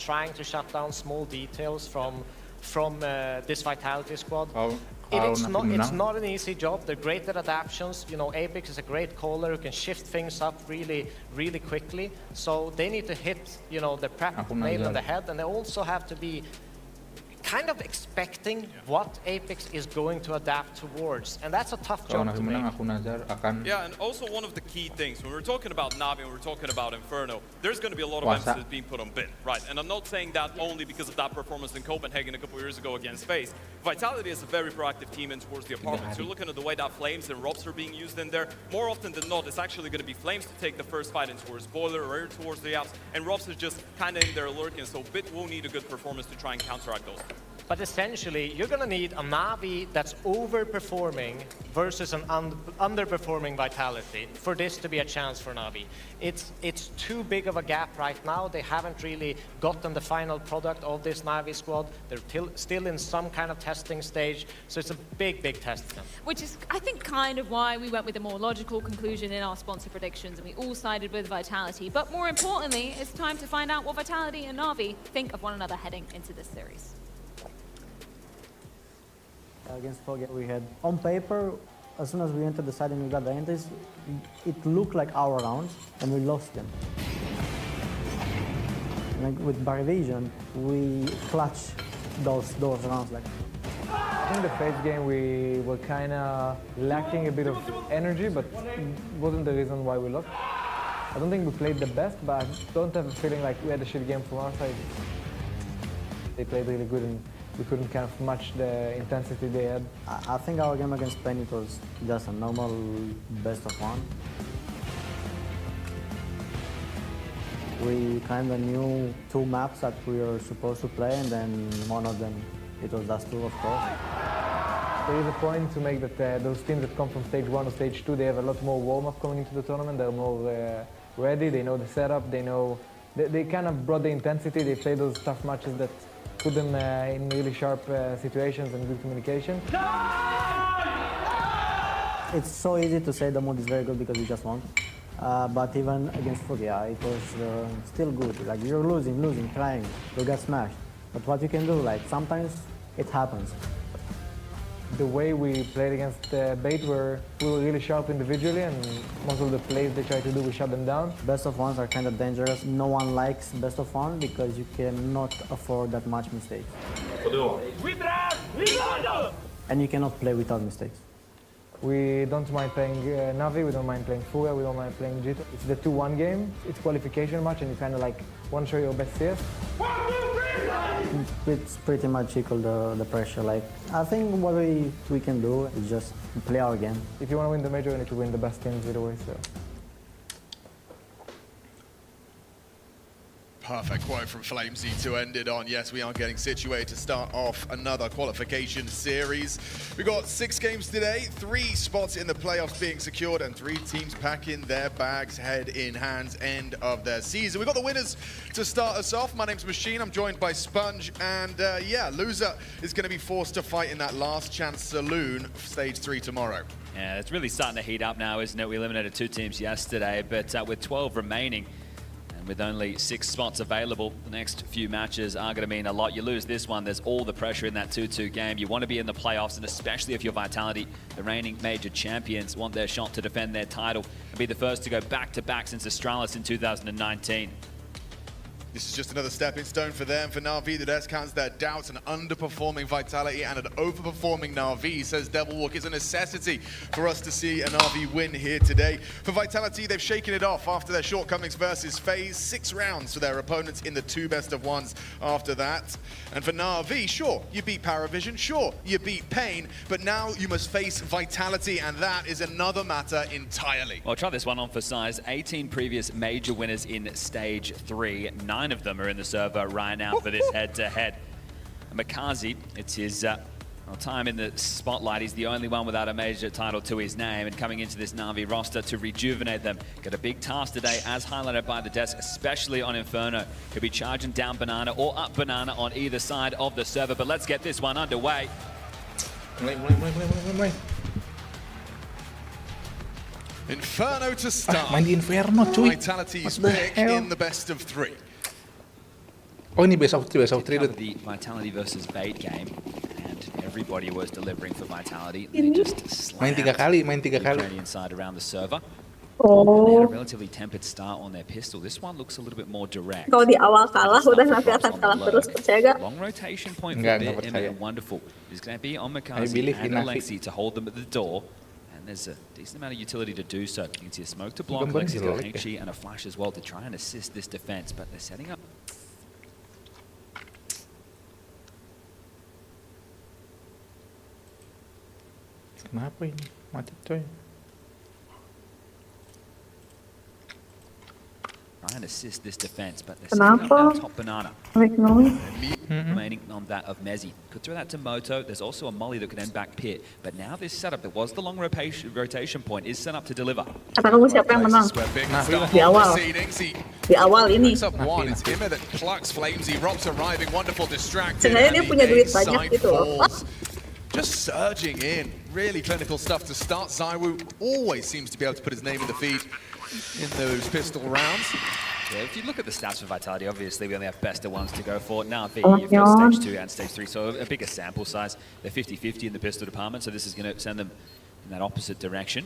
trying to shut down small details from this Vitality squad. It's not an easy job. They're great at adaptions. You know, Apex is a great caller who can shift things up really, really quickly. So they need to hit, you know, the prep nail on the head, and they also have to be kind of expecting what Apex is going to adapt towards, and that's a tough job to make. Yeah, and also one of the key things, when we're talking about Navi and we're talking about Inferno, there's going to be a lot of emphasis being put on Bin, right? And I'm not saying that only because of that performance in Copenhagen a couple years ago against FaZe. Vitality is a very proactive team in towards the apartments. You're looking at the way that Flames and Robs are being used in there. More often than not, it's actually going to be Flames to take the first fight in towards Boiler or towards the apps, and Robs is just kind of in there lurking, so Bit will need a good performance to try and counteract those. But essentially, you're going to need a Navi that's overperforming versus an underperforming Vitality for this to be a chance for Navi. It's too big of a gap right now. They haven't really gotten the final product of this Navi squad. They're still in some kind of testing stage, so it's a big, big test for them. Which is, I think, kind of why we went with a more logical conclusion in our sponsor predictions, and we all sided with Vitality. But more importantly, it's time to find out what Vitality and Navi think of one another heading into this series. Against Foggy, we had on paper, as soon as we entered the side and we got the entries, it looked like our rounds, and we lost them. Like with Vision, we clutched those rounds. Like. In the FaZe game, we were kind of lacking a bit of energy, but it wasn't the reason why we lost. I don't think we played the best, but I don't have a feeling like we had a shit game from our side. They played really good, and we couldn't kind of match the intensity they had. I think our game against Penny was just a normal best of one. We kind of knew two maps that we were supposed to play, and then one of them, it was us two, of course. There is a point to make that those teams that come from stage 1 or stage 2, they have a lot more warm-up coming into the tournament. They're more ready, they know the setup, they kind of brought the intensity, they play those tough matches that put them in really sharp situations and good communication. It's so easy to say the mood is very good because we just won. But even against Fugia, it was still good. Like, you're losing, trying, you got smashed. But what you can do, like, sometimes it happens. The way we played against Bait, we were really sharp individually, and most of the plays they try to do, we shut them down. Best of ones are kind of dangerous. No one likes best of one because you cannot afford that much mistakes. And you cannot play without mistakes. We don't mind playing Navi, we don't mind playing Fuga, we don't mind playing Jito. It's the 2-1 game, it's qualification match, and you kind of like want to show your best CS. It's pretty much equal the pressure. Like, I think what we can do is just play our game. If you want to win the major, you need to win the best teams either way. So. Perfect quote from Flamesy to end it on. Yes, we are getting situated to start off another qualification series. We've got 6 games today, 3 spots in the playoffs being secured, and 3 teams packing their bags head in hands end of their season. We've got the winners to start us off. My name's Machine, I'm joined by Sponge, and yeah, loser is going to be forced to fight in that last chance saloon stage 3 tomorrow. Yeah, it's really starting to heat up now, isn't it? We eliminated 2 teams yesterday, but with 12 remaining, with only 6 spots available, the next few matches are going to mean a lot. You lose this one, there's all the pressure in that 2-2 game. You want to be in the playoffs, and especially if you're Vitality, the reigning major champions, want their shot to defend their title and be the first to go back-to-back since Astralis in 2019. This is just another stepping stone for them. For Navi, the desk counts their doubts, an underperforming Vitality and an overperforming Navi. Says Devilwalk, it's a necessity for us to see a Navi win here today. For Vitality, they've shaken it off after their shortcomings versus FaZe. 6 rounds for their opponents in the 2 best of ones after that. And for Navi, sure, you beat Paravision, sure, you beat Pain, but now you must face Vitality, and that is another matter entirely. Well, try this one on for size. 18 previous major winners in stage 3. 9 of them are in the server right now for this head-to-head. Makazi, it's his time in the spotlight. He's the only one without a major title to his name, and coming into this Navi roster to rejuvenate them. Got a big task today, as highlighted by the desk, especially on Inferno. He'll be charging down Banana or up Banana on either side of the server, but let's get this one underway. Inferno to start. Vitality is pick in the best of 3. Oh, ini best of 3 Cover Dut. the Vitality versus Bait game, and everybody was delivering for Vitality. They just Main 3 kali, main 3 the kali. Ukrainian side around the server. They Oh, had a relatively tempered start on their pistol. This one looks a little bit more direct. kalau di awal kalah Stuff udah for Navi drops akan on the kalah lurk. terus, percaya gak? Long rotation point for Enggak Bit, percaya. and Wonderful. It's going to be on I Makazi believe and in Navi. Alexi to hold them at the door. And there's a decent amount of utility to do so. You can see a smoke to block, Gambar Alexi's got jelek ya. Hengshi and a flash as well to try and assist this defense, but they're setting up. Kenapa ini? Macet coy. Try and assist this defense, but they're setting up Kenapa? that top banana. Make noise. Remaining on that of Mezzi. Could throw that to Moto. There's also a molly that could end back pit. But now this setup, there was the long rotation point, is set up to deliver. Kita tunggu siapa yang menang. Where Big Nah, start di awal. proceedings. He Di awal ini. picks up one. It's Immer that plucks Flamesy. Rob's arriving. Wonderful distracted. Sebenarnya dia and the punya duit A banyak side gitu loh. falls. Just surging in. Really clinical stuff to start. Zywoo always seems to be able to put his name in the feed in those pistol rounds. Yeah, if you look at the stats for Vitality, obviously we only have best of ones to go for. Navi, Oh, you've got yeah. stage 2 and stage 3, so a bigger sample size. They're 50-50 in the pistol department, so this is going to send them in that opposite direction.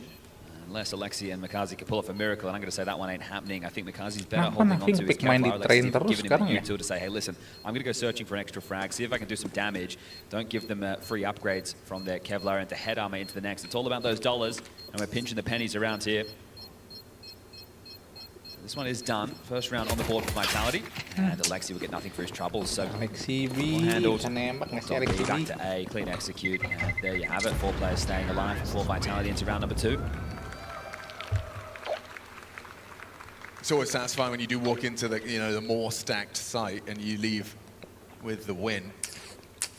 Unless Alexi and Makazi can pull off a miracle, and I'm going to say that one ain't happening. I think Makazi's better Kenapa holding on Navi to his ngepick main di Kevlar. train Alexi's terus giving him sekarang a ya? util to say, hey, listen, I'm going to go searching for an extra frag, see if I can do some damage. Don't give them free upgrades from their Kevlar into head armor into the next. It's all about those dollars, and we're pinching the pennies around here. This one is done. First round on the board for Vitality. And Alexi will get nothing for his troubles. So Alexi B, well handled. bisa nembak nggak sih Top B Alexi B? back to A, clean execute. And there you have it. 4 players staying alive for Vitality into round number 2. It's always satisfying when you do walk into the the more stacked site and you leave with the win.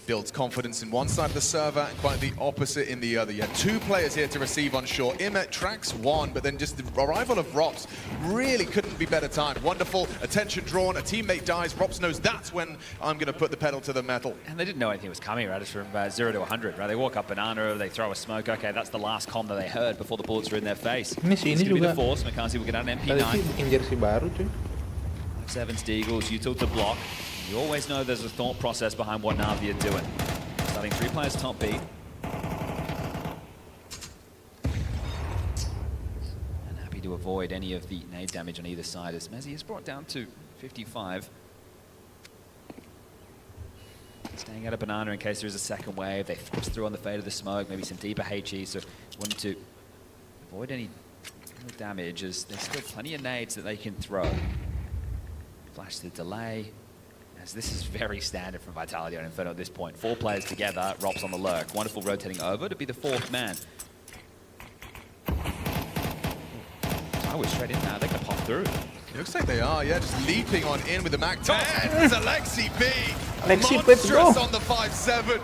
Builds confidence in one side of the server and quite the opposite in the other. You had 2 players here to receive on shore. Imet tracks 1, but then just the arrival of Rops really couldn't be better timed. Wonderful, attention drawn, a teammate dies. Rops knows that's when I'm going to put the pedal to the metal. And they didn't know anything was coming, right? It's from 0 to 100, right? They walk up banana, they throw a smoke. Okay, that's the last comm that they heard before the bullets were in their face. Ini sih, It's ini going to be the juga. force. Makazi will get out an Tadi sih MP9. bikin jersey baru cuy. 7 Steagles, util to block. You always know there's a thought process behind what Navi are doing. Starting 3 players top B. And happy to avoid any of the nade damage on either side as Mezzi is brought down to 55. Staying out of banana in case there is a second wave. They force through on the fade of the smoke, maybe some deeper HE, so wanting to avoid any damage as there's still plenty of nades that they can throw. Flash the delay. As this is very standard from Vitality on Inferno at this point. 4 players together, Rops on the lurk. Wonderful rotating over to be the 4th man. I was straight in now, they can pop through. It looks like they are, yeah, just leaping on in with the Mac 10. It's Alexi B. Alexi, let's go. Monstrous on the 5-7.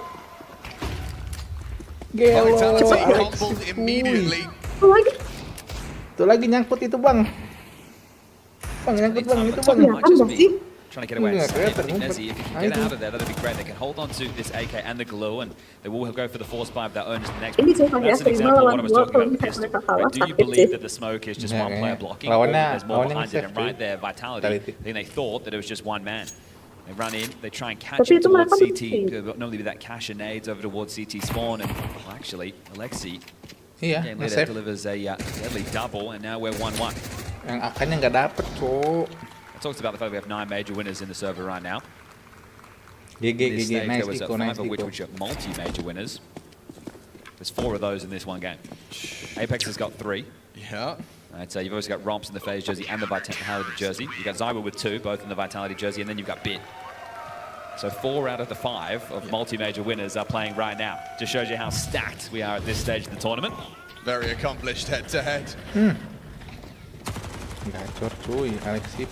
Gelo, Vitality Alexi humbled kuy. immediately. Satu lagi. Tuh lagi nyangkut itu bang. Bang nyangkut bang itu bang. Might just be sih? trying to get away. Yeah, And I think kelihatan, Nezzy, if you can I get do. out of there, that'd be great. They can hold on to this AK and the glue, and they will go for the force buy of their own into the next Ini one. sih That's an biasa example of what I lawan was gua talking kalau about with misalnya pistol. mereka kalah Right? Do you sakit believe sih. that the smoke is just Yeah, one yeah. player blocking, or Lawannya- there's more lawannya behind it? And nge-save, right cuy. there, Vitality, Vitality. I think they thought that it was just one man. They run in, they try and catch Tapi him itu towards mereka CT, benci. normally with that cache of nades over towards CT spawn, and well, actually, Alexi, Iya, game leader, nge-save. delivers a deadly double, and now we're 1-1. Yang akannya nggak dapet cok. I talked about the fact that we have 9 major winners in the server right now. GG, In this GG, stage, nice there was Iko, 5 nice of which Iko. are multi-major winners. There's 4 of those in this one game. Apex has got 3. Yeah. Right, so you've also got Romps in the FaZe jersey and the Vitality jersey. You've got Zywa with 2, both in the Vitality jersey, and then you've got Bit. So 4 out of the 5 of multi-major winners are playing right now. Just shows you how stacked we are at this stage of the tournament. Very accomplished head-to-head. Gacor cuy, Alexi.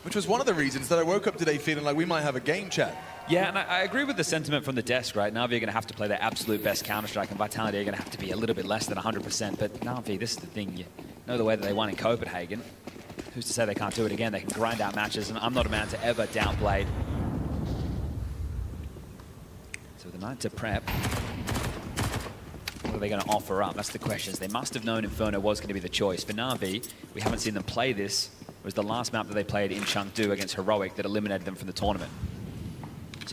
Which was one of the reasons that I woke up today feeling like we might have a game chat. Yeah, and I agree with the sentiment from the desk, right? Navi are going to have to play their absolute best Counter-Strike, and Vitality are going to have to be a little bit less than 100%. But Navi, this is the thing. You know the way that they won in Copenhagen. Who's to say they can't do it again? They can grind out matches, and I'm not a man to ever doubt Blade. So the night to prep. What are they going to offer up? That's the question. They must have known Inferno was going to be the choice. For Navi, we haven't seen them play this was the last map that they played in Chengdu against Heroic that eliminated them from the tournament.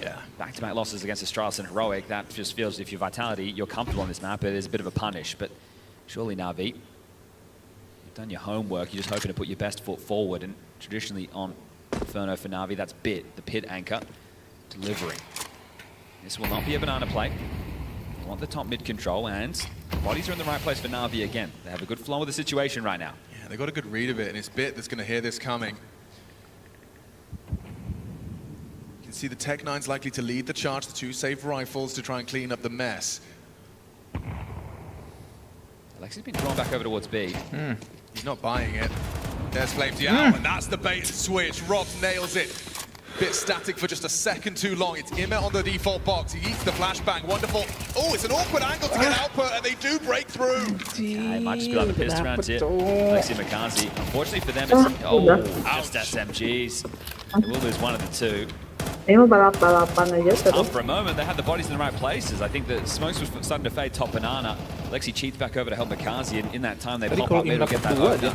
Yeah, back-to-back losses against Astralis and Heroic, that just feels if you're Vitality, you're comfortable on this map, it is a bit of a punish, but surely Navi, you've done your homework, you're just hoping to put your best foot forward, and traditionally on Inferno for Navi, that's Bit, the pit anchor, delivering. This will not be a banana play. They want the top mid control, and the bodies are in the right place for Navi again. They have a good flow of the situation right now. Yeah, they got a good read of it, and it's Bit that's going to hear this coming. You can see the Tech-9's likely to lead the charge, the 2 safe rifles to try and clean up the mess. Alexi's been drawn back over towards B. He's not buying it. There's Flames out, and that's the bait and switch. Robs nails it. Bit static for just a second too long. It's Imet on the default box. He eats the flashbang. Wonderful. Oh, it's an awkward angle to get output, and they do break through. It might just be like the pissed around here. Alexi Makazi. Unfortunately for them, it's just SMGs. We'll lose one of the two. balap-balapan aja terus. For a moment, they had the bodies in the right places. I think the smokes was starting to fade top banana. Lexi cheats back over to help Makazi, and in that time, they pop up middle, get that over.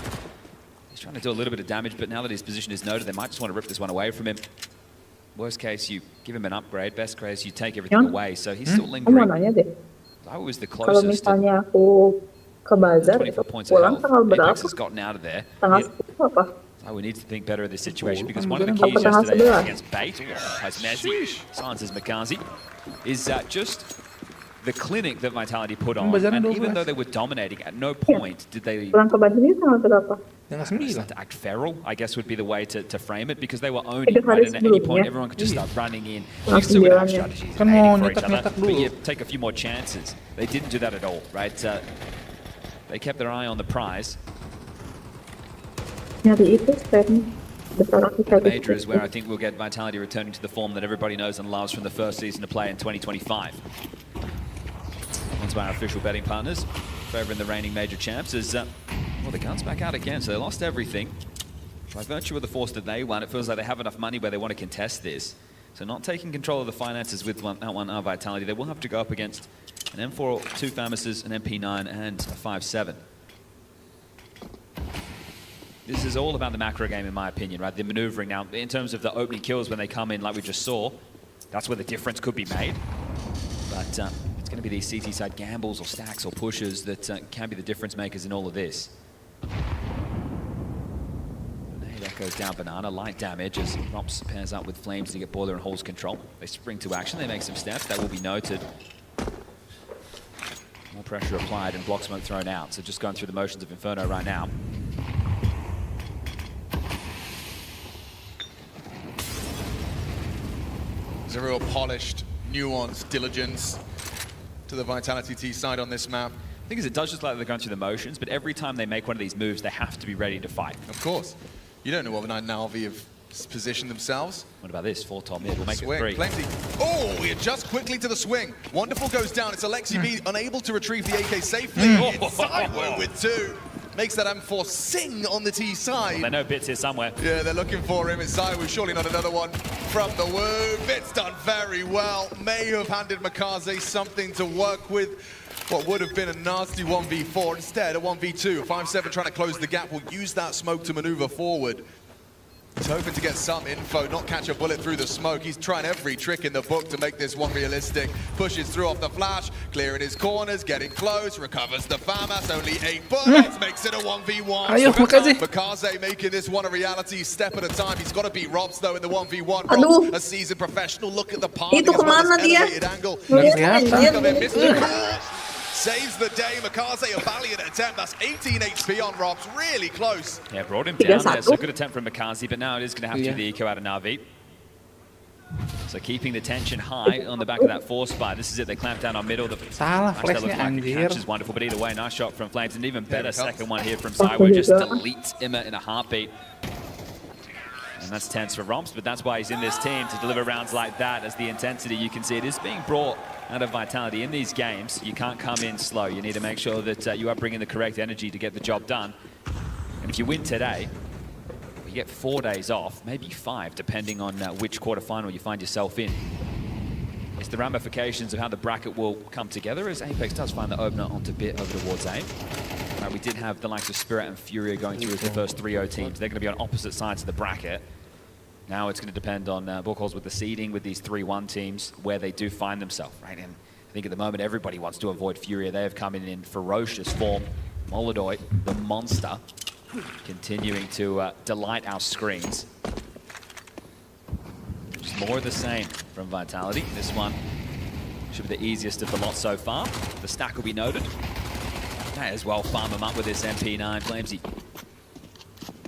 He's trying to do a little bit of damage, but now that his position is noted, they might just want to rip this one away from him. Worst case, you give him an upgrade. Best case, you take everything away. So he's still lingering. That was the Kalau closest. misalnya aku ke bazar, 24 points pulang of tanggal health. berapa? Apex has gotten out of there. Tanggal 10 apa? So we need to think better of this situation, because one of the keys yesterday against Bait, as Messi silences Makazi, is just the clinic that Vitality put on. And even though they were dominating, at no point did they Pulang ke bazar ini tanggal berapa? start to act feral, I guess would be the way to frame it, because they were owning, right? And at any point, everyone could just start running in. You still would have strategies and aiming for each other, but you take a few more chances. They didn't do that at all, right? They kept their eye on the prize. Nyari itu stand besar kita. Major is where I think we'll get Vitality returning to the form that everybody knows and loves from the first season to play in 2025. Once by our official betting partners, favouring the reigning major champs is, well, the gun's back out again, so they lost everything. By virtue of the force that they won, it feels like they have enough money where they want to contest this. So not taking control of the finances with that one Vitality, they will have to go up against an M4, 2 Famouses, an MP9, and a 5-7. This is all about the macro game, in my opinion, right? The maneuvering. Now, in terms of the opening kills when they come in, like we just saw, that's where the difference could be made. But it's going to be these CT side gambles or stacks or pushes that can be the difference makers in all of this. Nade echoes down banana, light damage as Rops pairs up with Flames to get Boiler and Hall's control. They spring to action, they make some steps, that will be noted. More pressure applied and block smoke thrown out. So just going through the motions of Inferno right now. There's a real polished, nuanced diligence to the Vitality T side on this map. The thing is, it does just like they're going through the motions, but every time they make one of these moves, they have to be ready to fight. Of course. You don't know what the Navi have positioned themselves. What about this? 4 top mid, we'll make swing. It 3. Plenty. Oh, he adjusts quickly to the swing. Wonderful goes down. It's Alexi B unable to retrieve the AK safely. It's Sideway with 2. Makes that M4 sing on the T side. Well, they know Bit's here somewhere. Yeah, they're looking for him. It's Sideway. Surely not another one from the woo. Bit's done very well. May have handed Makaze something to work with. What would have been a nasty 1v4. Instead, a 1v2. 5-7 trying to close the gap. Will use that smoke to maneuver forward. He's hoping to get some info, not catch a bullet through the smoke. He's trying every trick in the book to make this one realistic. Pushes through off the flash, clearing his corners, getting close, recovers the FAMAS, only 8 bullets, makes it a 1v1. Makaze making this one a reality, step at a time. He's got to beat Robs though in the 1v1. Robs, a seasoned professional, look at the party as well as elevated angle. Saves the day. Makaze, a valiant attempt. That's 18 HP on Robs. Really close. Yeah, brought him down. That's a good attempt from Makaze, but now it is going to have to be the eco out of Navi. So keeping the tension high on the back of that 4 spot. This is it. They clamp down on middle. The catch is wonderful, but either way, nice shot from Flames. And even better second one here from Sideway. Just deletes Emma in a heartbeat. And that's tense for Romps, but that's why he's in this team, to deliver rounds like that. As the intensity, you can see it is being brought out of Vitality in these games. You can't come in slow. You need to make sure that you are bringing the correct energy to get the job done. And if you win today, you get 4 days off, maybe 5, depending on which quarterfinal you find yourself in. It's the ramifications of how the bracket will come together, as Apex does find the opener onto Bit over towards A. we did have the likes of Spirit and Furia going through as the first 3-0 teams. They're going to be on opposite sides of the bracket. Now it's going to depend on Bullcalls with the seeding with these 3-1 teams, where they do find themselves, right? And I think at the moment everybody wants to avoid Furia. They have come in ferocious form. Molodoy, the monster, continuing to delight our screens. Just more of the same from Vitality. This one should be the easiest of the lot so far. The stack will be noted. May as well farm him up with this MP9. Flamesy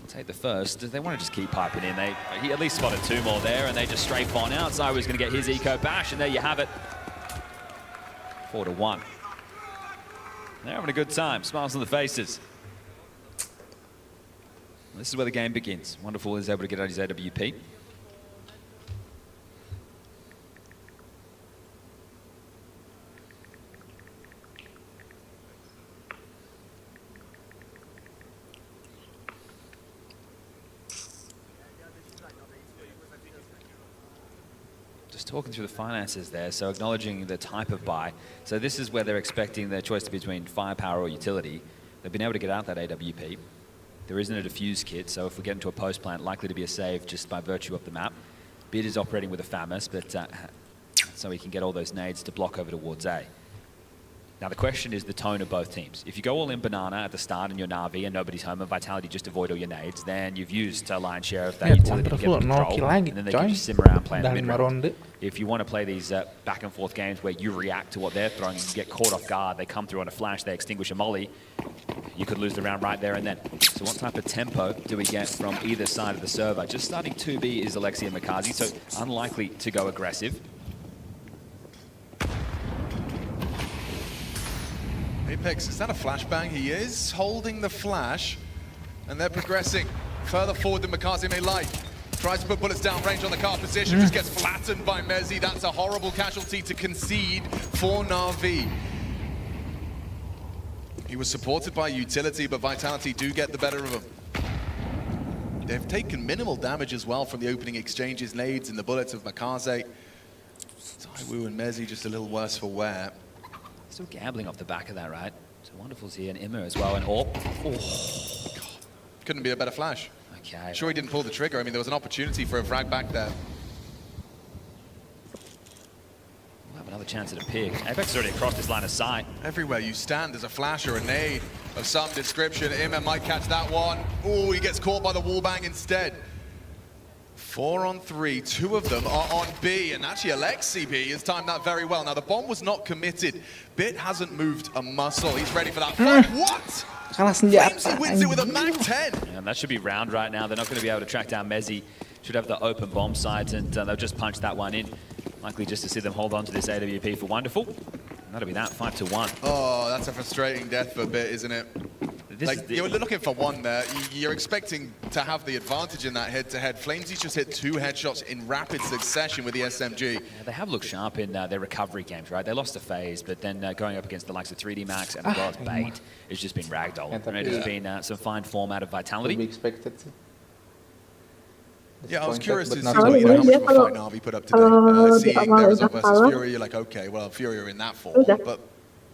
take the first. They want to just keep piping in. He at least spotted 2 more there, and they just strafe on out. Zywo's going to get his eco bash, and there you have it. 4-1. They're having a good time. Smiles on the faces. This is where the game begins. Wonderful is able to get out his AWP. Just talking through the finances there, so acknowledging the type of buy. So this is where they're expecting their choice to be between firepower or utility. They've been able to get out that AWP. There isn't a defuse kit, so if we get into a post plant, likely to be a save just by virtue of the map. Bid is operating with a FAMAS, but so he can get all those nades to block over towards A. Now the question is the tone of both teams. If you go all in banana at the start in your Navi and nobody's home and Vitality just avoid all your nades, then you've used a lion's share of that utility to get the control, and then they can just sim around playing the mid-range. If you want to play these back and forth games where you react to what they're throwing, you get caught off guard, they come through on a flash, they extinguish a molly, you could lose the round right there and then. So what type of tempo do we get from either side of the server? Just starting 2B is Alexi and Makazi, so unlikely to go aggressive. Apex, is that a flashbang? He is holding the flash, and they're progressing further forward than Makazi may like. Tries to put bullets down range on the car position, just gets flattened by Mezzi. That's a horrible casualty to concede for Navi. He was supported by utility, but Vitality do get the better of him. They've taken minimal damage as well from the opening exchanges, nades, and the bullets of Makaze. Taiwu and Mezzi just a little worse for wear. Still gambling off the back of that, right? So Wonderful's here, and Immer as well, and Orp. Oh. God. Couldn't be a better flash. Okay. Sure he didn't pull the trigger. I mean, there was an opportunity for a frag back there. We'll have another chance at a pick. Apex is already across this line of sight. Everywhere you stand, there's a flash or a nade of some description. Immer might catch that one. Oh, he gets caught by the wallbang instead. 4 on 3, 2 of them are on B, and actually Alexi B has timed that very well. Now the bomb was not committed. Bit hasn't moved a muscle. He's ready for that fight. What? Flamesy wins it with a Mag 10. Yeah, and that should be round right now. They're not going to be able to track down Mezzi. Should have the open bomb sides, and they'll just punch that one in. Likely just to see them hold on to this AWP for Wonderful. And that'll be that, 5-1. Oh, that's a frustrating death for Bit, isn't it? You're looking for one there. You're expecting to have the advantage in that head-to-head. Flamesy's just hit 2 headshots in rapid succession with the SMG. Yeah, they have looked sharp in their recovery games, right? They lost a phase, but then going up against the likes of 3D Max and as well as Bait, it's just been ragdoll. And it has been some fine form out of Vitality. We expected. Yeah, I was curious to see how much of a fight Navi put up today. Seeing Derazov versus Fury, you're like, okay, well, Fury are in that form, but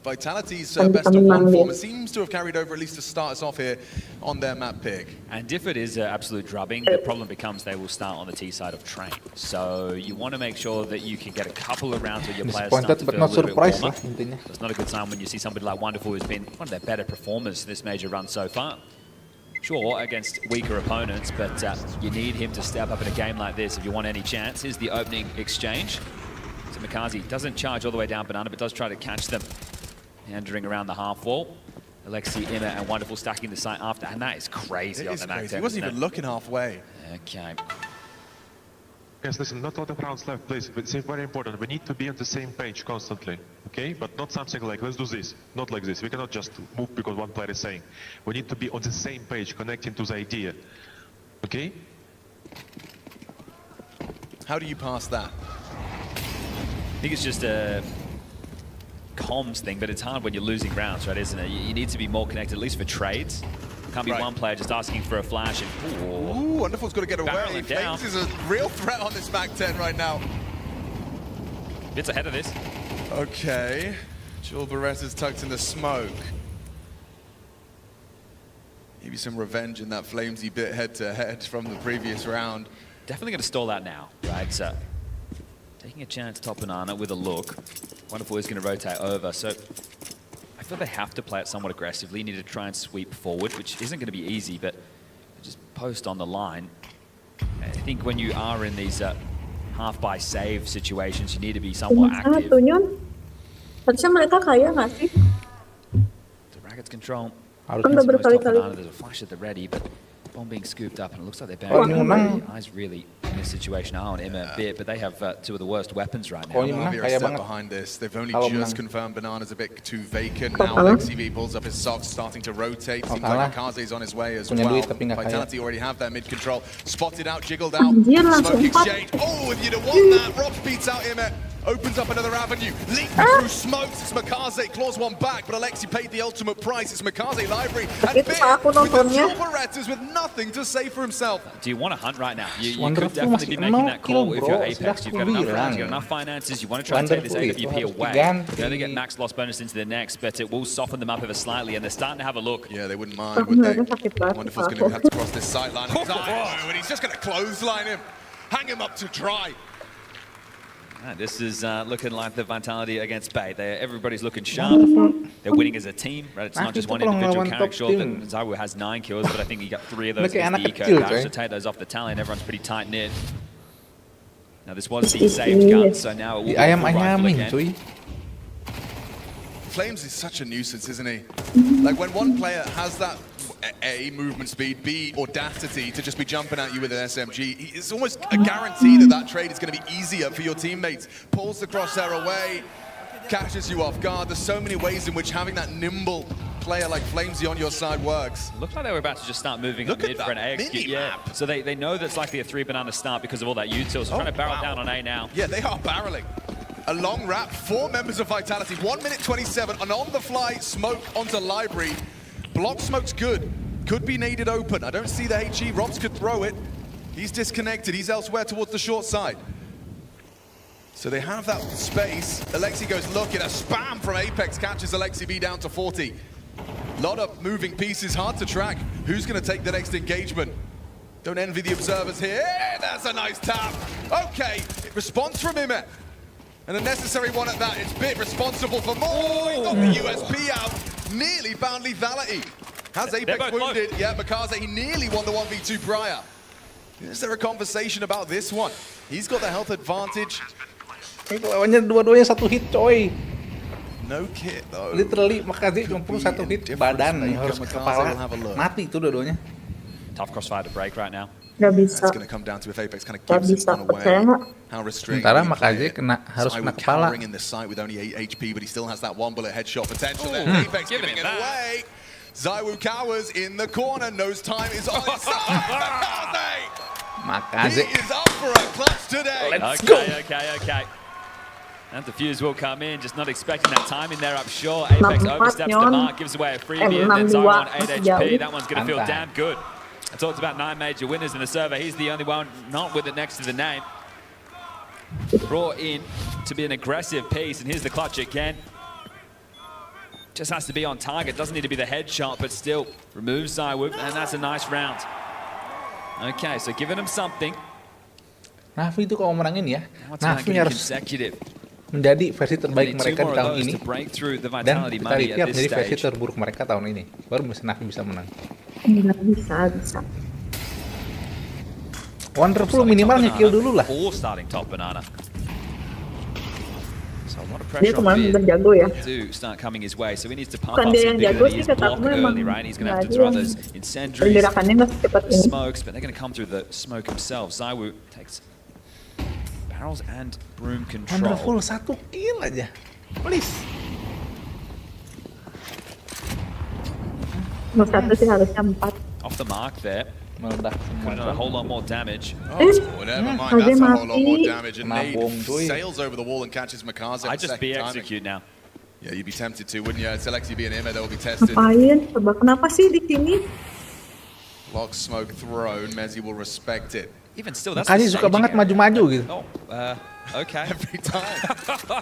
Vitality's best of one form seems to have carried over at least to start us off here on their map pick. And Difford is absolute drubbing. The problem becomes they will start on the T side of Train. So you want to make sure that you can get a couple of rounds where your players start to feel a little bit warmer. It's not a good sign when you see somebody like Wonderful who's been one of their better performers this major run so far. Sure, against weaker opponents, but you need him to step up in a game like this if you want any chance. Here's the opening exchange. So Makazi doesn't charge all the way down Banana, but does try to catch them. Meandering around the half wall. Alexi, Immer, and Wonderful stacking the site after, and that is crazy on the Mag 10. He wasn't even looking halfway. Okay. Guys, listen, not a lot of rounds left, please. It's very important. We need to be on the same page constantly, okay? But not something like, let's do this. Not like this. We cannot just move because one player is saying. We need to be on the same page, connecting to the idea, okay? How do you pass that? I think it's just a comms thing, but it's hard when you're losing rounds, right, isn't it? You need to be more connected, at least for trades. Can't be one player just asking for a flash and... Ooh, Wonderful's got to get away. Flames is a real threat on this Mag 10 right now. It's ahead of this. Okay. Jewel Barretta's tucked in the smoke. Maybe some revenge in that Flamesy bit head-to-head from the previous round. Definitely going to stall that now, right? So, taking a chance, top banana with a look. Wonderful is going to rotate over. So, I feel they have to play it somewhat aggressively. You need to try and sweep forward, which isn't going to be easy, but just post on the line. I think when you are in these half-by save situations, you need to be somewhat active. Harusnya mereka kaya nggak sih? The Rackets control. Kan udah berkali-kali. There's a flash at the ready, but bomb being scooped up, and it looks like they're bouncing. Eyes really in this situation are on Emma a bit, but they have two of the worst weapons right now. Navi are a step behind this. They've only just confirmed Banana's a bit too vacant. Now Alexi V pulls up his socks, starting to rotate. Seems like Makaze's on his way as well. Vitality already have their mid control. Spotted out, jiggled out. Smoke exchange. Oh, if you don't want that, Rock beats out Emma. Opens up another avenue, leaping through smokes. It's Makaze, claws one back, but Alexi paid the ultimate price. It's Makaze Library, and Bit with the dual Berettas with nothing to say for himself. Do you want to hunt right now? You could definitely be making that call if you're Apex. You've got enough rounds, you've got enough finances, you want to try and take this AWP away. You're going to get max loss bonus into the next, but it will soften them up ever slightly, and they're starting to have a look. Yeah, they wouldn't mind, would they? Wonderful's going to have to cross this sideline, and he's just going to clothesline him, hang him up to dry. This is looking like the Vitality against Bay. Everybody's looking sharp. They're winning as a team, right? It's not just one individual character. Sure, Zawu has 9 kills, but I think he got 3 of those against the Eco Bash to take those off the tally, and everyone's pretty tight-knit. Now, this was the saved gun, so now it will be a full rifle again. Flames is such a nuisance, isn't he? Like, when one player has that A, movement speed, B, audacity to just be jumping at you with an SMG, it's almost a guarantee that that trade is going to be easier for your teammates. Pulls the crosshair away, catches you off guard. There's so many ways in which having that nimble player like Flamesy on your side works. Looks like they were about to just start moving up mid for an A execute. Yeah. So they know that's likely a 3-banana start because of all that util. So trying to barrel down on A now. Yeah, they are barreling. A long wrap, 4 members of Vitality, 1 minute 27, an on-the-fly smoke onto Library. Block smoke's good. Could be needed open. I don't see the HE. Robs could throw it. He's disconnected. He's elsewhere towards the short side. So they have that space. Alexi goes looking. A spam from Apex catches Alexi B down to 40. Lot of moving pieces. Hard to track. Who's going to take the next engagement? Don't envy the observers here. That's a nice tap. Okay. Response from Imet. And a necessary one at that. It's Bit responsible for more. He got the USP out. Nearly bound lethality. Has Apex wounded? Yeah, Makaze, he nearly won the 1v2 prior. Is there a conversation about this one? He's got the health advantage. Lawannya dua-duanya 1 hit, coy. No kit though. Literally, Makaze cuma perlu 1 hit badan, harus kepala. Mati tuh dua-duanya. Tough crossfire to break right now. It's going to come down to if Apex kind of gives it away. How restraining. Sementara Makaze harus kena kepala. In the site with only 8 HP, but he still has that 1-bullet headshot potential there. Apex giving it away. Zywoo cowers in the corner, knows time is on his side. Makaze. He is up for a clutch today. Let's go. Okay. And the fuse will come in, just not expecting that timing there up short. Apex oversteps the mark, gives away a freebie, and then Zywoo on 8 HP. That one's going to feel damn good. I talked about 9 major winners in the server. He's the only one not with it next to the name. Brought in to be an aggressive piece, and here's the clutch again. Just has to be on target. Doesn't need to be the headshot, but still removes Zywoo, and that's a nice round. Okay, so giving him something. Navi itu kalau menangin ya, Navi harus menjadi versi terbaik mereka di tahun ini. Dan Vitality harus menjadi versi terburuk mereka tahun ini. Baru Navi bisa menang. Bisa. Wonderful minimal nge-kill dulu lah. Starting top banana. So a lot of Dia pressure kemarin on udah jago ya. to start coming his way. So he needs to pump Bukan up dia some yang bigger jago than sih, he's kata block aku emang early, right? He's going to have to nggak throw dia. those incendiaries, Pergerakannya nggak secepat ini. smokes, but they're going to come through the smoke himself. Zywoo takes barrels and broom control. Wonderful 1 kill aja. Please. Nomor 1 sih harusnya 4. Off the mark there. Meledak Could have done a whole lot more damage. Never mind, that's a whole lot more damage. And Nade sails over the wall and catches Makaze. I just be execute now. Yeah, you'd be tempted to, wouldn't you? It's Alexi B and Emma that will be tested. Ngapain? Coba kenapa sih di sini? Lock smoke thrown, Mezzi will respect it. Even still, that's Makanya suka banget maju-maju gitu. Okay. Every time.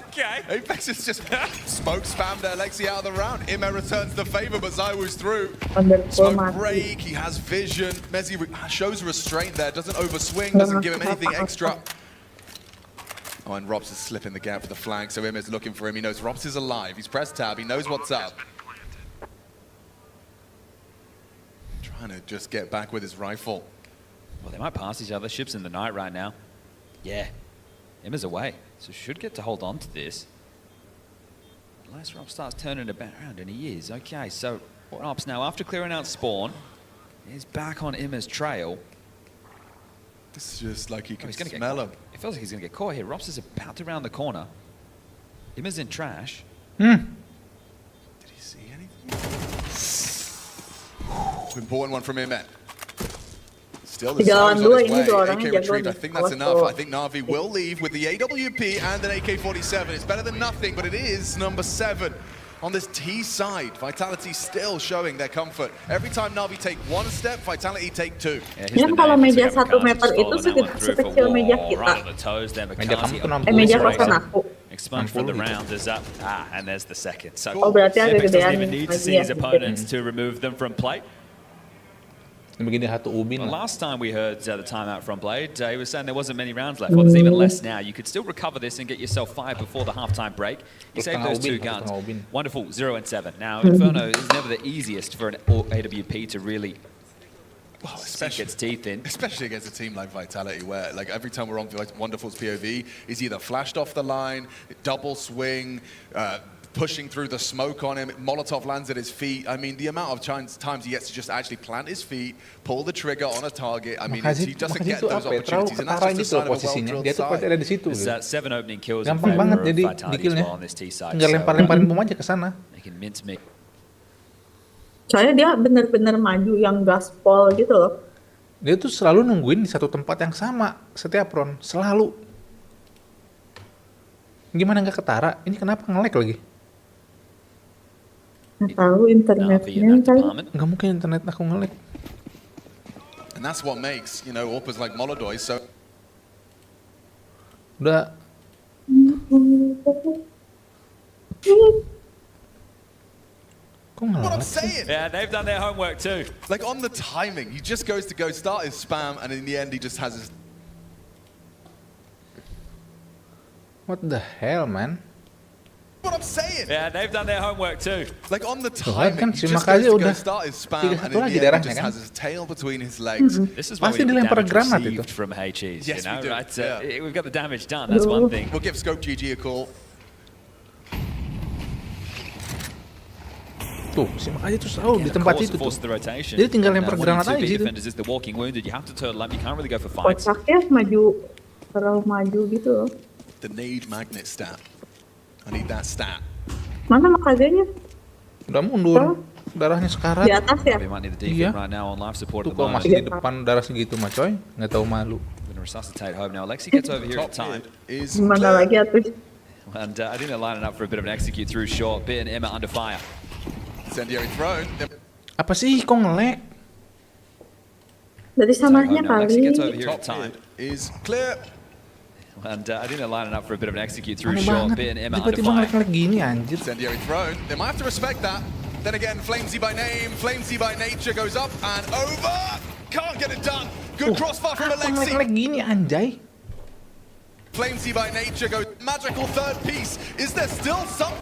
Okay. Apex is just smoke spammed Alexi out of the round. Ime returns the favor, but Zywoo's through. Smoke break, he has vision. Mezzi shows restraint there, doesn't overswing, doesn't give him anything extra. Oh, and Robs is slipping the gap for the flank, so Ime's looking for him. He knows Robs is alive. He's pressed tab, he knows what's up. Trying to just get back with his rifle. Well, they might pass each other. Ships in the night right now. Yeah. Emma's away, so should get to hold on to this. Unless Rob starts turning it back around, and he is. Okay, so Rob's now, after clearing out spawn, is back on Emma's trail. This is just like you can smell him. It feels like he's going to get caught here. Robs is about to round the corner. Emma's in trash. Did he see anything? Important one from Ime. Still the So's on his way. AK retrieved. I think that's enough. I think Navi will leave with the AWP and an AK-47. It's better than nothing, but it is number 7. On this T side, Vitality still showing their comfort. Every time Navi take one step, Vitality take 2. Ya kalau meja 1 meter itu sekecil meja kita. Meja kosan aku. Expunged from the round is up. And there's the second. So Oh, berarti agak Apex doesn't gedean even need to see his opponents to remove them from play. Begini satu ubin Well, lah. last time we heard the timeout from Blade, he was saying there wasn't many rounds left. Well, there's even less now. You could still recover this and get yourself 5 before the halftime break. You saved those 2 guns. Wonderful, 0 and 7. Now, Inferno is never the easiest for an AWP to really sink its teeth in. Especially against a team like Vitality, where like every time we're on Wonderful's POV, he's either flashed off the line, double swing, pushing through the smoke on him, Molotov lands at his feet. I mean, the amount of times he gets to just actually plant his feet, pull the trigger on a target. I mean, he doesn't get those opportunities, and that's just a sign of a well-drilled side. There's 7 opening kills in Gampang favor banget of jadi Vitality as dikillnya. well on this T side. Tinggal lempar-lemparin bom aja ke sana. They can mince me. Soalnya dia bener-bener maju yang gaspol gitu loh. Dia tuh selalu nungguin di satu tempat yang sama setiap round, selalu. Gimana nggak ketara? Ini kenapa nge-lag lagi? Nggak tahu internetnya kali. Nggak mungkin internet aku nge-lag. And that's what makes, you know, AWPers like Molodoi so... Udah. Kok What I'm nge-lag? saying! Yeah, they've done their homework too. Like on the timing, he just goes to go start his spam, and in the end he just has his... What the hell, man? What I'm saying! Yeah, they've done their homework too. Like on the Kan timing, he si just Makazi goes to go udah start his spam, 3-1 and in lagi the end he darahnya just kan? has his tail between his legs. This is why Pasti we get dilempar damage granat received itu. from HEs, Yes, you know, we do. right? Yeah. We've got the damage done, that's one thing. We'll give Scope GG a call. Tuh, si Makazi tuh selalu di Of tempat course, itu tuh. force the rotation. Jadi tinggal lempar One granat of the aja two big gitu. defenders is the walking wounded. You have to turtle up. You can't really go for fights. Kocaknya maju, terlalu maju gitu loh. The nade magnet stat. I need that stat. Mana makanya? Udah mundur. Darahnya sekarat. Di atas ya? They might need the Iya. defense right now on life support Tuh at the kok moment. masih di depan darah segitu mah coy. Nggak tahu malu. Going to resuscitate home now. Alexi gets over here at Top time. mid is Gimana lagi clear. atuh? And I think they're lining up for a bit of an execute through short. Bit and Emma under fire. Incendiary thrown. Apa sih kok nge-lag? Dari Take home sananya now. Alexi kali. gets over here at Top time. mid is clear. And I think they're lining up for a bit of an execute through Aneh short. banget. Bit and Emma under Tiba-tiba fire. nge-lag gini anjir. Incendiary thrown. They might have to respect that. Then again, Flamesy by name, Flamesy by nature goes up and over. Can't get it done. Good crossfire from Apa Alexi. nge-lag gini anjay? Flamesy by nature goes magical third piece. Is there still some?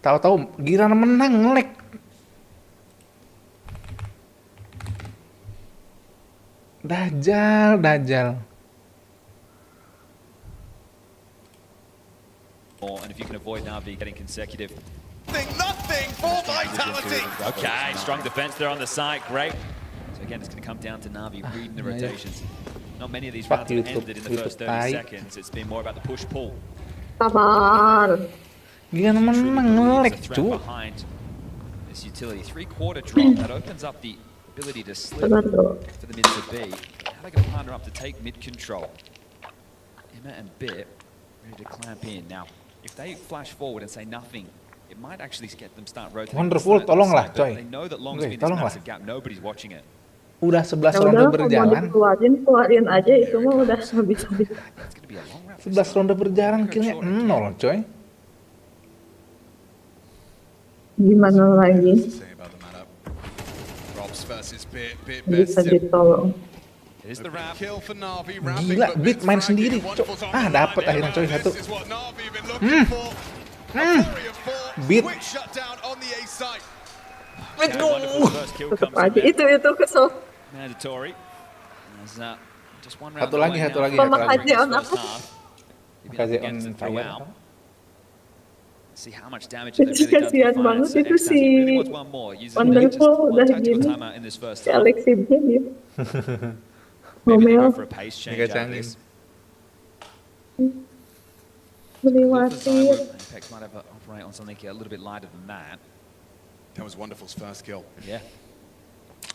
Tahu-tahu giliran menang nge-lag. Dajjal. And if you can avoid Navi getting consecutive. Nothing for Vitality. Okay, strong defense there on the side. Great. So again, it's going to come down to Navi reading the rotations. Not many of these Fuck rounds have YouTube, ended in the first 30 tai. seconds. It's been more about the push-pull. Sabar. Giliran menang nge-lag cu. Behind this utility. 3-quarter drop. That opens up the ability to slip Sabar dulu. for the mid to B. Now they're going to partner up to take mid control. Emma and Bit ready to clamp in. Now, if they flash forward and say nothing, it might actually get them start rotating. Wonderful, side to tolonglah, side, but coy. They know that Long's Oke, been this tolonglah. massive gap. Nobody's watching it. Udah 11 Ya ronde udah, berjalan. keluarin aja itu mah udah habis-habis. 11 ronde berjalan, killnya 0, coy. Gimana lagi? Bisa ditolong. Gila, Bit main sendiri, coy. Dapet akhirnya coy satu. Beat. Let's go. Tetep aja itu kesel. Mandatory. Satu lagi. Pemakaji on apa? Kaze on fire. See how much Itu damage it really does kasihan to banget Defiance. itu Extasi si really wants one more. Uses Wonderful one udah tactical gini. timeout in this first Si half. Alexi dia. Maybe they Ngomel. go for a pace change out of this. Melewati. Apex might have operate on something a little bit lighter than that. That was Wonderful's first kill. Yeah.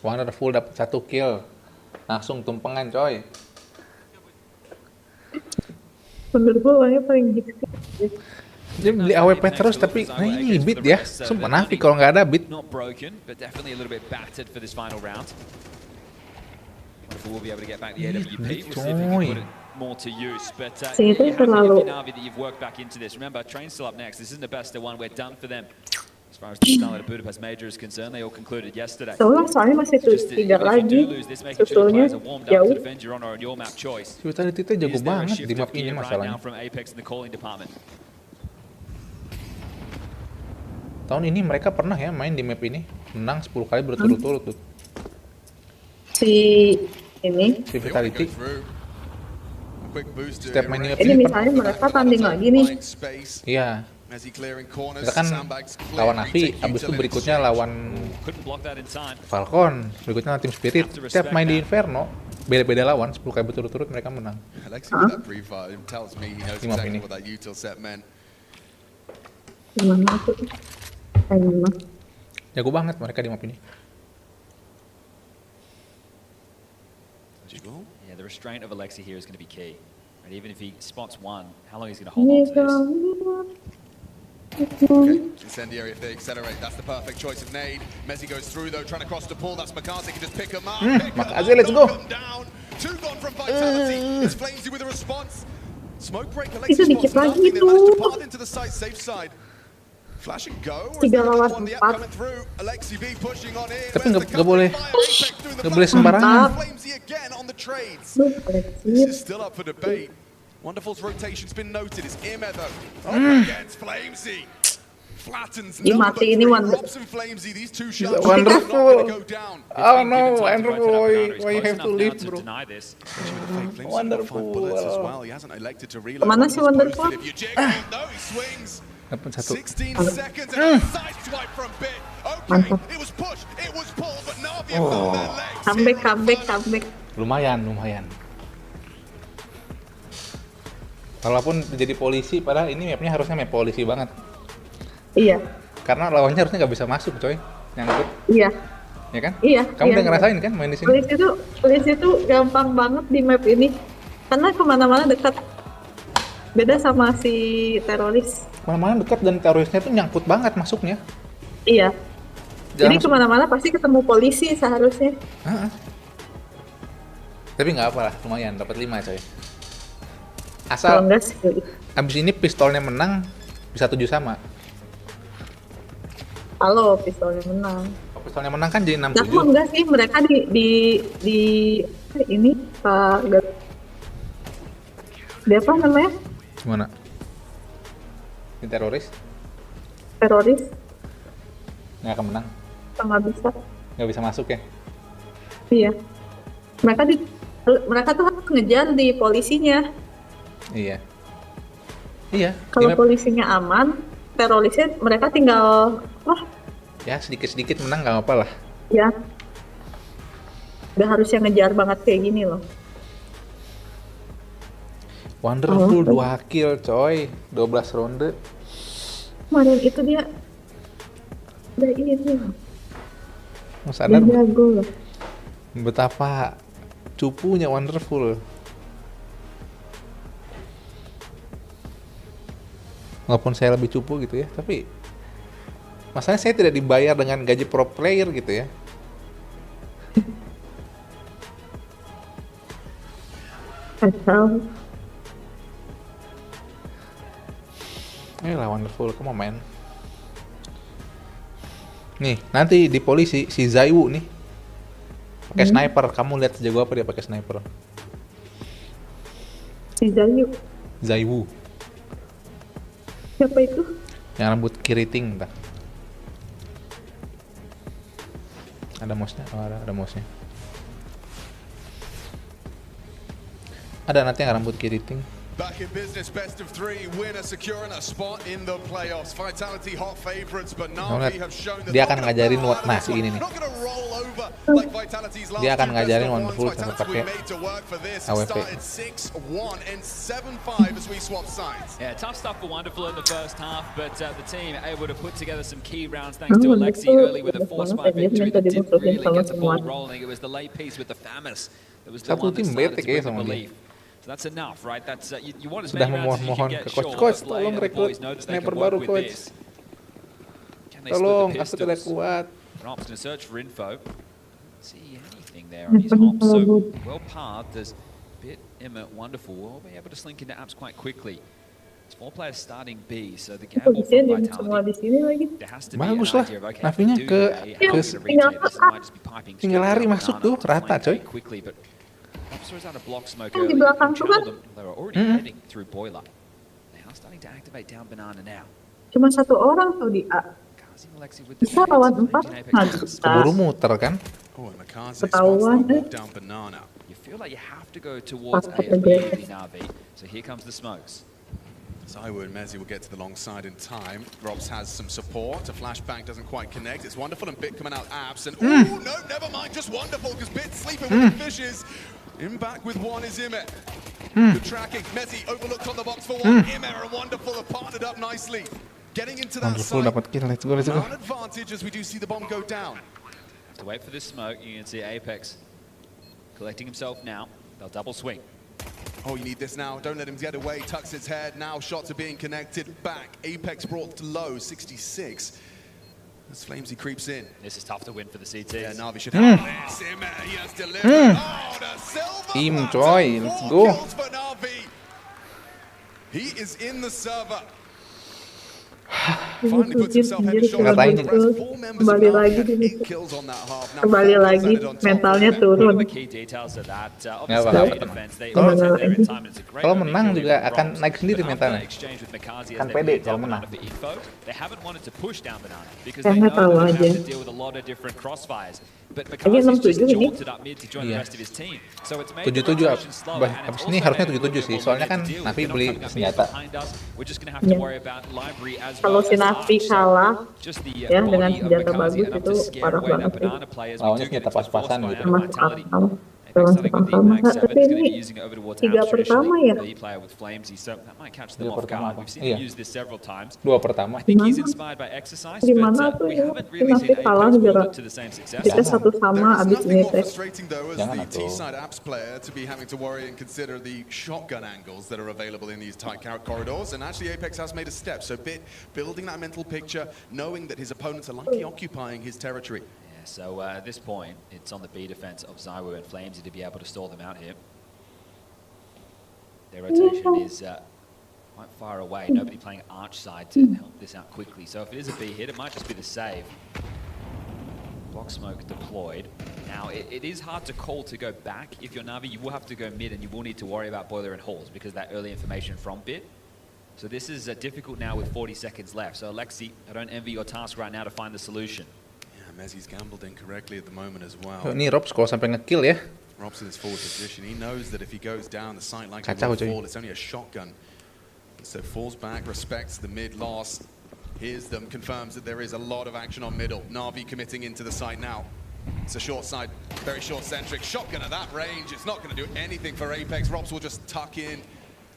Wonderful dapat 1 kill. Langsung tumpengan, coy. Wonderful orangnya paling gitu. Dia beli AWP terus tapi ini Beat ya. Sumpah Navi kalau nggak ada Beat. Not broken, but definitely a little bit battered for this final round. Wonderful will be able to get back the AWP. We'll see if he can put it more to use. But Si itu you have to terlalu- give me Navi that you've worked back into this. Remember, Train's still up next. This isn't the best of one. We're done for them. As far as the Scarlet Budapest Major is concerned, they all concluded yesterday. Soalnya masih Just tiga even if you lagi. do lose this, making sure your Sebetulnya players are warmed up to jauh. defend your honor and your map choice. Vitality itu jago Is there a banget shift di of map ini gear right now masalahnya. from Apex in the calling department? Tahun ini mereka pernah ya main di map ini. Menang 10 kali berturut-turut tuh. Si ini. Si Vitality. Setiap main di map Ini ini misalnya mereka tanding lagi nih. Iya. Misalkan lawan Navi, abis itu berikutnya lawan Couldn't block that in time. Falcon, berikutnya lawan tim Spirit. Setiap main di Inferno, beda-beda lawan, 10 kali berturut-turut mereka menang. Alexi with that pre-fire tells me he knows Di map exactly ini. what that util set meant. Gimana tuh? Gimana? Jago banget mereka di map ini. Yeah, the restraint of Alexi here is going to be key. And even if he spots one, how long he's going to hold on to this? Okay, incendiary if they accelerate, that's the perfect choice of nade. Messi goes through though, trying to cross the pool, that's Makaze, can just pick him up. Makaze, let's go. Down. 2 gone from Vitality, it's Flamesy with a response. Smoke break, Itu Alexi dikit spots lagi nothing, they managed to tuh. path into the site, safe side. Flash and go, or is Tiga there lawan one the app 4. coming through? Alexi B pushing on in. Tapi Where's nggak the boleh, covering fire? Apex doing the nggak boleh flank. sembarangan. Flamesy again on the trades. Duh, Alexi. This is still up for debate. Wonderful's rotation's been noted. It's Ime though. Against Flamesy. Flattens Ih, number mati 3. ini Wonder. Robs and Flamesy. These two shots Wonderful. are not going to go down. Oh no, Given time to Andrew open up boy, boundaries, why you close have to enough leave, now bro? deny this. Flamesy got 5 Wonderful. bullets as well. He hasn't elected to reload. Kemana Once si he's Wonderful? posted. If you jig him, no, he swings. Dapat 1. 16 seconds and a side swipe from Bit. Okay, it was pushed, it was pulled, but Navi have found their legs. Comeback. Lumayan. Walaupun jadi polisi, padahal ini mapnya harusnya map polisi banget. Iya, Karena lawannya harusnya nggak bisa masuk, coy. Nyangkut, iya. ya kan? Iya, Kamu iya. udah ngerasain kan main di sini? Polisi itu gampang banget di map ini. Karena kemana-mana dekat. Beda sama si teroris. Mana-mana dekat dan terorisnya tuh nyangkut banget masuknya. Iya. Jadi Jangan kemana-mana pasti ketemu polisi seharusnya. Heeh. Tapi nggak apa lah, lumayan dapat 5 coy. Kalau Asal enggak sih. abis ini pistolnya menang bisa 7 sama. Halo, pistolnya menang. Kalau pistolnya menang kan jadi Nah, 6-7. enggak sih, mereka di ini Pak dia apa namanya? Gimana? Ini teroris Teroris nggak akan menang, sama bisa. nggak bisa masuk ya. Iya. Mereka tuh harus ngejar di polisinya. Iya. Iya. Kalau Di map- polisinya aman, terorisnya mereka tinggal ya sedikit-sedikit menang nggak apa lah. ya. Udah harusnya ngejar banget kayak gini loh. Wonderful 2 kill coy, 12 ronde. Kemarin itu dia udah ini Mau sadar dia jago loh. betapa cupunya Wonderful. Walaupun saya lebih cupu gitu ya, tapi masalahnya saya tidak dibayar dengan gaji pro player gitu ya. Kacau. Lah wonderful, come on man. Nih, nanti di polisi si Zaiwu nih pakai sniper. Kamu lihat sejago apa dia pakai sniper? Si Zaiwu. Siapa itu? Yang rambut keriting, entah. Ada mouse-nya? Oh, ada mouse-nya. Ada nanti yang rambut keriting. Back in business, best of 3, winner securing a spot in the playoffs. Vitality hot favorites, but Navi have shown that dia akan ngajarin si ini nih. Dia akan ngajarin Wonderful cara pakai AWP. Yeah, tough stuff for Wonderful in the first half, but the team able to put together some key rounds thanks to Alexi early with a 4-spy victory that didn't really get the ball rolling. It was the late piece with the FAMAS that was the one that started to bring the belief. So that's enough, right? That's you want as many rounds as you can get, sure, coach, but tolong rekrut sniper baru, coach. Tolong, aku tidak kuat. Rob's gonna search for info. See anything there on his hop, so well parked. There's Bit, Emma, Wonderful will be able to slink into apps quite quickly. It's 4 players starting B, so the gamble from Vitality. There has to be an idea of, okay, Navinya tinggal lari masuk tuh, rata coy. Officers out of block smoke early. They were already heading through boiler. They are starting to activate down banana now. Cuma 1 orang tuh di A. Bisa lawan 4 nggak bisa. Keburu muter kan? Ketahuan You feel like you have to go towards A immediately, Navi. So here comes the smokes. Zaiwu and Mezzi will get to the long side in time. Robs has some support. A flashbang doesn't quite connect. It's Wonderful and Bit coming out apps. And ooh, no, never mind, just Wonderful because Bit's sleeping with the fishes. In back with one is Imet. Good tracking. Mezzi overlooked on the box for one. Imet and Wonderful have partnered up nicely. Getting into that side. Dapat kill. Let's go. An advantage as we do see the bomb go down. Have to wait for this smoke. You can see Apex collecting himself now. They'll double swing. Oh, you need this now. Don't let him get away. Tucks his head. Now shots are being connected back. Apex brought to low, 66. As Flamesy creeps in. This is tough to win for the CTs. Yeah, Navi should have this. He has delivered. Oh, the silver. Team Joy, let's go. For Navi. He is in the server. Finally puts himself head and shoulders above the rest. 4 members of Navi had 8 kills on that half. Now, kembali lagi mentalnya turun. Kalau menang juga akan naik sendiri mentalnya. Kan pede kalau menang. Karena tahu aja. But Makazi just jaunted up mid to join the rest of his team. So it's made 77 abis ini harusnya 77 sih, soalnya kan Navi beli senjata. Kalau si Navi kalah ya dengan senjata bagus itu parah banget sih. Lawannya senjata pas-pasan gitu. Masuk akal. Tapi ini 3 pertama ya. 2 pertama. Gimana tuh ya? Navi kalah juga. Kita 1 sama abis ini teh. Jangan atuh. To be having to worry and consider the shotgun angles that are available in these tight corridors, and actually Apex has made a step. So Bit building that mental picture, knowing that his opponents are likely occupying his territory. So at this point, it's on the B defense of Zaiwu and Flamesy to be able to stall them out here. Their rotation is quite far away. Nobody playing arch side to help this out quickly. So if it is a B hit, it might just be the save. Block smoke deployed. Now, it is hard to call to go back. If you're Navi, you will have to go mid and you will need to worry about boiler and halls because that early information from Bit. So this is difficult now with 40 seconds left. So Alexi, I don't envy your task right now to find the solution. Mezzi's gambled incorrectly at the moment as well. Ini Robs kalau sampai ngekill ya. Rob's in his forward position. He knows that if he goes down, the sight likely will fall. It's only a shotgun. So falls back, respects the mid loss. Hears them, confirms that there is a lot of action on middle. Navi committing into the site now. It's a short side, very short centric. Shotgun at that range. It's not going to do anything for Apex. Robs will just tuck in.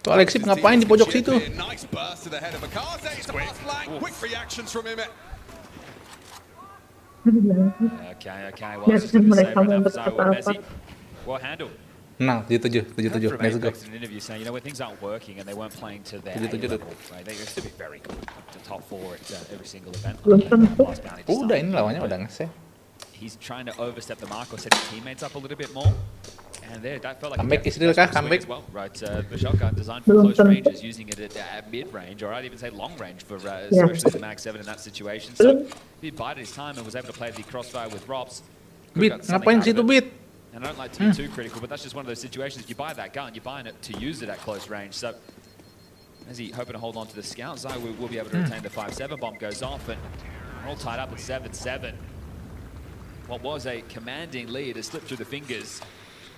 Tuh Alexi ngapain di pojok situ? Nice burst to the head of Makazi. It's a fast flank. Quick reactions from him. Okay. Well, I was just going to say right now for Zaiwu, Mezzi, well handled. Menang 77. Let's go. An interview saying, you know, when things aren't working and they weren't playing to their level, right, they used to be very good, the top 4 at every single event. Udah ini lawannya udah nge-save. He's trying to overstep the mark or set his teammates up a little bit more. And there, that felt like comeback Israel kah? Comeback? As well, right? The shotgun designed for close ranges, using it at mid-range, or I'd even say long range for especially the Mag 7 in that situation. So he bided his time and was able to play the crossfire with Robs. Beat, ngapain situ Beat? And I don't like to be too critical, but that's just one of those situations. You buy that gun, you're buying it to use it at close range. So as he hoping to hold on to the scout, Zai will be able to retain the 5-7. Bomb goes off, and we're all tied up at 7-7. What was a commanding lead has slipped through the fingers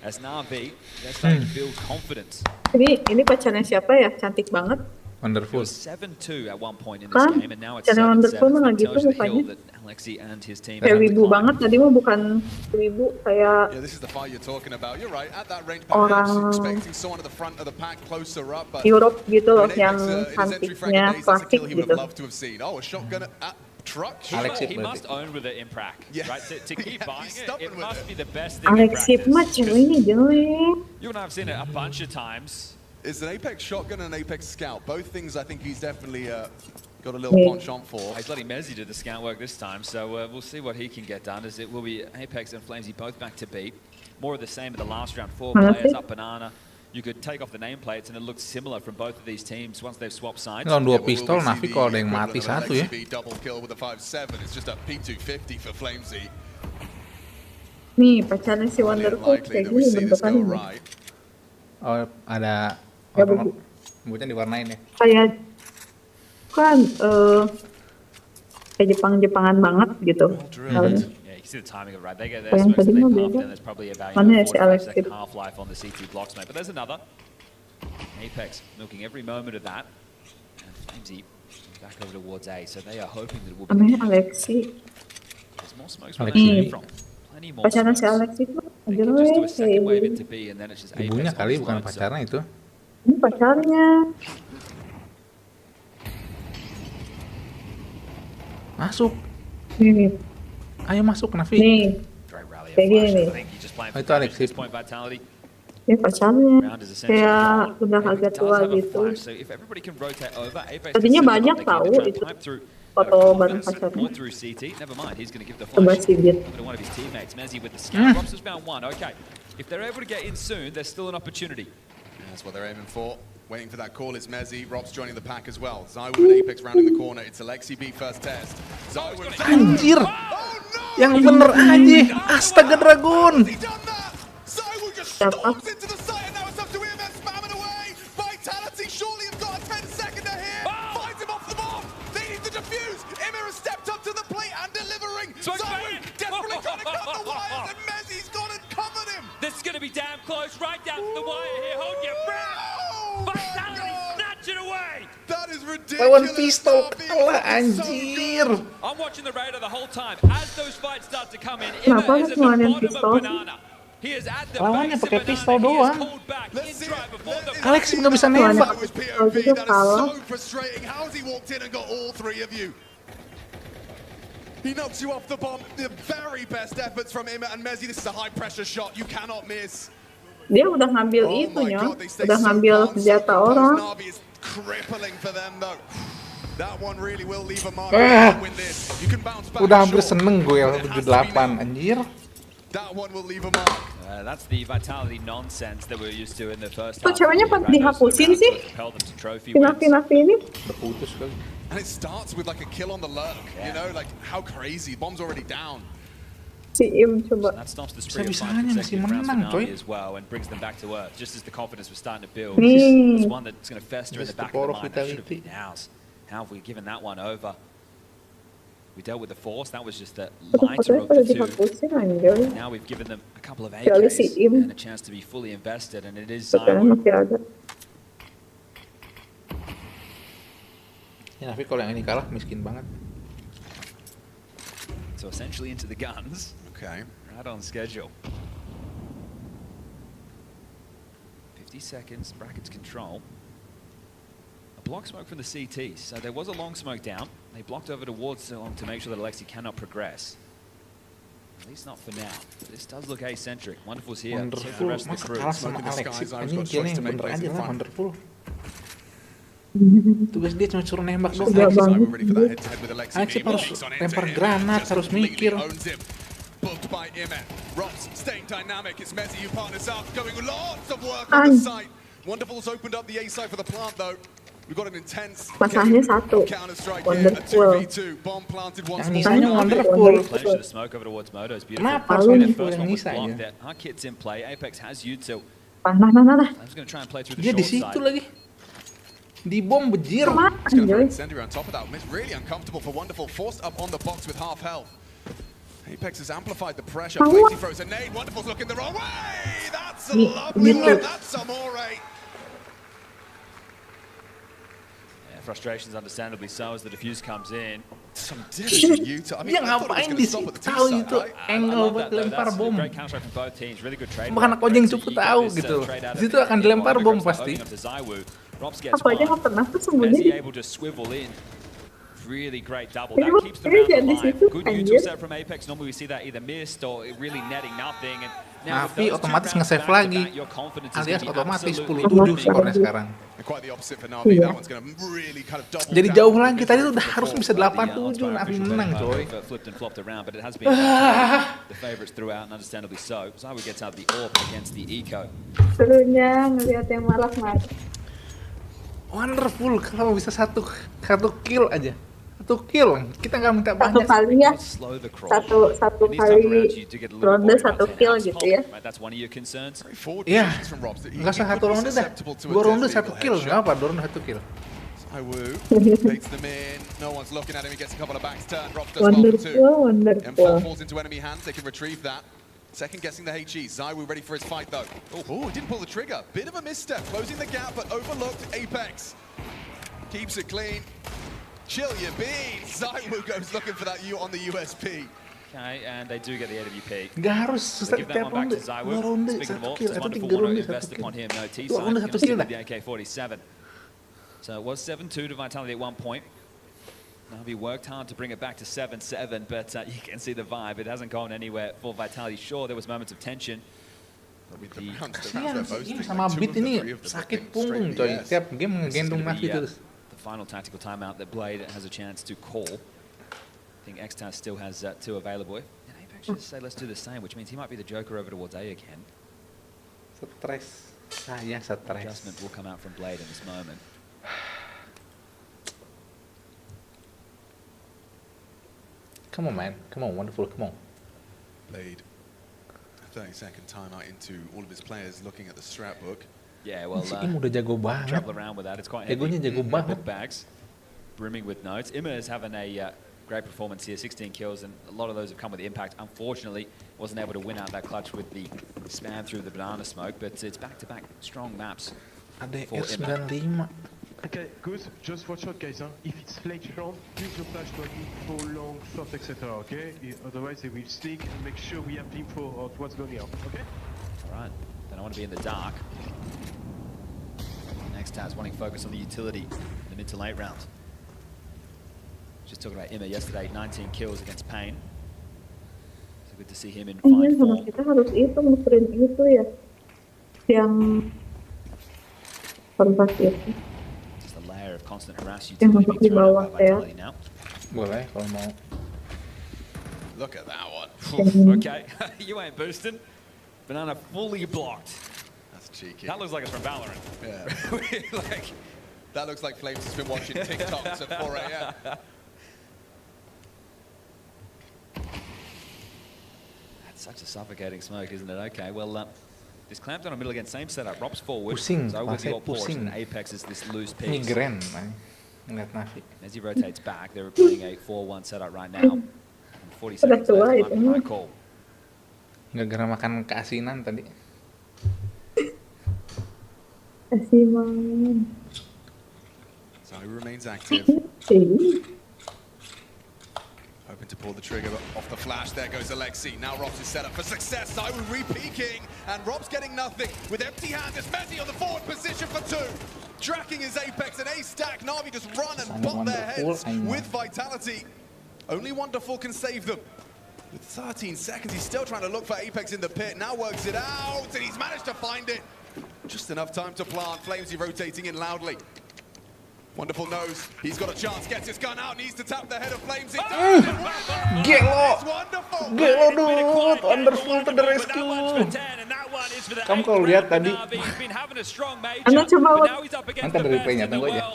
as Navi, they're starting to build confidence. Ini pacarnya siapa ya? Cantik banget. It Wonderful. was 7-2 at one point in this game, and now it's Cara 7-7. Wonderful mah That gitu tells you the hill mukanya. that Alexi and his team Kayak have wibu climbed. banget, tadi mah bukan wibu kayak Yeah, this is the fight you're talking about. You're right. At that range, Orang- perhaps expecting someone at the front of the pack closer up, but Europe gitu loh, in yang Apex, in his entry frag cantiknya, days, that's a klasik kill he would gitu. have loved to have seen. Oh, a shotgun at truck. Alexi He must own with it in prac, Yeah. right? To keep Yeah, buying he's it, stubborn it with must it. be the best thing in Alexip practice. mah ceweknya jelek. You and I have seen it a bunch of times. It's an Apex shotgun and an Apex scout. Both things I think he's definitely got a little penchant for. He's letting Mezzi do the scout work this time, so we'll see what he can get done, as it will be Apex and Flamesy both back to beat. More of the same in the last round. 4 players up banana. You could take off the nameplates and it looks similar from both of these teams once they've swapped sides. Lawan Yeah, 2 well, pistol, we'll see Navi the kalau ada yang equivalent mati of an 1 ya. LXCB double kill with a 5-7. It's just a P250 for Flamesy. Nih, pacarnya si Highly Wonderful unlikely kayak that we gini see this go bentukannya. right. Oh, ada Ya, orang rambutnya diwarnain ya. Kayak kan kayak Jepang-Jepangan banget gitu. Kalian. Yeah, you can see the timing of it, right? They get Oh, their yang smokes tadi and they mah half, beda. then there's probably about Mana ya 4 si to 5 Alexip? second half-life on the CT block smoke. But there's another. Apex milking every moment of that. And Flamesy back over towards A, so they are hoping that it will be Namanya Alexi. there's more smokes where Alexi. they came from. Plenty more Pacarnya si smokes. Alexi tuh They can just do a jelek second kayak wave ibu. into B, and then it's just Ibunya Apex on kali his bukan own, so- pacarnya itu. Ini pacarnya. Masuk. Nih, Ayo masuk Navi. nih, Great rally of Kayak gini Flash. I nih. think he's just playing Oh, for itu damage Alexi. at this point. Vitality ini pacarnya. round is essentially Kayak gone. udah Apex agak does tua have a gitu. flash, so if everybody can rotate over, Apex Tadinya can set banyak up, they can tahu either try and itu pipe through, foto bareng confidence, pacarnya. or through CT. Never mind, he's going to give the Coba flash sih Beat. over to one of his teammates. Mezzi with the scout. Robs has found one. Okay, if they're able to get in soon, there's still an opportunity. That's what they're aiming for. Waiting for that call, it's Mezzi. Rob's joining the pack as well. Zywood and Apex rounding the corner. It's Alexi B first test. Zywood. Anjir. Oh, no! Yang bener aja. Astaga Dragon. He done that! Zywood just storms into the site and now it's up to him and spamming away. Vitality surely have got a 10-seconder here. Finds him off the bomb. They need to defuse. Emir has stepped up to the plate and delivering. Smoke's Zywood banging. desperately trying to cut the wires and Mezzi's gone and covered him. This is going to be damn close, right down to the wire here. Hold your breath. Oh my Vitality God. snatch it away. That is ridiculous. Lawan pistol Navi. kalah It's so anjir. good. I'm watching the radar the whole time. As those fights start to come in, Kenapa Emma is harus at the ngeluarin bottom pistol? of banana. He is at the Lawannya base of pakai banana. pistol He is doang. called back in drive before the Alex nggak bisa nembak. That was POV. Kalau gitu That is kalah. so frustrating. How's he walked in and got all three of you? He knocks you off the bomb. The very best efforts from Emma and Mezzi. This is a high pressure shot. You cannot miss. Dia udah ngambil Oh itu my ya, God, they stay udah so ngambil calm, so senjata composed. orang. Navi is crippling for them though. That one really will leave a mark. Ah. Win this. You can bounce back. Udah hampir sure. seneng gue It has to be L78 now. anjir. That one will leave a mark. That's the Vitality nonsense that we're used to in the first Kok half. ceweknya Right, pas dihapusin those sih? rounds propel them to trophy Si wins. Nafi ini. Udah putus kali. And it starts with like a kill on the lurk. You know, like how crazy. Bomb's already down. Si Im coba. That stops the streak of Bisa-bisanya 5 masih consecutive rounds for menang, coy. Navi as well and brings them back to earth just as the confidence was starting to build. Nih. It's one that's going to fester in the Just the back of power the of mind. That should have vitality. been ours. How have we given that one over? We dealt with the force. That was just the lighter Foto-fotonya of pada the two. dihapusin anjir. Now we've given them a couple of Kecuali AKs si Im. and a chance to be fully invested, and it is Fotonya Zywood. masih ada. Ya Navi kalau yang ini kalah miskin banget. So essentially into the guns, Okay. right on schedule. 50 seconds, brackets control. A block smoke from the CT. So there was a long smoke down. They blocked over towards Long to make sure that Alexi cannot progress. At least not for now. But this does look eccentric. Wonderful's here. So the Wonderful. rest of the Masa crew. kalah sama Smoke in the Alex skies, Irish anjing got killnya choice to yang make bener plays aja in lah front. Wonderful. Tugas dia cuma suruh nembak doang. Udah Alex. banget. Zywood ready for that head-to-head with Alexi. Alex B. harus Walks on lempar into him, granat, just harus completely mikir. owns him. booked by Imet. Rops staying dynamic. It's Mezzi who partners up, going lots of work on the site. Wonderful's opened up the A site for the plant though. We've got an intense Masahnya satu. counter-strike here, a Wonderful. 2v2. Bomb planted once Yang more. Nisanya wonderful. Flash to the smoke over towards Moto. It's beautiful. Kenapa harus wonderful First yang one was Nisanya? blocked there. Our kit's in play. Apex has util. Nah. I'm just going to try and play through the Dia di short situ side. lagi. Di bom bejir. He's going to throw incendiary on top of that. It's really uncomfortable for Wonderful. Forced up on the box with half health. Apex has amplified the pressure. Platy throws a nade. Wonderful's looking the wrong way. That's a lovely one. That's Amore. Frustrations, understandably so, as the defuse comes in. Some dish Utah. I mean, Dia I thought it was ngapain going di to stop at the situ T itu side, right? angle buat lempar bom. Great counter from both teams. Really good trade. Bukan aku aja yang cepet tahu gitu. Di situ akan dilempar bom pasti. Aku aja nggak pernah tuh sembunyi. able to swivel in. Really great double. Ini That keeps the makanya round di alive. situ, Good anjir. util set from Apex. Normally we see that either missed or really netting nothing. And now with Navi those two otomatis rounds nge-save back-to-back, lagi. your confidence is Alias gonna be otomatis absolutely 10-7 booming. skornya sekarang. And quite the opposite for Navi. That one's going to really kind of double Jadi down jauh on lagi. the Tadi tuh misery udah of the harus fall. bisa 8-7. Navi menang coy. Flipped and flopped around, but it has been the favorites throughout, and understandably so. Zywoo gets out the AWP against the Eco. Serunya ngeliat yang malas-malas. Wonderful kalau bisa satu kill aja. Satu kill. Kita nggak minta Satu banyak. kali ya. Slow the cross. Satu kali ronde satu kill gitu ya. Right, that's one of your concerns. Very forward Iya. positions from Robs. He Nggak usah could satu be ronde dah. susceptible to a 2 ronde death 1 eagle kill. headshot. Nggak apa, 2 ronde 1 kill. Zywoo takes them in. No one's looking at him. He gets a couple of backs turned. Robs does well for two. Wonderful. M4 falls into enemy hands. They can retrieve that. Second guessing the HE. Zywoo ready for his fight though. Oh, didn't pull the trigger. Bit of a misstep. Closing the gap, but overlooked Apex. Keeps it clean. Chill your beans. Zywoo goes looking for that U on the USP. Okay, and they do get the AWP. Nggak harus They give that setiap one back ronde. to 2 Zywoo. ronde Speaking of 1 all, kill. it's Atau wonderful 3 want to ronde 1 invest kill. upon him. No T 2 side. ronde Gonna 1 stick kill with dah. the AK-47. So it was 7-2 to Vitality at one point. Navi worked hard to bring it back to 7-7, but you can see the vibe. It hasn't gone anywhere for Vitality. Sure, there was moments of tension. But with the Kasihan ini sama Beat ini sakit punggung coy. Tiap game ngegendong Navi terus. the final tactical timeout that Blade has a chance to call. I think Xtas still has 2 available. And Apex just say let's do the same, which means he might be the Joker over towards A again. Stres. Saya stres. Adjustment will come out from Blade in this moment. Come on man. Come on, Wonderful. Come on. Played a 30-second timeout into all of his players looking at the strat book. Yeah, well, Si Im udah jago banget. travel around with that. It's quite heavy. Jagonya jago banget. With bags, brimming with notes. Ima is having a great performance here, 16 kills, and a lot of those have come with impact. Unfortunately, wasn't able to win out that clutch with the spam through the banana smoke, but it's back-to-back strong maps. ADR 95. Okay, good. Just watch out, guys. Huh? If it's late round, use your flash to info, long, short, etc. Okay? Otherwise, they will stick and make sure we have info of what's going on. Okay? All right, then I want to be in the dark. Next Taz wanting focus on the utility in the mid to late rounds. Just talking about Ima yesterday, 19 kills against Pain. So good to see him in Iya, fine sama form. kita harus itu muterin itu ya. Yang tempat itu. Just a layer of constant harass Yang utility untuk being di thrown bawah out by ya. Vitality now. Boleh kalau mau. Look at that one. Okay, you ain't boosting. Banana fully blocked. That's cheeky. That looks like it's from Valorant. Yeah. Like, that looks like Flames has been watching TikToks at 4 a.m. That's such a suffocating smoke, isn't it? Okay, well, this clamped on the middle again, same setup. Rob's forward. Pusing, so with pasnya your pause, pusing. and Apex is this loose piece. Migren, man. Ngeliat Navi. As he rotates back, they're playing a 4-1 setup right now. And 40 seconds tua left, itu. high call. Gara-gara makan keasinan tadi. Asiman. So he remains active. Sih. Hoping to pull the trigger off the flash. There goes Alexi. Now Robs is set up for success. Zywoo re-peaking, and Rob's getting nothing. With empty hands, it's Mezzi on the forward position for 2. Tracking his Apex and A-stack. Navi just run and butt their heads with Vitality. Only Wonderful can save them. With 13 seconds, he's still trying to look for Apex in the pit. Now works it out, and he's managed to find it. Just enough time to plant. Flamesy rotating in loudly. Wonderful knows he's got a chance, gets his gun out, needs to tap the head of Flames. Gelo! Gelo dude! Wonderful to the rescue! Kamu kalau lihat tadi, Anda coba nanti dari replaynya, tunggu aja.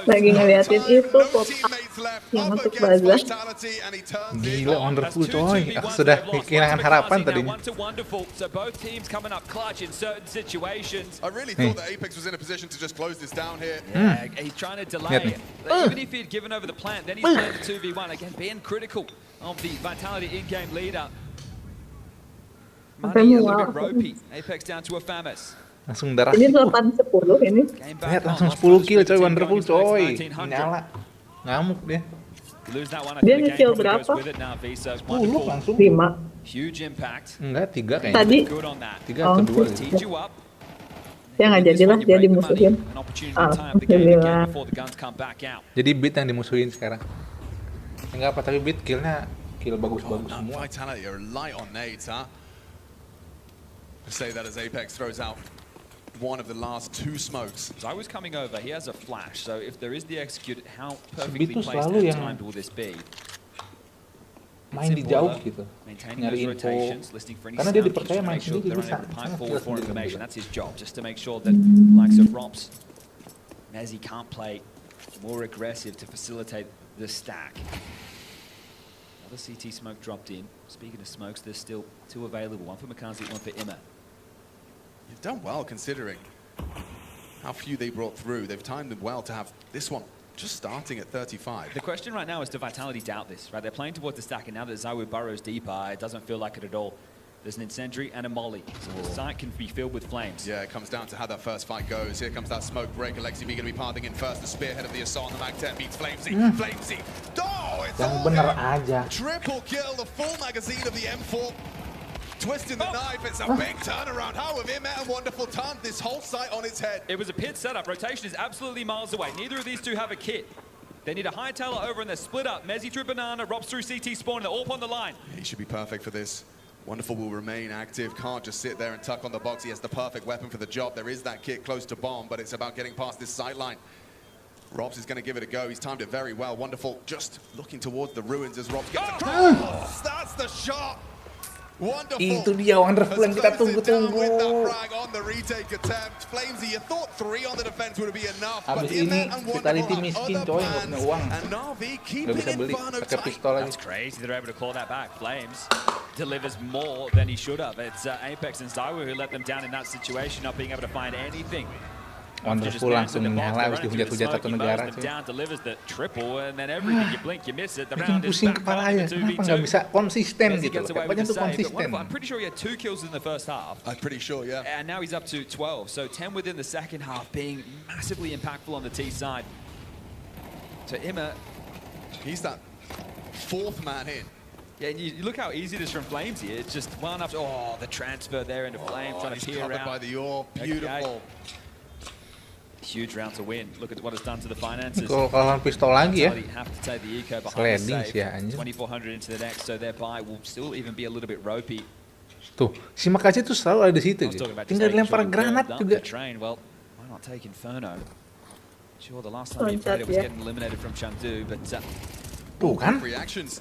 lagi ngeliatin itu kotak yang untuk bazar. Gila, wonderful coy. Aku sudah kehilangan harapan tadinya. I really thought that Apex was in a position to just close this down here. Yeah, he's trying to delay. Even if he had given over the plant, then he's playing the 2v1. Again, being critical of the Vitality in-game leader. Money a little bit ropey. Apex down to a Famas. Langsung darah. Ini 8-10 ini. Lihat langsung 10 kill coy, wonderful coy. Nyala. Ngamuk dia. Dia nge-kill berapa? 10 langsung. 5. Huge impact. Enggak, 3 kayaknya. Tadi 3 atau 2 gitu. ya nggak jadilah, dia dimusuhin. Alhamdulillah. Jadi Beat yang dimusuhin sekarang. Enggak apa, tapi Beat killnya kill bagus-bagus semua. Vitality are light on nades, huh? I say that as Apex throws out one of the last 2 smokes. I was coming over, he has a flash, so if there is the execute, how perfectly Beat tuh placed selalu and yang timed will this be? main di jauh gitu, nyari info, karena dia dipercaya main sendiri, dia sangat jelas sendiri. That's his job, just to make sure that likes of Rops, Mezzi can't play more aggressive to facilitate the stack. Another CT smoke dropped in. Speaking of smokes, there's still 2 available, one for Makazi, one for Imma. You've done well considering how few they brought through. They've timed them well to have this one just starting at 35. The question right now is, do Vitality doubt this, right? They're playing towards the stack, and now that Zawu burrows deeper, it doesn't feel like it at all. There's an incendiary and a molly, so the site can be filled with flames. Yeah, it comes down to how that first fight goes. Here comes that smoke break. Alexi B going to be parting in first. The spearhead of the assault on the Mag 10 beats Flamesy. Flamesy. Oh, it's Yang all bener him. aja. Triple kill, the full magazine of the M4. Twisting the knife, it's a big turnaround. How have Immet and Wonderful turned this whole site on its head? It was a pit setup. Rotation is absolutely miles away. Neither of these two have a kit. They need a high-tailer over and they're split up. Mezzi through Banana, Robs through CT spawn, and they're all on the line. He should be perfect for this. Wonderful will remain active, can't just sit there and tuck on the box. He has the perfect weapon for the job. There is that kit close to bomb, but it's about getting past this sight line. Robs is going to give it a go. He's timed it very well. Wonderful just looking towards the ruins as Robs gets across. That's the shot. Wonderful. Itu dia wonderful yang kita tunggu-tunggu. Abis ini Vitality miskin coy, nggak punya uang. Nggak bisa beli pakai pistol lagi. That's crazy. They're able to call that back. Flames delivers more than he should have. It's Apex and Zawu who let them down in that situation, not being able to find anything. Wonderful langsung nyala habis dihujat-hujat satu negara cuy. Bikin pusing kepalanya, kenapa nggak bisa konsisten gitu loh, banyak tuh konsisten. I'm pretty sure he had 2 kills in the first half. I'm pretty sure, yeah. And now he's up to 12, so 10 within the second half, being massively impactful on the T side. So Imma, he's that 4th man in. Yeah, and you look how easy it is from Flames here. It's just one after, the transfer there into Flames, trying to peer covered around. by the orb, beautiful. Okay. Huge round to win. Look at what it's done to the finances. Kalau lawan pistol lagi ya. Have to take the eco behind Sliding the sih ya anjir. 2400 into the next, so their buy will still even be a little bit ropey. Tuh, si Makazi tuh selalu ada di situ gitu. Tinggal dilempar granat juga. Well, why not take Inferno? Sure, the last time he played it was getting eliminated from Chengdu, but tuh kan. Reactions.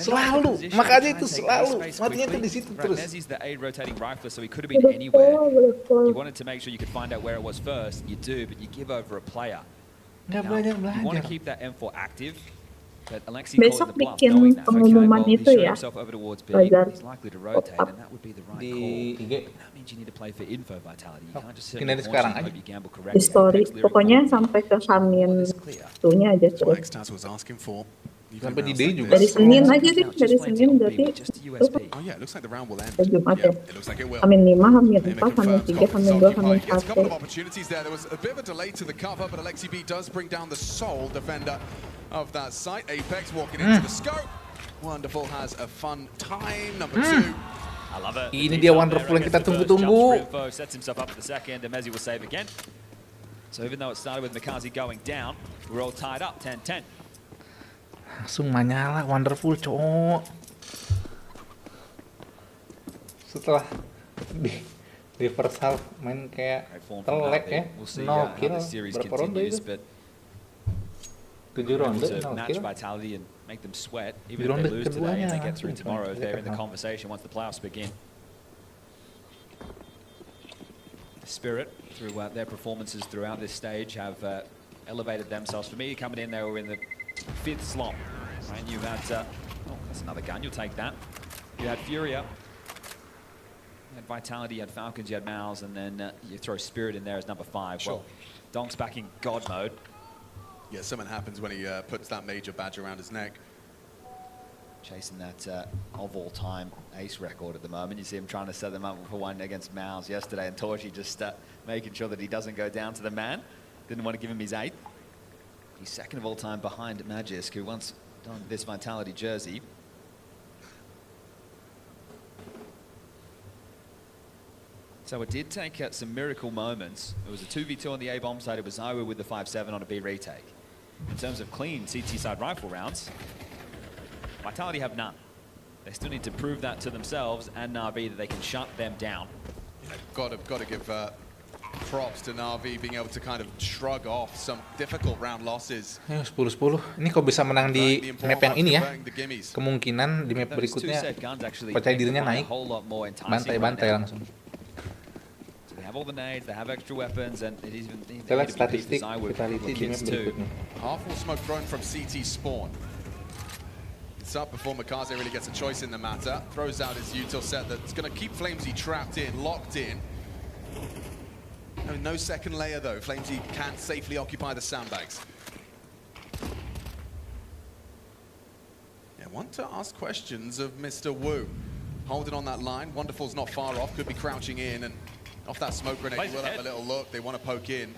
Selalu, Makazi itu selalu matinya tuh di situ terus. Mezzi's the aid rotating rifler, so he could have been anywhere. You wanted to make sure you could find out where it was first. You do, but you give over a player. Nggak belajar. You want to keep that M4 active. But Alexi Besok bikin pengumuman itu ya, bazar di IG. Ini dari sekarang aja. Di story, pokoknya sampai ke Hamin itunya aja terus. Sampai di day juga. Dari Senin aja deh, dari Senin berarti Jumat ya. Hamin 5, Hamin 4, Hamin 3, Hamin 2, Hamin 1. Of that site, Apex walking into the scope. Wonderful has a fun time. Number 2. I love it. Ini dia wonderful yang kita tunggu-tunggu. Sets himself up for the second, and Mezzi will save again. So even though it started with Makazi going down, we're all tied up 10-10. Langsung menyala wonderful cowok. Setelah Di first half main kayak telek ya, We'll see no how kill, the series berapa ronde continues, itu? but 7 ronde, to no match kill. vitality and make them sweat. Di Even if ronde they lose today and they keduanya get through langsung, tomorrow, coy. they're in the conversation once the playoffs begin. Spirit, through their performances throughout this stage, have elevated themselves. For me, coming in, they were in the 5th slot. Right? You had, oh, that's another gun. You'll take that. You had Furia. You had Vitality, you had Falcons, you had Mouse, and then you throw Spirit in there as number 5. Sure. Well, Donk's back in God mode. Yeah, something happens when he puts that major badge around his neck. Chasing that of all-time ace record at the moment. You see him trying to set them up for one against Mouse yesterday, and Torchy just making sure that he doesn't go down to the man. Didn't want to give him his 8th. He's 2nd of all time behind Magisk, who once donned this Vitality jersey. So it did take some miracle moments. It was a 2v2 on the A-bomb side. It was Iowa with the 5-7 on a B retake. In terms of clean CT side rifle rounds, Vitality have none. They still need to prove that to themselves and Navi that they can shut them down. Got to give props to Navi being able to kind of shrug off some difficult round losses. Ayo 10-10. Ini kalau bisa menang di map yang ini ya, kemungkinan di map berikutnya percaya dirinya naik, bantai-bantai langsung. They have all the nades, they have extra weapons, and it is even Kita lihat statistik vitality di map berikutnya. Half full smoke thrown from CT spawn. It's up before Makaze really gets a choice in the matter. Throws out his util set that's going to keep Flamesy trapped in, locked in. No second layer though. Flamesy can't safely occupy the sandbags. Yeah, want to ask questions of Mr. Wu. Holding on that line. Wonderful's not far off. Could be crouching in, and off that smoke grenade, he will have a little look. They want to poke in.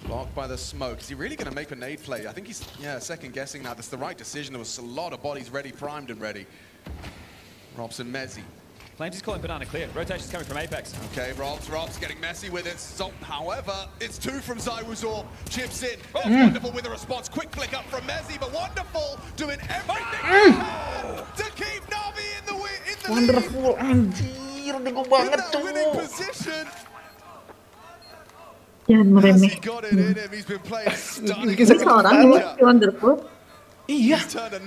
Blocked by the smoke. Is he really going to make a nade play? I think he's, second guessing now. That's the right decision. There was a lot of bodies ready, primed and ready. Robson, Mezzi. Flames is calling banana clear. Rotation's coming from Apex. Okay, Rob's getting messy with it. So, however, it's 2 from Zywuzor. Chips in. Oh, Wonderful with a response. Quick flick up from Mezzi, but Wonderful doing everything he can to keep Navi in the lead. Wonderful, anjir, nego banget tuh. Winning position. Jangan meremeh. Ini seorang ini Wonderful. Iya, 3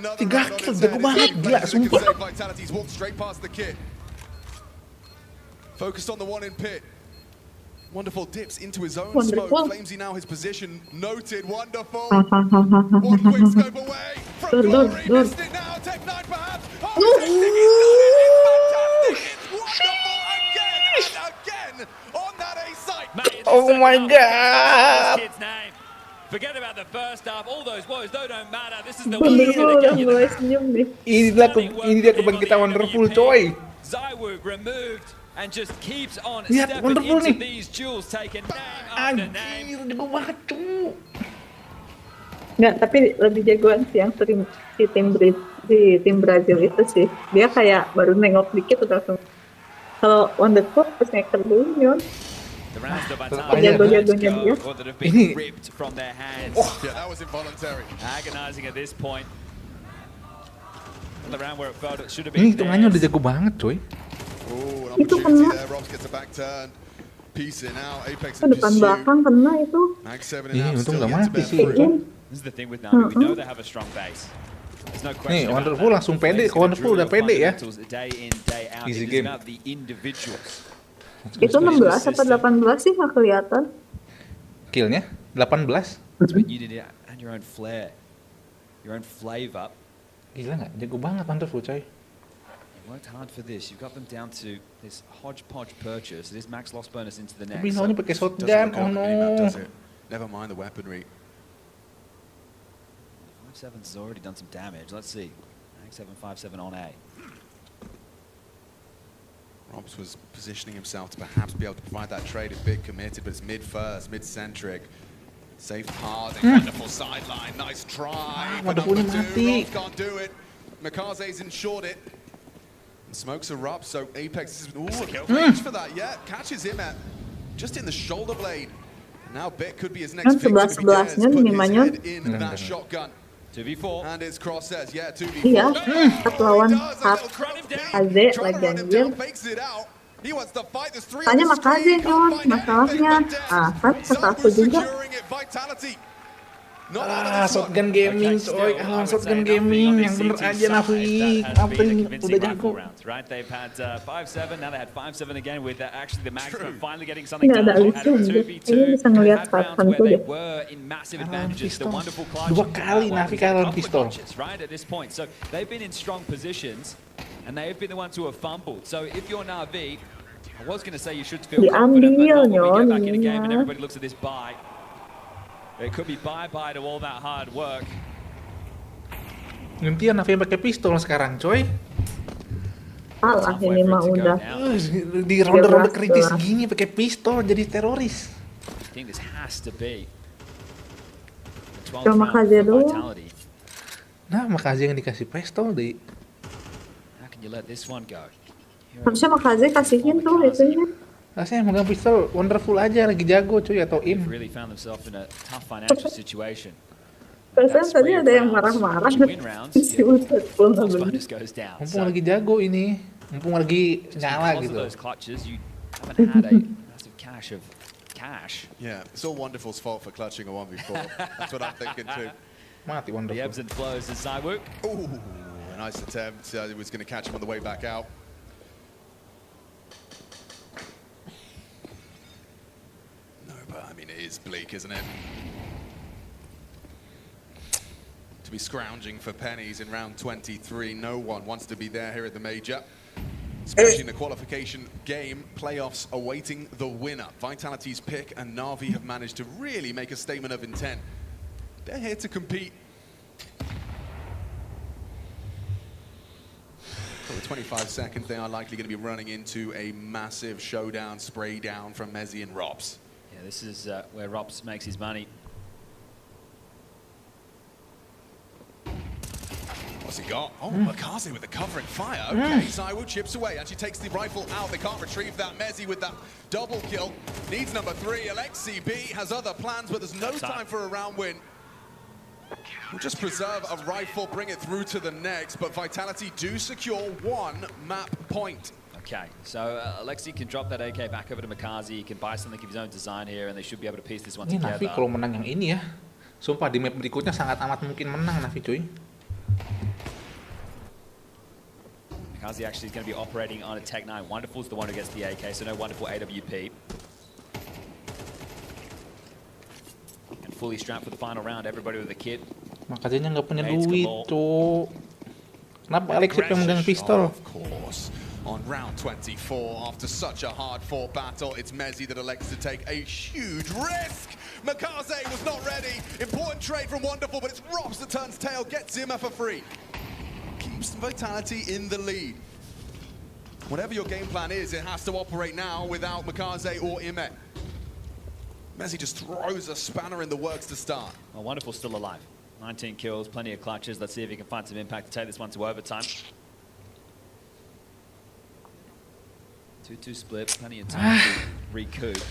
kill, jago banget, gila, sumpah. Focused on the one in pit. Wonderful dips into his own Wonderful. smoke. Flamesy now his position noted. Wonderful. One quick scope away from Glory. Missed it now. Tech 9 perhaps. Oh, it's fantastic. It's wonderful again and again on that A site. Oh my god. Kid's name. Forget about the first half. All those woes, they don't matter. This is the Wonderful udah mulai senyum nih. Ini dia kebangkitan Wonderful, coy. Zywoo removed and just keeps on Lihat, stepping Wonderful into nih. these duels, taking name after name. Anjir, jago banget tuh. Nggak, tapi lebih jagoan sih yang di tim Brazil itu sih. Dia kayak baru nengok dikit udah langsung. Kalau Wonderful harus ngeker dulu, Nyon. Jago-jagonya dia. Ini. Yeah, that was involuntary. Agonizing at this point. The round where it felt it should have Ini been hitungannya udah theirs. jago banget, coy. Oh, an opportunity there. Robs gets a back turn. Piece it now. Apex in Depan pursuit. belakang kena itu. Mag 7 Ih, and out. untung Still nggak yet to mati bear sih. fruit. This is the thing with Navi. We know they have a strong base. There's no question Nih, about Wonderful that. langsung pede. Flames Kalau Wonderful udah gonna drill pede ya. fundamentals day in, day out. Easy It is game. about the individuals. Itu 16 atau 18 sih nggak kelihatan. Killnya 18. It's when you need it and your own flair, your own flavor. Gila nggak? Jago banget Wonderful, coy. You worked hard for this. You've got them down to this hodgepodge purchase. It is max loss bonus into the next. Tapi lawannya pakai Doesn't shotgun, look oh over no. the map, does it? Never mind the weaponry. 5-7's already done some damage. Let's see. Max 7, 5-7 on A. Robs was positioning himself to perhaps be able to provide that trade, a bit committed, but it's mid-first, mid-centric. Safe pathing, wonderful sideline, nice try. For Wonderfulnya number 2, mati. Robs can't do it. Makaze's insured it. And smokes are up, so Apex is, reach for that, yeah. Catches him at, just in the shoulder blade. Now Bit could be his next Kan victim if he dares 11-11-nya put his minimalnya. head in that shotgun. 2v4. And it's crosshairs, yeah, 2v4. Iya, pas lawan AZ lagi anjir. Tanya Makaze John, masalahnya. Kan kata aku juga. Shotgun gaming coy, shotgun gaming yang bener aja Navi. Apa udah jago. Right, they've had 5-7, now they had 5-7 again with actually the maximum finally getting something Nggak ada done. lucu, They had a 2v2, bisa ngeliat had rounds Farhanku where they deh. were in massive advantages. The wonderful clutch. Dua kali Navi kalah pistol. Right at this point, so they've been in strong positions and they've been the ones who have fumbled. So if you're Navi, I was going to say you should feel confident, but not when we get back in the game and everybody looks at this bye. It could be bye-bye to all that hard work. Gantian Navi yang pakai pistol sekarang coy. Salah ini mah udah. Di ronde-ronde kritis gini pakai pistol jadi teroris. I think this has to be Coba Makaze dulu. Nah, Makaze yang dikasih pistol di. How can you let this one go? Harusnya Makaze kasihin tuh itunya. Rasanya megang pistol wonderful aja lagi jago cuy atau im. Really found themselves in a tough financial situation. Perasaan tadi ada yang marah-marah. Si Ustaz pun Mumpung lagi jago ini, mumpung lagi nyala gitu. Yeah, it's all Wonderful's fault for clutching a 1v4. That's what I'm thinking too. Mati Wonderful. The ebbs and flows of Zywoo. Ooh, a nice attempt. It was going to catch him on the way back out. No, but I mean, it is bleak, isn't it? To be scrounging for pennies in round 23, no one wants to be there here at the major. Especially in the qualification game, playoffs awaiting the winner. Vitality's pick and Navi have managed to really make a statement of intent. They're here to compete. For the 25 seconds, they are likely going to be running into a massive showdown, spray down from Mezzi and Robs. Yeah, this is where Robs makes his money. What's he got? Oh, Makaze with the covering fire. Okay, Zywoo chips away and she takes the rifle out. They can't retrieve that. Mezzi with that double kill. Needs number 3. Alexi B has other plans, but there's no time for a round win. We'll just preserve a rifle, bring it through to the next, but Vitality do secure 1 map point. Okay, so Alexi can drop that AK back over to Makaze. He can buy something of his own design here, and they should be able to piece this one Ini together. Navi kalau menang yang ini ya, sumpah di map berikutnya sangat amat mungkin menang Navi cuy. Makaze actually is going to be operating on a Tech 9. Wonderful's the one who gets the AK, so no Wonderful AWP. And fully strapped for the final round, everybody with a kit. Makanya nggak punya duit tuh. Kenapa Alexip yang megang pistol? Of course. On round 24, after such a hard-fought battle, it's Mezzi that elects to take a huge risk. Makaze was not ready. Important trade from Wonderful, but it's Robs that turns tail, gets Zimmer for free. Keeps Vitality in the lead. Whatever your game plan is, it has to operate now without Makaze or Ime. Mezzi just throws a spanner in the works to start. Well, Wonderful's still alive. 19 kills, plenty of clutches. Let's see if he can find some impact to take this one to overtime. 2-2 split, plenty of time to recoup.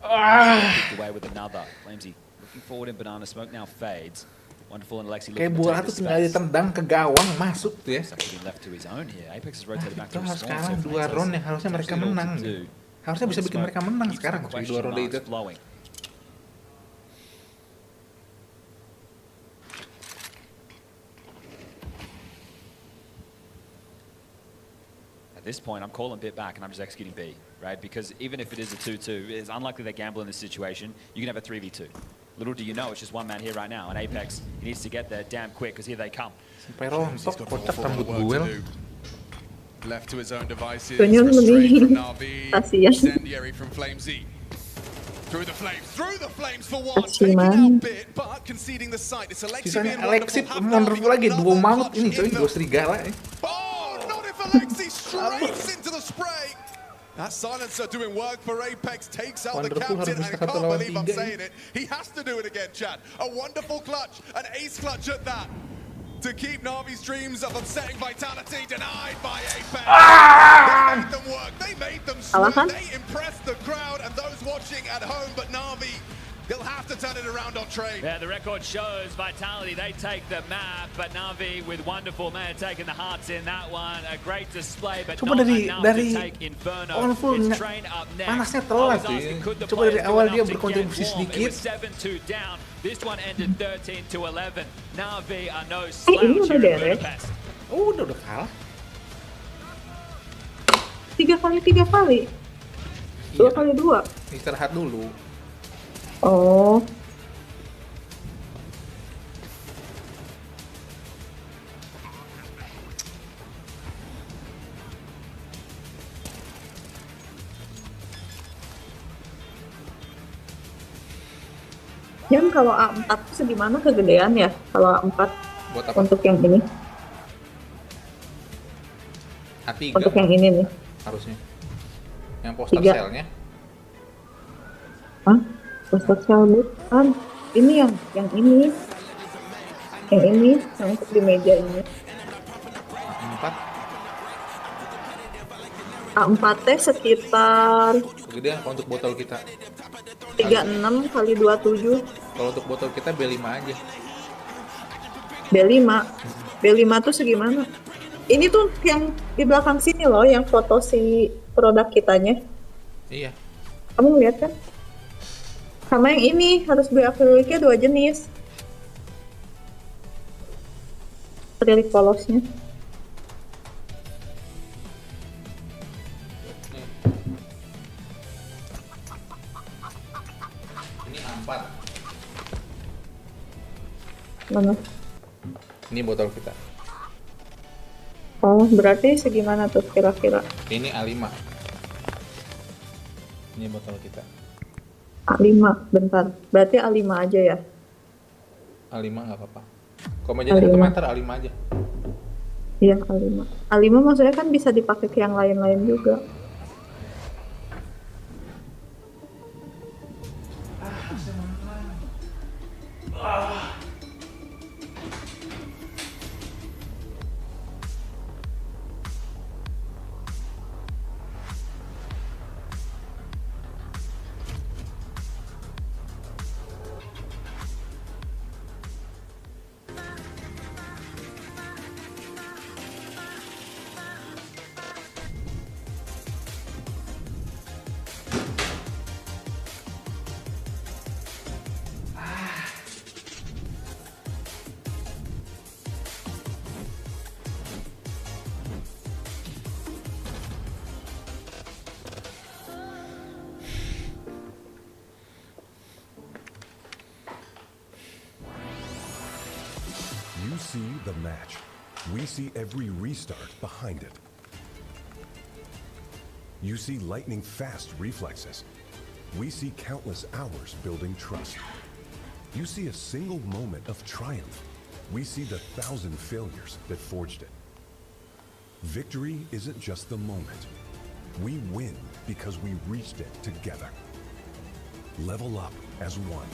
Picked away with another. Flamesy looking forward in banana smoke, now fades. Wonderful and Alexi looking Kayak bola tuh tinggal ditendang ke gawang masuk tuh ya. Left to his own here. Apex has rotated back to Itu his sekarang 2 round yang harusnya mereka menang. Harusnya bisa bikin mereka menang sekarang di 2 ronde itu. At this point, I'm calling bit back and I'm just executing B, right? Because even if it is a 2-2, it's unlikely they gamble in this situation. You can have a 3v2. Little do you know, it's just one man here right now. And Apex, he needs to get there damn quick because here they come. Sampai rontok, kocak rambut duel. Left to his own devices. Restrained from Navi. Incendiary from Flamesy. Through the flames for one. Taking out bit, but conceding the site. It's Alexi being Wonderful lagi, 2 maut ini coy, 2 serigala ya. Oh, not if Alexi straight into the spray. That silencer doing work for Apex, takes out the captain, and I can't believe I'm saying it. He has to do it again, Chad. A wonderful clutch, an ace clutch at that. To keep Navi's dreams of upsetting Vitality denied by Apex. They made them work, they made them sweat, they impressed the crowd and those watching at home, but Navi, He'll have to turn it around on trade. Yeah, the record shows Vitality, they take the map, but Navi with wonderful man taking the hearts in that one. A great display, but coba not enough to dari take Inferno. on-full It's Train up next. panasnya telat tuh ya. Coba dari awal dia berkontribusi sedikit. 7-2 down. This one ended 13-11. Navi are no ini slouch udah here in beres. Budapest. Udah kalah. 3 kali. 2 kali 2. Istirahat dulu. Oh. Yang kalau A4 itu segimana kegedean ya? Kalau A4 Buat apa? untuk yang ini. A3 Untuk yang ini nih. harusnya. Yang poster 3. selnya. Hah? Poster sel bukan. Ini yang ini. Yang ini, yang untuk di meja ini. 4. A4 teh sekitar Kegedean kalau untuk botol kita. 36 kali 27. Kalau untuk botol kita B5 aja. B5. B5 tuh segimana? Ini tuh yang di belakang sini loh, yang foto si produk kitanya. Iya. Kamu lihat kan? Sama yang ini, harus beli akriliknya 2 jenis. Akrilik polosnya. Ini A4. Mana? Ini botol kita. Oh, berarti segimana tuh kira-kira? Ini A5. Ini botol kita. A5, bentar. Berarti A5 aja ya? A5 nggak apa-apa. Kalau mau jadi 1 meter A5 aja. Iya, A5. A5 maksudnya kan bisa dipakai ke yang lain-lain juga. You see the match. We see every restart behind it. You see lightning-fast reflexes. We see countless hours building trust. You see a single moment of triumph. We see the 1,000 failures that forged it. Victory isn't just the moment. We win because we reached it together. Level up as one.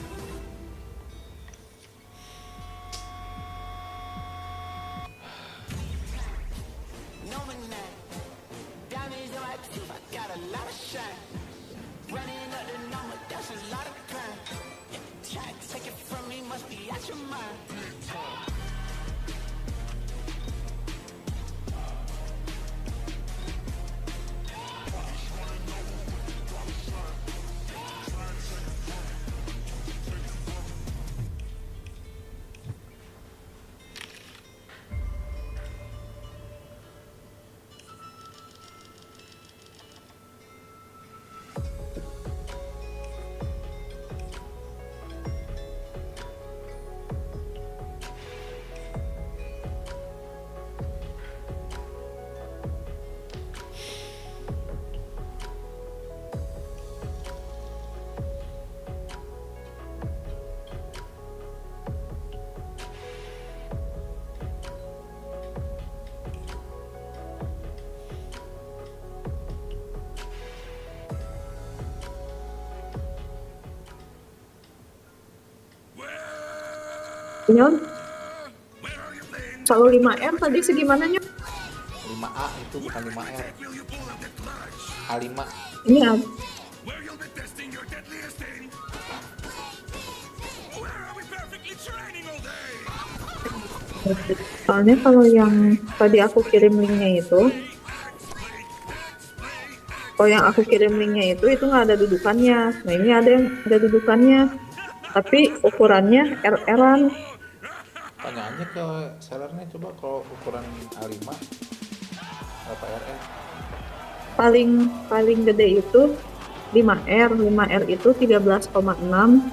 Nyon, kalau 5R tadi segimananya? 5A itu bukan 5R. A5. Ini Soalnya kalau yang tadi aku kirim linknya itu, nggak ada dudukannya. Nah ini ada yang ada dudukannya, tapi ukurannya R-an. Tanya aja ke sellernya coba kalau ukuran A5 berapa RM. Paling gede itu 5R. 5R itu 13,6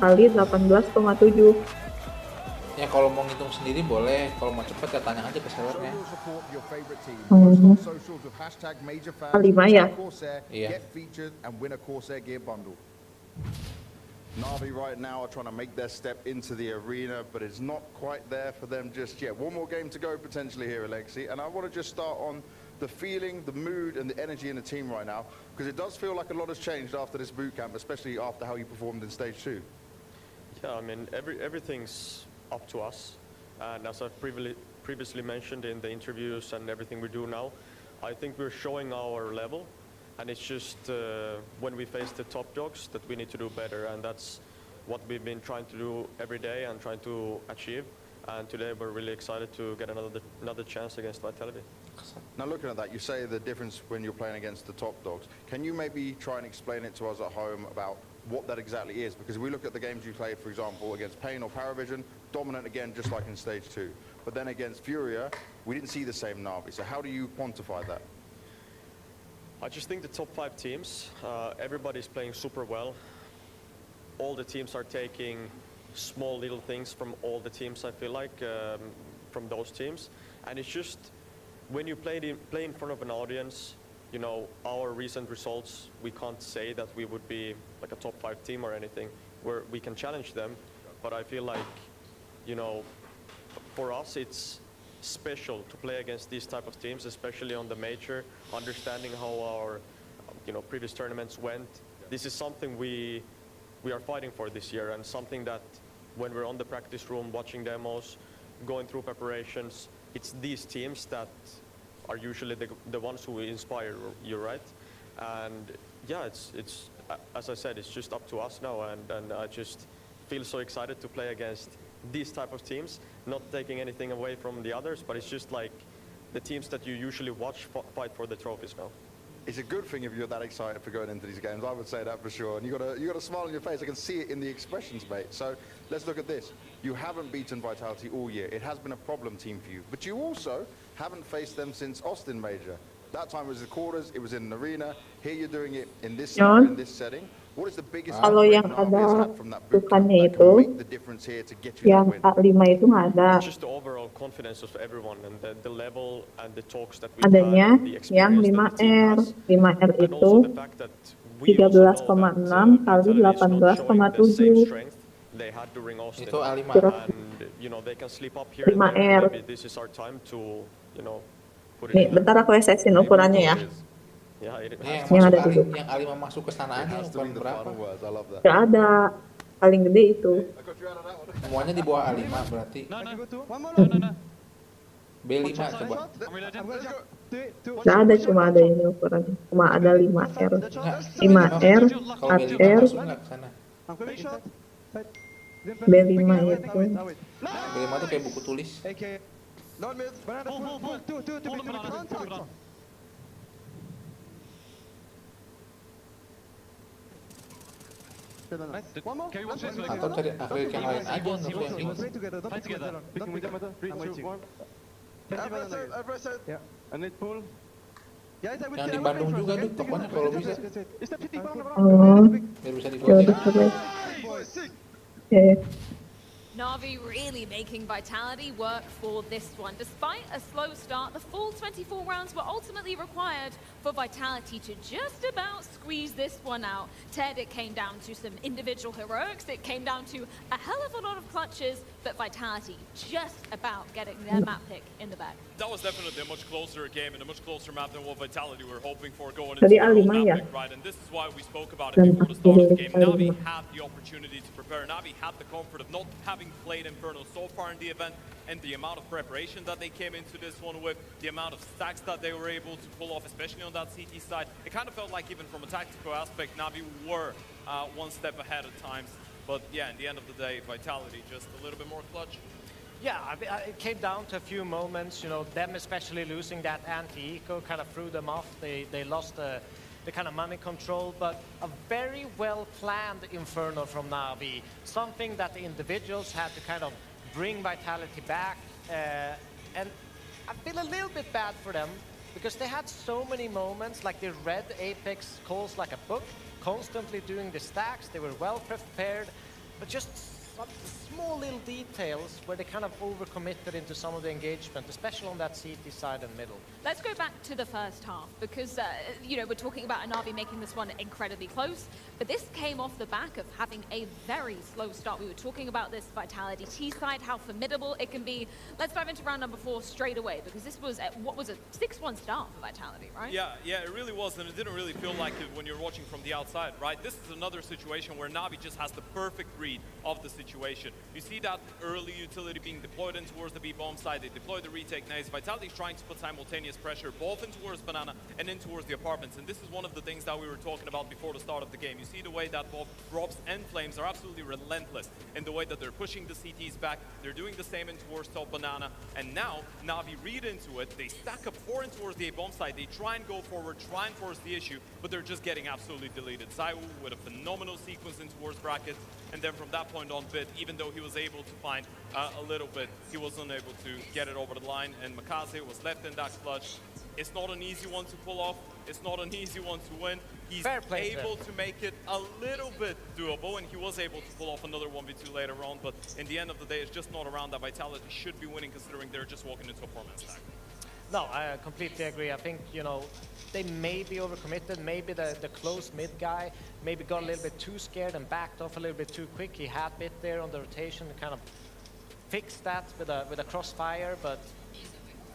kali 18,7. Ya kalau mau ngitung sendiri boleh, kalau mau cepet ya tanya aja ke sellernya. A5 ya? Iya. Navi right now are trying to make their step into the arena, but it's not quite there for them just yet. One more game to go potentially here, Alexi, and I want to just start on the feeling, the mood, and the energy in the team right now, because it does feel like a lot has changed after this boot camp, especially after how you performed in stage 2. Yeah, I mean, everything's up to us, and as I've previously mentioned in the interviews and everything we do now, I think we're showing our level. And it's just when we face the top dogs that we need to do better, and that's what we've been trying to do every day and trying to achieve. And today we're really excited to get another chance against Vitality. Now looking at that, you say the difference when you're playing against the top dogs. Can you maybe try and explain it to us at home about what that exactly is? Because we look at the games you played, for example, against Pain or Paravision, dominant again, just like in stage 2. But then against Furia, we didn't see the same Navi. So how do you quantify that? I just think the top 5 teams, everybody's playing super well. All the teams are taking small little things from all the teams, I feel like, from those teams. And it's just, when you play in front of an audience, you know, our recent results, we can't say that we would be like a top 5 team or anything, where we can challenge them. But I feel like, you know, for us, it's special to play against these type of teams, especially on the major, understanding how our previous tournaments went. This is something we are fighting for this year, and something that when we're on the practice room watching demos, going through preparations, it's these teams that are usually the ones who inspire you, right? And yeah, it's as I said, it's just up to us now, and I just feel so excited to play against these type of teams, not taking anything away from the others, but it's just like the teams that you usually watch fight for the trophies now. It's a good thing if you're that excited for going into these games. I would say that for sure. And you got a smile on your face. I can see it in the expressions, mate. So let's look at this. You haven't beaten Vitality all year. It has been a problem team for you. But you also haven't faced them since Austin Major. That time it was the quarters. It was in an arena. Here you're doing it in this setting. What is the biggest Kalau yang ada dudukannya itu, yang A5 itu nggak ada. Adanya yang 5R. 5R itu 13,6 kali 18,7. Itu A5. 5R. Nih, bentar aku assessin ukurannya ya. Yang ada di yang A5 masuk ke sana aja ukuran berapa? Nggak ada, paling gede itu. Semuanya di bawah A5 berarti. B5 coba. Nggak ada, cuma ada ini ukurannya. Cuma ada 5R. 5R, 4R, B5 itu. B5 itu kayak buku tulis. Atau cari akrilik yang lain aja, nggak usah yang ini. Yang di Bandung juga tuh, tokonya kalau bisa. Biar bisa dibuat. Navi really making Vitality work for this one. Despite a slow start, the full 24 rounds were ultimately required for Vitality to just about squeeze this one out. Ted, it came down to some individual heroics, it came down to a hell of a lot of clutches, but Vitality just about getting their map pick in the bag. That was definitely a much closer game and a much closer map than what Vitality were hoping for going into the map pick, right? And this is why we spoke about it before the start of the game. Navi had the opportunity to prepare. Navi had the comfort of not having played Inferno so far in the event, and the amount of preparation that they came into this one with, the amount of stacks that they were able to pull off, especially on that CT side. It kind of felt like even from a tactical aspect, Navi were one step ahead at times. But yeah, in the end of the day, Vitality just a little bit more clutch. Yeah, it came down to a few moments, you know, them especially losing that anti-eco kind of threw them off. They lost the kind of money control, but a very well-planned Inferno from Navi, something that the individuals had to kind of bring Vitality back, and I feel a little bit bad for them because they had so many moments, like they read Apex calls like a book, constantly doing the stacks, they were well prepared, but just some small little details where they kind of overcommitted into some of the engagement, especially on that CT side and middle. Let's go back to the first half because, you know, we're talking about Navi making this one incredibly close, but this came off the back of having a very slow start. We were talking about this Vitality T side, how formidable it can be. Let's dive into round number 4 straight away because this was, what was a 6-1 start for Vitality, right? Yeah, it really was, and it didn't really feel like it when you're watching from the outside, right? This is another situation where Navi just has the perfect read of the situation. You see that early utility being deployed in towards the B-bomb side. They deploy the retake nades. Vitality is trying to put simultaneous pressure both in towards Banana and in towards the apartments. And this is one of the things that we were talking about before the start of the game. You see the way that both Robs and Flames are absolutely relentless in the way that they're pushing the CTs back. They're doing the same in towards top Banana. And now Navi read into it. They stack up 4 in towards the A-bomb side. They try and go forward, try and force the issue, but they're just getting absolutely deleted. Zaiwu with a phenomenal sequence in towards brackets. And then from that point on, Bit, even though he was able to find a little bit, he was unable to get it over the line, and Makaze was left in that clutch. It's not an easy one to pull off. It's not an easy one to win. He's able to make it a little bit doable, and he was able to pull off another 1v2 later on, but in the end of the day, it's just not a round that Vitality should be winning, considering they're just walking into a 4-man stack. No, I completely agree. I think, you know, they may be overcommitted. Maybe the close mid guy maybe got a little bit too scared and backed off a little bit too quick. He had Bit there on the rotation to kind of fix that with a crossfire, but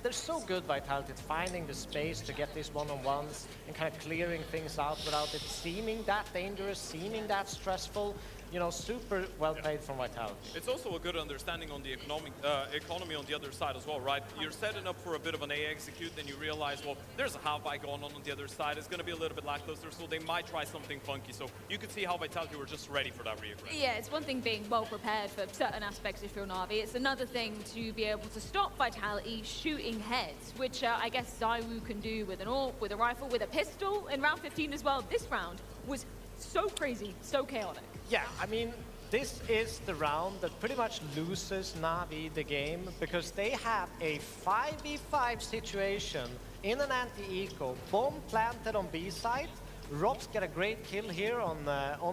they're so good, Vitality, at finding the space to get these one-on-ones and kind of clearing things out without it seeming that dangerous, seeming that stressful. You know, super well played from Vitality. It's also a good understanding on the economy on the other side as well, right? You're setting up for a bit of an A execute, then you realize, well, there's a half-buy going on the other side. It's going to be a little bit lackluster, so they might try something funky. So you could see how Vitality were just ready for that re-aggression. Yeah, it's one thing being well prepared for certain aspects if you're Navi. It's another thing to be able to stop Vitality shooting heads, which I guess Zaiwu can do with an AWP, with a rifle, with a pistol in round 15 as well. This round was so crazy, so chaotic. Yeah, I mean, this is the round that pretty much loses Navi the game because they have a 5v5 situation in an anti-eco, bomb planted on B side. Robs get a great kill here on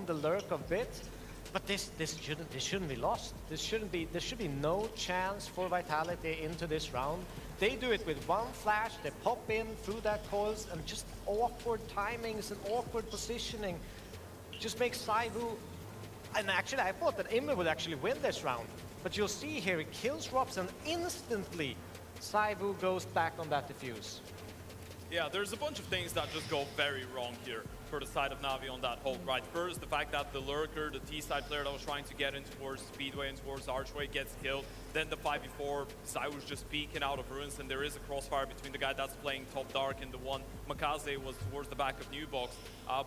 the lurk of Bit, but this shouldn't be lost. There should be no chance for Vitality into this round. They do it with one flash, they pop in through that coils, and just awkward timings and awkward positioning just makes Zaiwu. And actually, I thought that Imre would actually win this round. But you'll see here, he kills Robs, and instantly Zaiwu goes back on that defuse. Yeah, there's a bunch of things that just go very wrong here for the side of Navi on that hold, right? First, the fact that the lurker, the T-side player that was trying to get in towards Speedway and towards Archway gets killed. Then the 5v4, Zaiwu's just peeking out of ruins, and there is a crossfire between the guy that's playing top dark and the one Makaze was towards the back of New Box.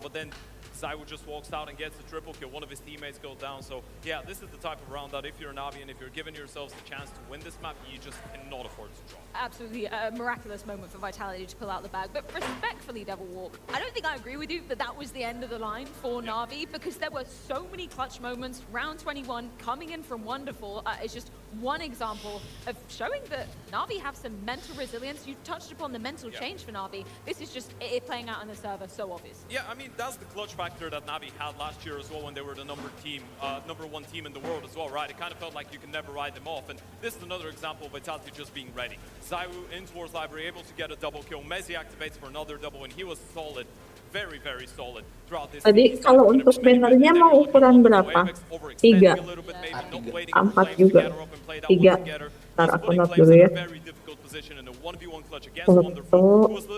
But then Zaiwu just walks out and gets a triple kill. One of his teammates goes down. So yeah, this is the type of round that if you're Navi and if you're giving yourselves the chance to win this map, you just cannot afford to drop. Absolutely a miraculous moment for Vitality to pull out the bag. But respectfully, Devil Walk, I don't think I agree with you that that was the end of the line for Navi, because there were so many clutch moments. Round 21 coming in from Wonderful is just one example of showing that Navi have some mental resilience. You touched upon the mental change for Navi. This is just it playing out on the server so obvious. Yeah, I mean, that's the clutch factor that Navi had last year as well when they were the number 1 team in the world as well, right? It kind of felt like you can never ride them off, and this is another example of Vitality just being ready. Zaiwu in towards Library, able to get a double kill. Mezi activates for another double, and he was solid. Very, very solid throughout this. Jadi kalau untuk bannernya mau ukuran berapa? 3, 4 juga. 3. Ntar aku note dulu ya. Foto. 5.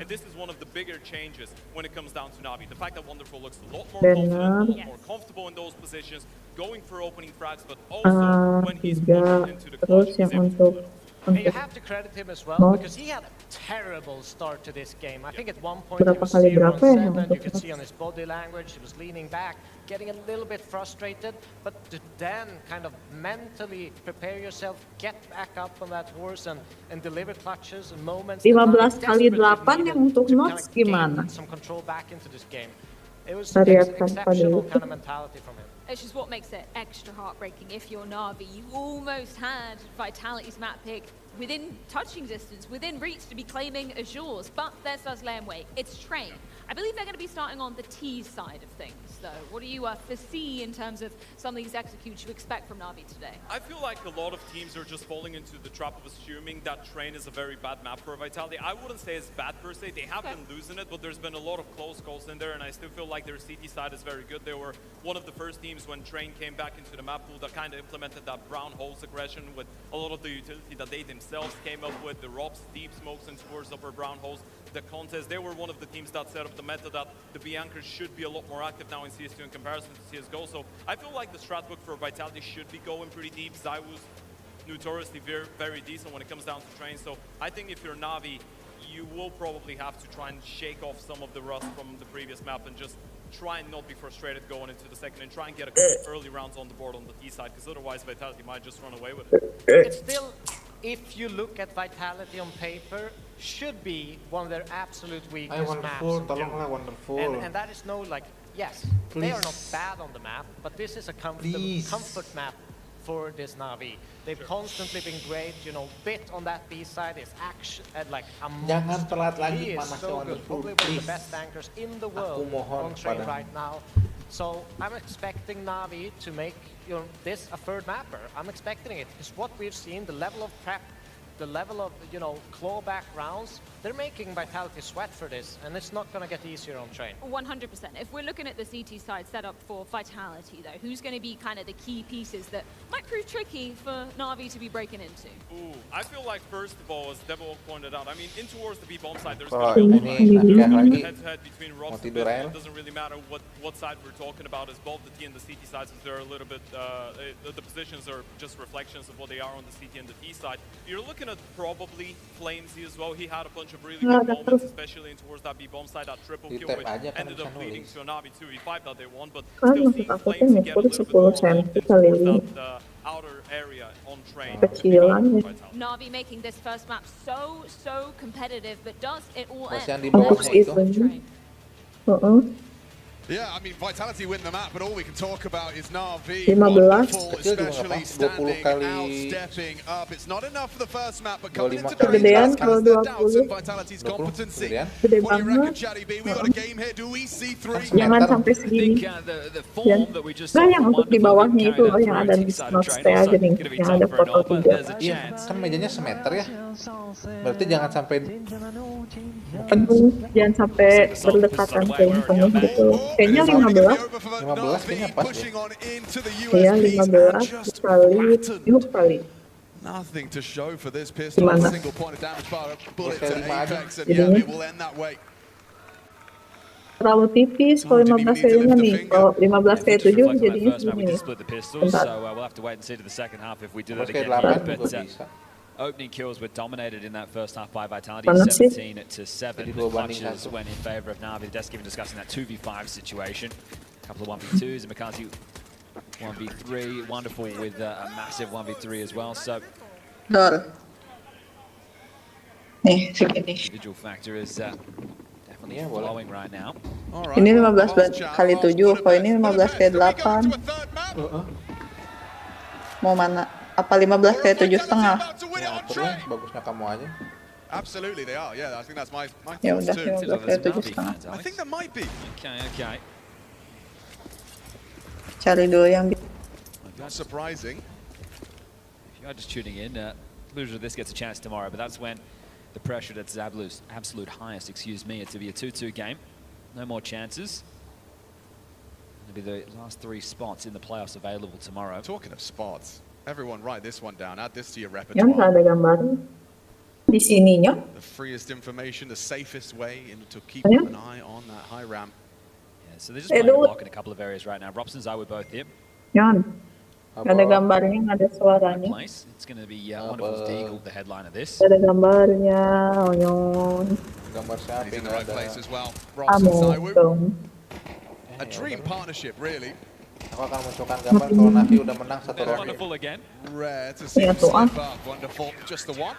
And this is one of the bigger changes when it comes down to Navi. The fact that Wonderful looks a lot more confident, more comfortable in those positions, going for opening frags, but also when he's pushed into the clutch, he's able to do it. And you have to credit him as well because he had a terrible start to this game. I think at one point he was 0-7. You could see on his body language he was leaning back, getting a little bit frustrated. But to then kind of mentally prepare yourself, get back up on that horse and deliver clutches and moments. 15 kali 8 yang untuk Notes gimana? Some control back into this game. It was exceptional kind of mentality from him. It's just what makes it extra heartbreaking. If you're Navi, you almost had Vitality's map pick within touching distance, within reach to be claiming as yours, but there's Lamway. It's Train. I believe they're going to be starting on the T side of things, though. What do you foresee in terms of some of these executes you expect from Navi today? I feel like a lot of teams are just falling into the trap of assuming that Train is a very bad map for Vitality. I wouldn't say it's bad per se. They have been losing it, but there's been a lot of close calls in there, and I still feel like their CT side is very good. They were one of the first teams when Train came back into the map pool that kind of implemented that brown holes aggression with a lot of the utility that they themselves came up with, the ROPs, deep smokes and towards upper brown holes, the contest. They were one of the teams that set up the meta that the Biancers should be a lot more active now in CS2 in comparison to CSGO. So I feel like the strat book for Vitality should be going pretty deep. Zywoo's notoriously very, very decent when it comes down to Train. So I think if you're Navi, you will probably have to try and shake off some of the rust from the previous map and just try and not be frustrated going into the second and try and get a couple early rounds on the board on the T side, because otherwise Vitality might just run away with it. It's still, if you look at Vitality on paper, should be one of their absolute weakest maps. And that is no, like, yes, they are not bad on the map, but this is a comfort map for this Navi. They've constantly been great, you know, bit on that B side is action, like a monster. He is so good, probably one of the best tankers in the world on Train right now. So I'm expecting Navi to make, you know, this a third mapper. I'm expecting it, because what we've seen, the level of prep, the level of, you know, clawback rounds, they're making Vitality sweat for this, and it's not going to get easier on Train. 100%. If we're looking at the CT side setup for Vitality, though, who's going to be kind of the key pieces that might prove tricky for Navi to be breaking into? Ooh, I feel like, first of all, as Devil pointed out, I mean, in towards the B-bomb side, there's going to be a head-to-head between Robs and Bit. It doesn't really matter what side we're talking about, as both the T and the CT sides, they're a little bit, the positions are just reflections of what they are on the CT and the T side. You're looking at probably Flamesy as well. He had a bunch of really good moments, especially towards that B-bomb side, that triple kill, which ended up leading to a Navi 2v5 that they won, but still seeing Flamesy get a little bit more active towards that outer area on Train. Navi making this first map so competitive, but does it all end? Yeah, I mean, Vitality win the map, but all we can talk about is Navi. Wonderful, especially standing out, stepping up. It's not enough for the first map, but coming into the last cast the doubts in Vitality's competency. What do you reckon, Chatty B? We got a game here. Do we see three? Jangan sampai segini. Nah, yang untuk di bawahnya itu loh, yang ada di not stay aja nih, yang ada foto 3. Iya, kan mejanya semeter ya. Berarti jangan sampai penuh, jangan sampai berdekatan kayak penuh gitu. Kayaknya 15 kayaknya pas deh. Iya, 15 kali. Nothing to show for this pistol. A single point of damage by a bullet to Apex, and yeah, it will end that way. Terlalu tipis kalau 15 kayaknya nih. Kalau 15 kayak 7 jadinya segini nih. Opening kills were dominated in that first half by Vitality, 17-7. The clutches went in favor of Navi. Just given discussing that 2v5 situation. A couple of 1v2s, and Makazi 1v3. Wonderful with a massive 1v3 as well. So, individual factor is definitely flowing right now. Ini 15 kali 7, kalau ini 15 kali 8. Mau mana? Apa 15 kayak 7,5? Ya, aturnya bagusnya kamu aja. Absolutely, they are. Yeah, I think that's my ya thoughts udah, too. 15 kayak 7,5. I think there might be. Okay. Cari dulu yang Not surprising. If you are just tuning in, loser of this gets a chance tomorrow, but that's when the pressure at its absolute highest, it's to be a 2-2 game. No more chances. It'll be the last 3 spots in the playoffs available tomorrow. Talking of spots, everyone write this one down. Add this to your yang repertoire. ada gambar di sininya. The freest information, the safest way to keep an eye on that high ramp. Yeah, so they're just playing a block in a couple of areas right now. Robson and I were both here. Yan. Nggak ada gambarnya, nggak ada suaranya. It's going to be wonderful Deagle, the headline of this. Nggak ada gambarnya, onyon. Gambar siapa He's in the nggak right ada. place as well. Robs and Zywoo. Dong. A dream partnership, really. Aku akan munculkan gambar kalau Navi udah menang satu ronde. Wonderful again. Rare to see him slip up. Wonderful. Just the one.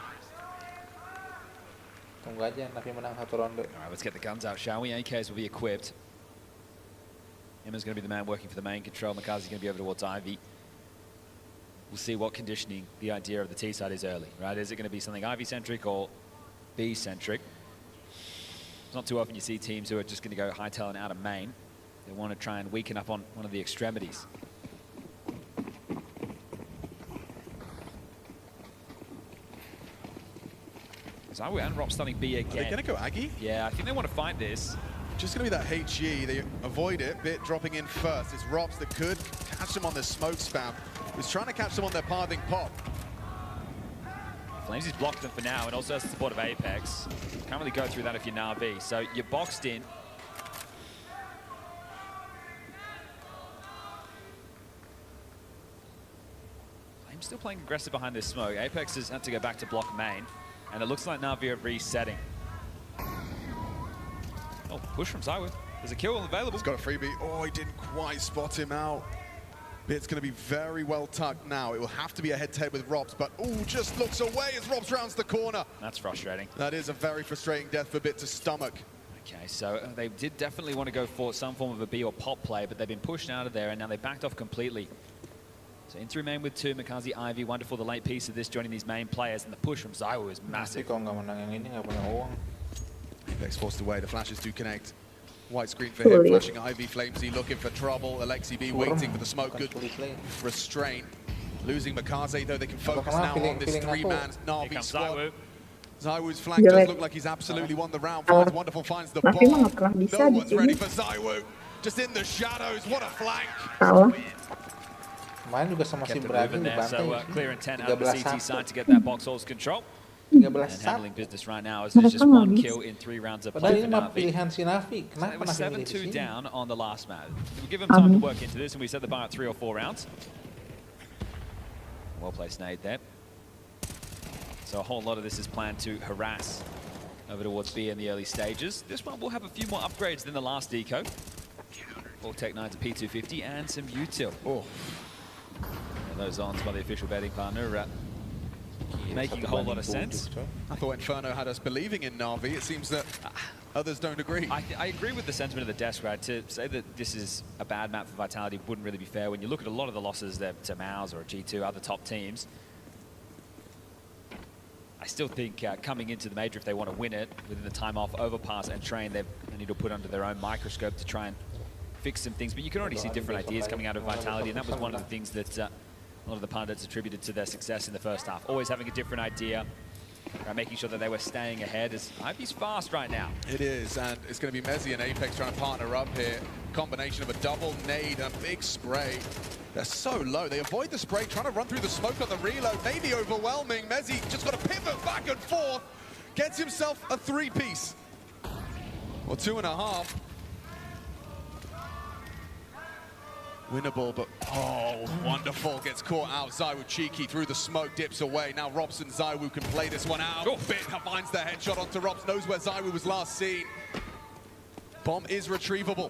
Tunggu aja Navi menang satu ronde. All right, let's get the guns out, shall we? AKs will be equipped. Emma's going to be the man working for the main control. Makazi's going to be over towards Ivy. We'll see what conditioning the idea of the T side is early, right? Is it going to be something Ivy-centric or B-centric? It's not too often you see teams who are just going to go hightail and out of main. They want to try and weaken up on one of the extremities. Zywoo and Rob starting B again. Are they going to go Aggie? Yeah, I think they want to fight this. Just going to be that HE. They avoid it. Bit dropping in first. It's Robs that could catch them on their smoke spam. He's trying to catch them on their pathing pop. Flames has blocked them for now and also has the support of Apex. Can't really go through that if you're Navi. So you're boxed in. Flames still playing aggressive behind this smoke. Apex has had to go back to block main. And it looks like Navi are resetting. Oh, push from Zywoo. There's a kill available. He's got a freebie. Oh, he didn't quite spot him out. Bit's going to be very well tucked now. It will have to be a head-to-head with Robs, but just looks away as Robs rounds the corner. That's frustrating. That is a very frustrating death for Bit to stomach. Okay, so they did definitely want to go for some form of a B or pop play, but they've been pushed out of there, and now they backed off completely. So in through main with 2, Makazi, Ivy, wonderful, the late piece of this, joining these main players, and the push from Zywoo is massive. Apex forced away, the flashes do connect. White screen for him, flashing Ivy, Flamesy looking for trouble. Alexi B waiting for the smoke, good restraint. Losing Makaze, though they can focus now on this 3-man Navi squad. Zywoo's flank does look like he's absolutely won the round. Finds wonderful, finds the bomb. No one's ready for Zywoo. Just in the shadows, what a flank. Main juga sama si Brazil there, so clear intent out of the CT side to get that box holes control. 13 and handling business right now as there's just 1 kill in 3 rounds of play for Navi. Si Navi. So they were 7-2 down on the last match. We'll give them time to work into this, and we set the bar at 3 or 4 rounds. Well placed nade there. So a whole lot of this is planned to harass over towards B in the early stages. This one will have a few more upgrades than the last deco. 4 Tech 9 to P250 and some util. Oh. Those ons by the official betting partner making a whole lot of sense. I thought Inferno had us believing in Navi. It seems that others don't agree. I agree with the sentiment of the desk, right? To say that this is a bad map for Vitality wouldn't really be fair. When you look at a lot of the losses to Maus or G2, other top teams, I still think coming into the major, if they want to win it, within the time off, overpass and train, they need to put under their own microscope to try and fix some things. But you can already see different ideas coming out of Vitality, and that was one of the things that a lot of the pundits attributed to their success in the first half. Always having a different idea, making sure that they were staying ahead. As Ivy's fast right now. It is, and it's going to be Mezzi and Apex trying to partner up here. Combination of a double nade and a big spray. They're so low. They avoid the spray, trying to run through the smoke on the reload. Maybe overwhelming. Mezzi just got to pivot back and forth. Gets himself a 3-piece. Or 2.5. Winnable, but wonderful. Gets caught out. Zywoo cheeky through the smoke, dips away. Now Robson, Zywoo can play this one out. Bit finds the headshot onto Robs, knows where Zywoo was last seen. Bomb is retrievable.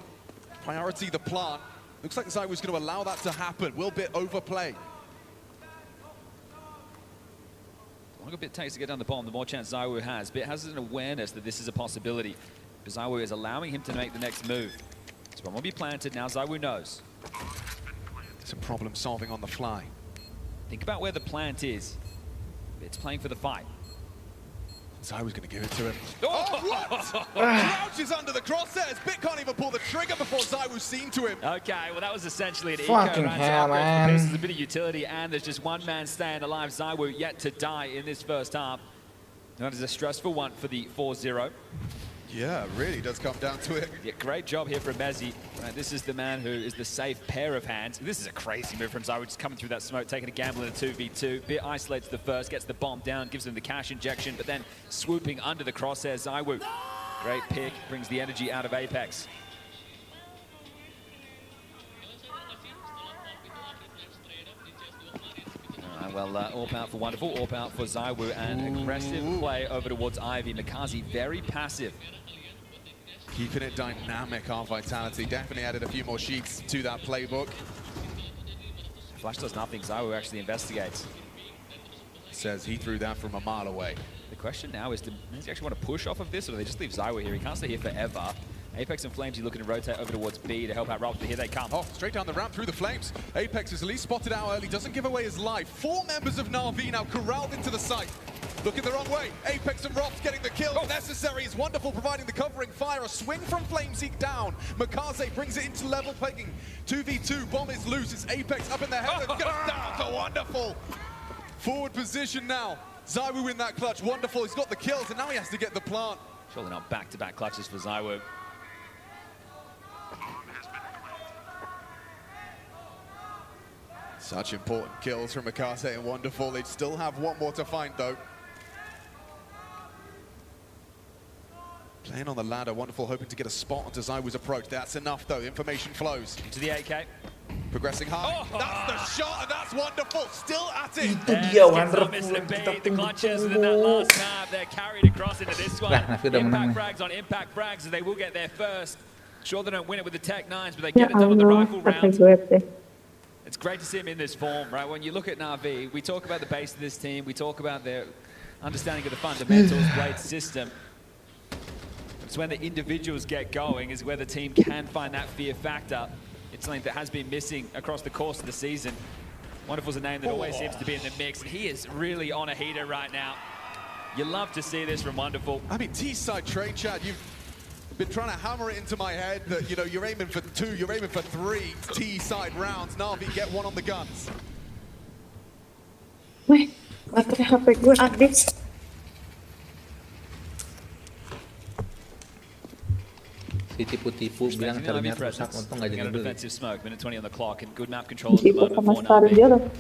Priority the plant. Looks like Zywoo's going to allow that to happen. Will Bit overplay? The longer Bit takes to get down the bomb, the more chance Zywoo has. Bit has an awareness that this is a possibility. But Zywoo is allowing him to make the next move. So bomb will be planted. Now Zywoo knows. Some problem solving on the fly. Think about where the plant is. It's playing for the fight. Zywoo's going to give it to him. Oh, what? Crouches under the crosshairs. Bit can't even pull the trigger before Zywoo's seen to him. Okay, well that was essentially an fucking eco. hell, man. There's a bit of utility, and there's just one man staying alive. Zywoo yet to die in this first half. That is a stressful one for the 4-0. Yeah, it really does come down to it. Yeah, great job here from Mezzi. Right, this is the man who is the safe pair of hands. This is a crazy move from Zywoo, just coming through that smoke, taking a gamble in a 2v2. Bit isolates the first, gets the bomb down, gives him the cash injection, but then swooping under the crosshair, Zywoo. Great pick, brings the energy out of Apex. Well, AWP out for Wonderful, AWP out for ZywOo, and aggressive play over towards Ivy. Makazi very passive. Keeping it dynamic, our Vitality. Definitely added a few more sheets to that playbook. Flash does nothing, ZywOo actually investigates. Says he threw that from a mile away. The question now is, does he actually want to push off of this, or do they just leave ZywOo here? He can't stay here forever. Apex and Flames, he's looking to rotate over towards B to help out Robs, but here they come. Oh, straight down the ramp through the Flames. Apex is at least spotted out early, doesn't give away his life. 4 members of Na'Vi now corralled into the site. Looking the wrong way. Apex and Robs getting the kill. Necessary is Wonderful providing the covering fire. A swing from Flameseek down. Makaze brings it into level pegging. 2v2, bomb is loose. It's Apex up in the head. It's going down to Wonderful. Forward position now. ZywOo in that clutch. Wonderful, he's got the kills, and now he has to get the plant. Surely not back-to-back clutches for ZywOo. Such important kills from Makaze and Wonderful. They still have one more to find, though. Playing on the ladder, Wonderful hoping to get a spot onto ZywOo's approach. That's enough, though. Information flows. Into the 8K. Progressing high. That's the shot, and that's Wonderful. Still at it. Itu dia Wonderful. The clutches, and then that last map, they're carried across into this one. Impact frags on impact frags, and they will get there first. Sure, they don't win it with the Tech 9s, but they get it done on the rifle round. It's great to see him in this form, right? When you look at Na'Vi, we talk about the base of this team, we talk about their understanding of the fundamentals, Blade system. It's when the individuals get going is where the team can find that fear factor. It's something that has been missing across the course of the season. Wonderful's a name that always seems to be in the mix, and he is really on a heater right now. You love to see this from Wonderful. I mean, T-side trade, Chad, you've been trying to hammer it into my head that, you know, you're aiming for 2, you're aiming for 3 T-side rounds. Na'Vi get 1 on the guns. Wih, baterai HP gue habis. Si tipu-tipu bilang caranya rusak, untung nggak jadi beli. Defensive smoke, minute 20 on the clock, and good map control at the moment for Na'Vi.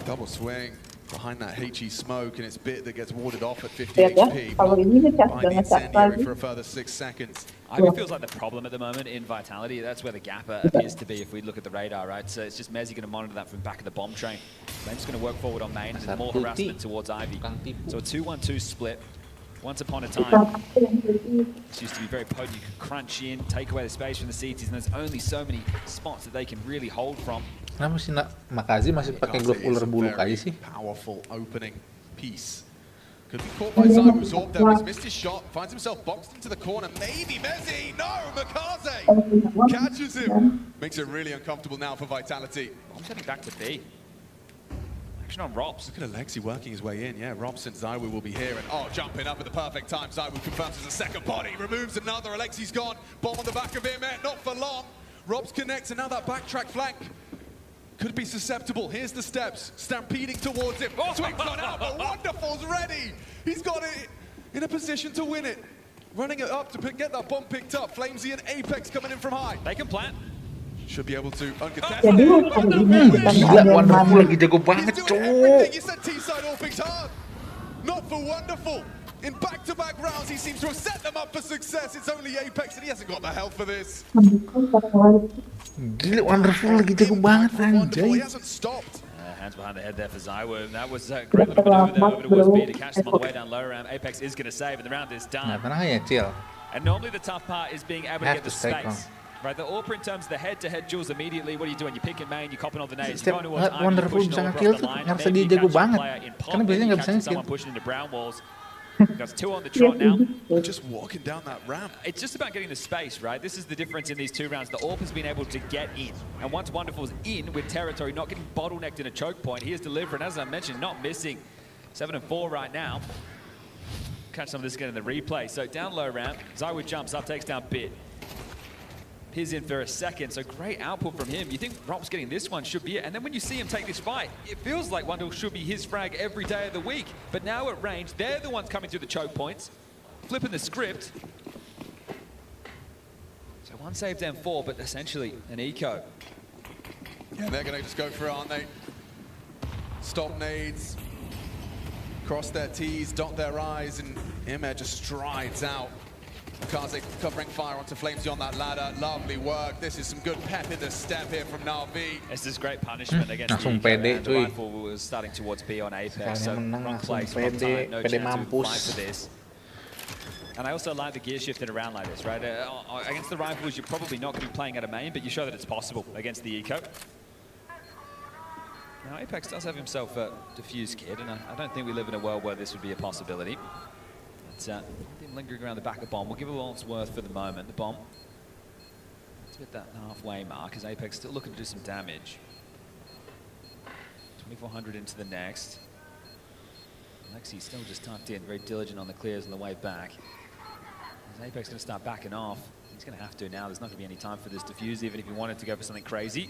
Double swing behind that HE smoke, and it's Bit that gets warded off at 50 HP. Kalau ini ngecas Behind udah the ngecas incendiary lagi. for a further 6 seconds. Ivy feels like the problem at the moment in Vitality. That's where the gap appears to be if we look at the radar, right? So it's just Mezzy going to monitor that from back of the bomb train. Flame's going to work forward on main, and there's more harassment towards Ivy. So a 2-1-2 split. Once upon a time, this used to be very potent. You could crunch in, take away the space from the CTs, and there's only so many spots that they can really hold from. Kenapa sih Makazi masih pakai glove ular bulu aja sih? Powerful opening piece. Could be caught by ZywOo's orb there. He's missed his shot, finds himself boxed into the corner. Maybe Mezzy. No, Makaze catches him. Makes it really uncomfortable now for Vitality. Bomb's heading back to B. Action on Robs. Look at Alexi working his way in. Yeah, Robs and ZywOo will be here. And oh, jumping up at the perfect time. ZywOo confirms as a second body. Removes another. Alexi's gone. Bomb on the back of him. Not for long. Robs connects, and now that backtrack flank could be susceptible. Here's the steps. Stampeding towards him. Swings on out, but Wonderful's ready. He's got it in a position to win it. Running it up to get that bomb picked up. Flamesy and Apex coming in from high. They can plant. Should be able to uncontested. Jadi hari ini kita nggak ada Wonderful lagi jago banget, cowok. You said T-side all hard. Not for Wonderful. In back-to-back rounds, he seems to have set them up for success. It's only Apex, and he hasn't got the health for this. Gila, Wonderful lagi jago banget, anjay. He hasn't stopped. Hands behind the head there for ZywOo. That was a great little maneuver there over towards B to catch them on the way down low ramp. Apex is going to save, and the round is done. Chill. And normally the tough part is being able to get the space. Right, the AWP in terms of the head-to-head duels immediately. What are you doing? You're picking main, you're copping all the nades. You're going towards Wonderful bisa nge-kill tuh, ngerasa dia jago banget. Karena biasanya nggak bisa nge-kill. Someone pushing into brown walls. Got 2 on the trot now. Just walking down that ramp. It's just about getting the space, right? This is the difference in these 2 rounds. The AWP has been able to get in. And once Wonderful's in with territory, not getting bottlenecked in a choke point, he is delivering, as I mentioned, not missing. 7 and 4 right now. Catch some of this again in the replay. So down low ramp, ZywOo jumps up, takes down Bit. He's in for a second, so great output from him. You think Rob's getting this one, should be it. And then when you see him take this fight, it feels like Wonderful should be his frag every day of the week. But now at range, they're the ones coming through the choke points, flipping the script. So 1 saved M4, but essentially an eco. Yeah, they're going to just go for it, aren't they? Stop nades, cross their T's, dot their I's, and Imer just strides out. Kazik covering fire onto Flamesy on that ladder. Lovely work. This is some good pep in the step here from Navi. This is great punishment against the Eco, and the rifle was starting towards B on Apex, so wrong place, wrong time, no chance to fight for this. And I also like the gear shifting around like this, right? Against the rifles, you're probably not going to be playing at a main, but you show that it's possible against the Eco. Now, Apex does have himself a diffuse kit, and I don't think we live in a world where this would be a possibility. It's lingering around the back of Bomb. We'll give it all it's worth for the moment. The Bomb, it's at that halfway mark, as Apex still looking to do some damage. 2400 into the next. Alexi still just tucked in, very diligent on the clears on the way back. As Apex going to start backing off. He's going to have to now. There's not going to be any time for this defuse, even if he wanted to go for something crazy.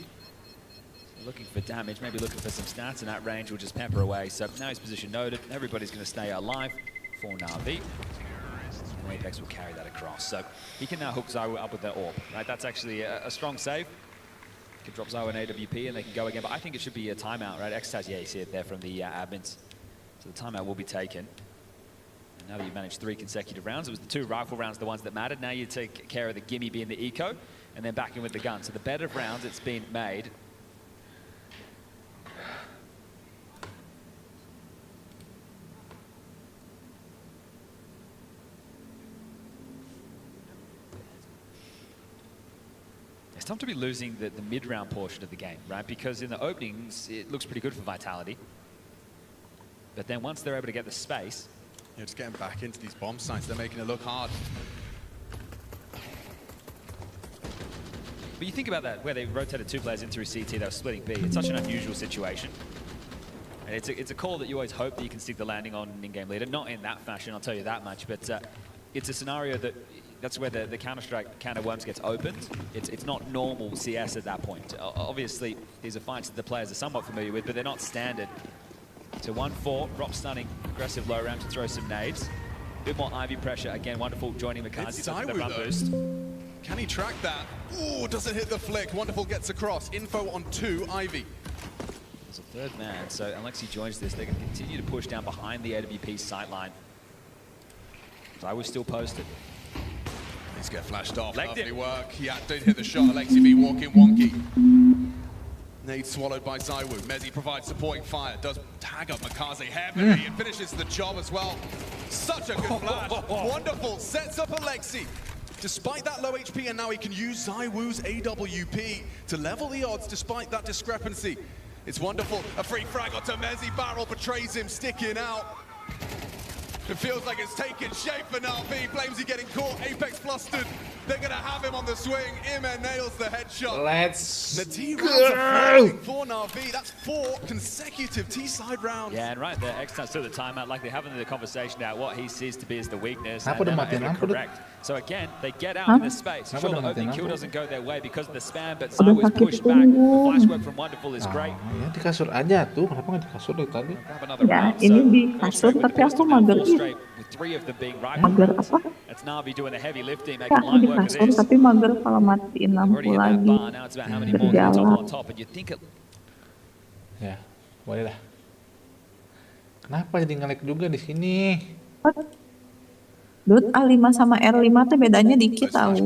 So looking for damage, maybe looking for some stats, and that range will just pepper away. So now his position noted. Everybody's going to stay alive for Navi. And Apex will carry that across. So he can now hook Zywu up with their orb. Right? That's actually a strong save. Can drop Zywu an AWP and they can go again. But I think it should be a timeout, right? Exercise, yeah, you see it there from the admins. So the timeout will be taken. And now that you've managed 3 consecutive rounds, it was the 2 rifle rounds the ones that mattered. Now you take care of the gimme being the eco, and then back in with the gun. So the bed of rounds, it's been made. It's tough to be losing the mid-round portion of the game, right? Because in the openings, it looks pretty good for Vitality. But then once they're able to get the space... Yeah, just getting back into these bomb sites, they're making it look hard. But you think about that, where they rotated 2 players in through CT, they were splitting B. It's such an unusual situation. And it's a call that you always hope that you can stick the landing on an in-game leader. Not in that fashion, I'll tell you that much. But it's a scenario that's where the Counter-Strike can of worms gets opened. It's not normal CS at that point. Obviously, these are fights that the players are somewhat familiar with, but they're not standard. So 1-4, Rob stunning, aggressive low ramp to throw some nades. A bit more Ivy pressure. Again, wonderful joining Makazi. Zywu, run boost. Can he track that? Ooh, doesn't hit the flick. Wonderful gets across. Info on 2, Ivy. There's a 3rd man, so Alexi joins this. They're going to continue to push down behind the AWP sightline. Zywu still posted. He's get flashed off. Lovely work. Yeah, did hit the shot. Alexi B walking wonky. Nade swallowed by Zywu. Mezzi provides supporting fire. Does tag up Makaze heavily and finishes the job as well. Such a good flash. Wonderful. Sets up Alexi. Despite that low HP, and now he can use Zywu's AWP to level the odds despite that discrepancy. It's wonderful. A free frag onto Mezzi. Barrel betrays him, sticking out. It feels like it's taking shape for Navi. Flamesy getting caught, Apex flustered. They're gonna have him on the swing. Imer nails the headshot. Let's the T rounds are falling for Navi. That's 4 consecutive T-side rounds. Yeah, and right there, X-Tan's still the timeout, like they're having the conversation about what he sees to be as the weakness. And correct. So again, they get out in the space. Sure, the opening kill doesn't go their way because of the spam, but Zywu is pushed back. The flash work from Wonderful is great. Ya di kasur aja tuh, kenapa nggak di kasur dari tadi? Ya, ini di kasur tapi aku mager mager apa? Ya, aku di kasur tapi mager kalau matiin lampu lagi. Jalan. Ya, boleh lah. Kenapa jadi nge-lag juga di sini? Dut A5 sama R5 tuh bedanya dikit tahu.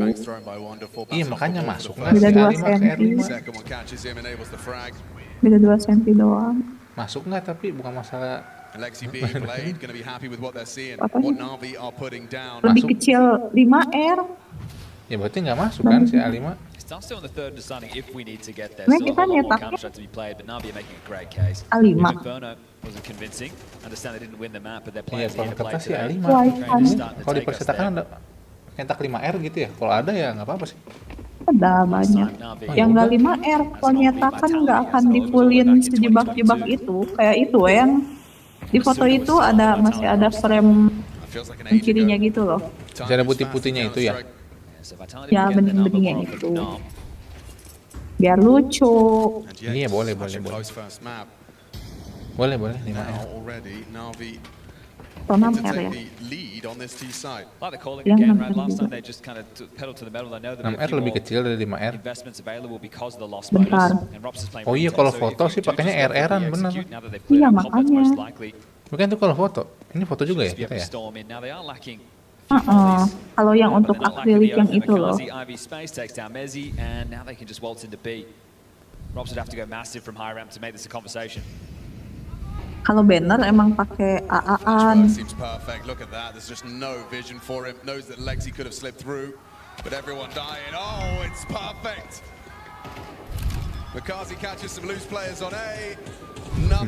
Iya, makanya masuk lah Beda si 2 A5 cm. ke R5. Beda 2 cm doang. Masuk nggak tapi bukan masalah. Alexi B played, going to be happy with what they're seeing. What Navi are putting down. Lebih kecil 5R. Ya berarti nggak masuk kan si A5? Still in the third, deciding if we need to get there. Nah, Still kita a lot more nyetaknya Counter-Strike to be played, but Navi are making a great case. A5. Inferno wasn't convincing. Understand they didn't win the map, but they're playing Iya, kalau kertas sih A5. Why? Kalau di percetakan ada nyetak 5R gitu ya. Kalau ada ya nggak apa-apa sih. Ada banyak. Yang nggak 5R, kalau nyetakan nggak akan dipulin sejebak-jebak itu. Kayak itu yang di foto itu ada masih ada frame kirinya gitu loh. Masih ada putih-putihnya itu ya. Ya bening-beningnya gitu. Biar lucu. Iya boleh. Boleh 5R. Atau 6R ya. Like the calling again, right? Last time they just kind of pedal to the metal. I know that 6R lebih kecil dari 5R. investments available because of the loss Bentar. bonus. And Robs is playing Oh iya, kalau foto sih pakainya RR-an bener. Iya makanya. Bukan tuh kalau foto. Ini foto juga ya kita ya. Storm in. Now they are lacking Kalau yang untuk akrilik yang itu loh. Ivy space takes down Mezzi, and now they can just waltz into B. Robs would have to go massive from high ramp to make this a conversation. Kalau banner emang pakai AA-an. Seems perfect. Look at that. There's just no vision for him. Knows that Lexi could have slipped through, but everyone dying. Oh, it's perfect. Makazi catches some loose players on A.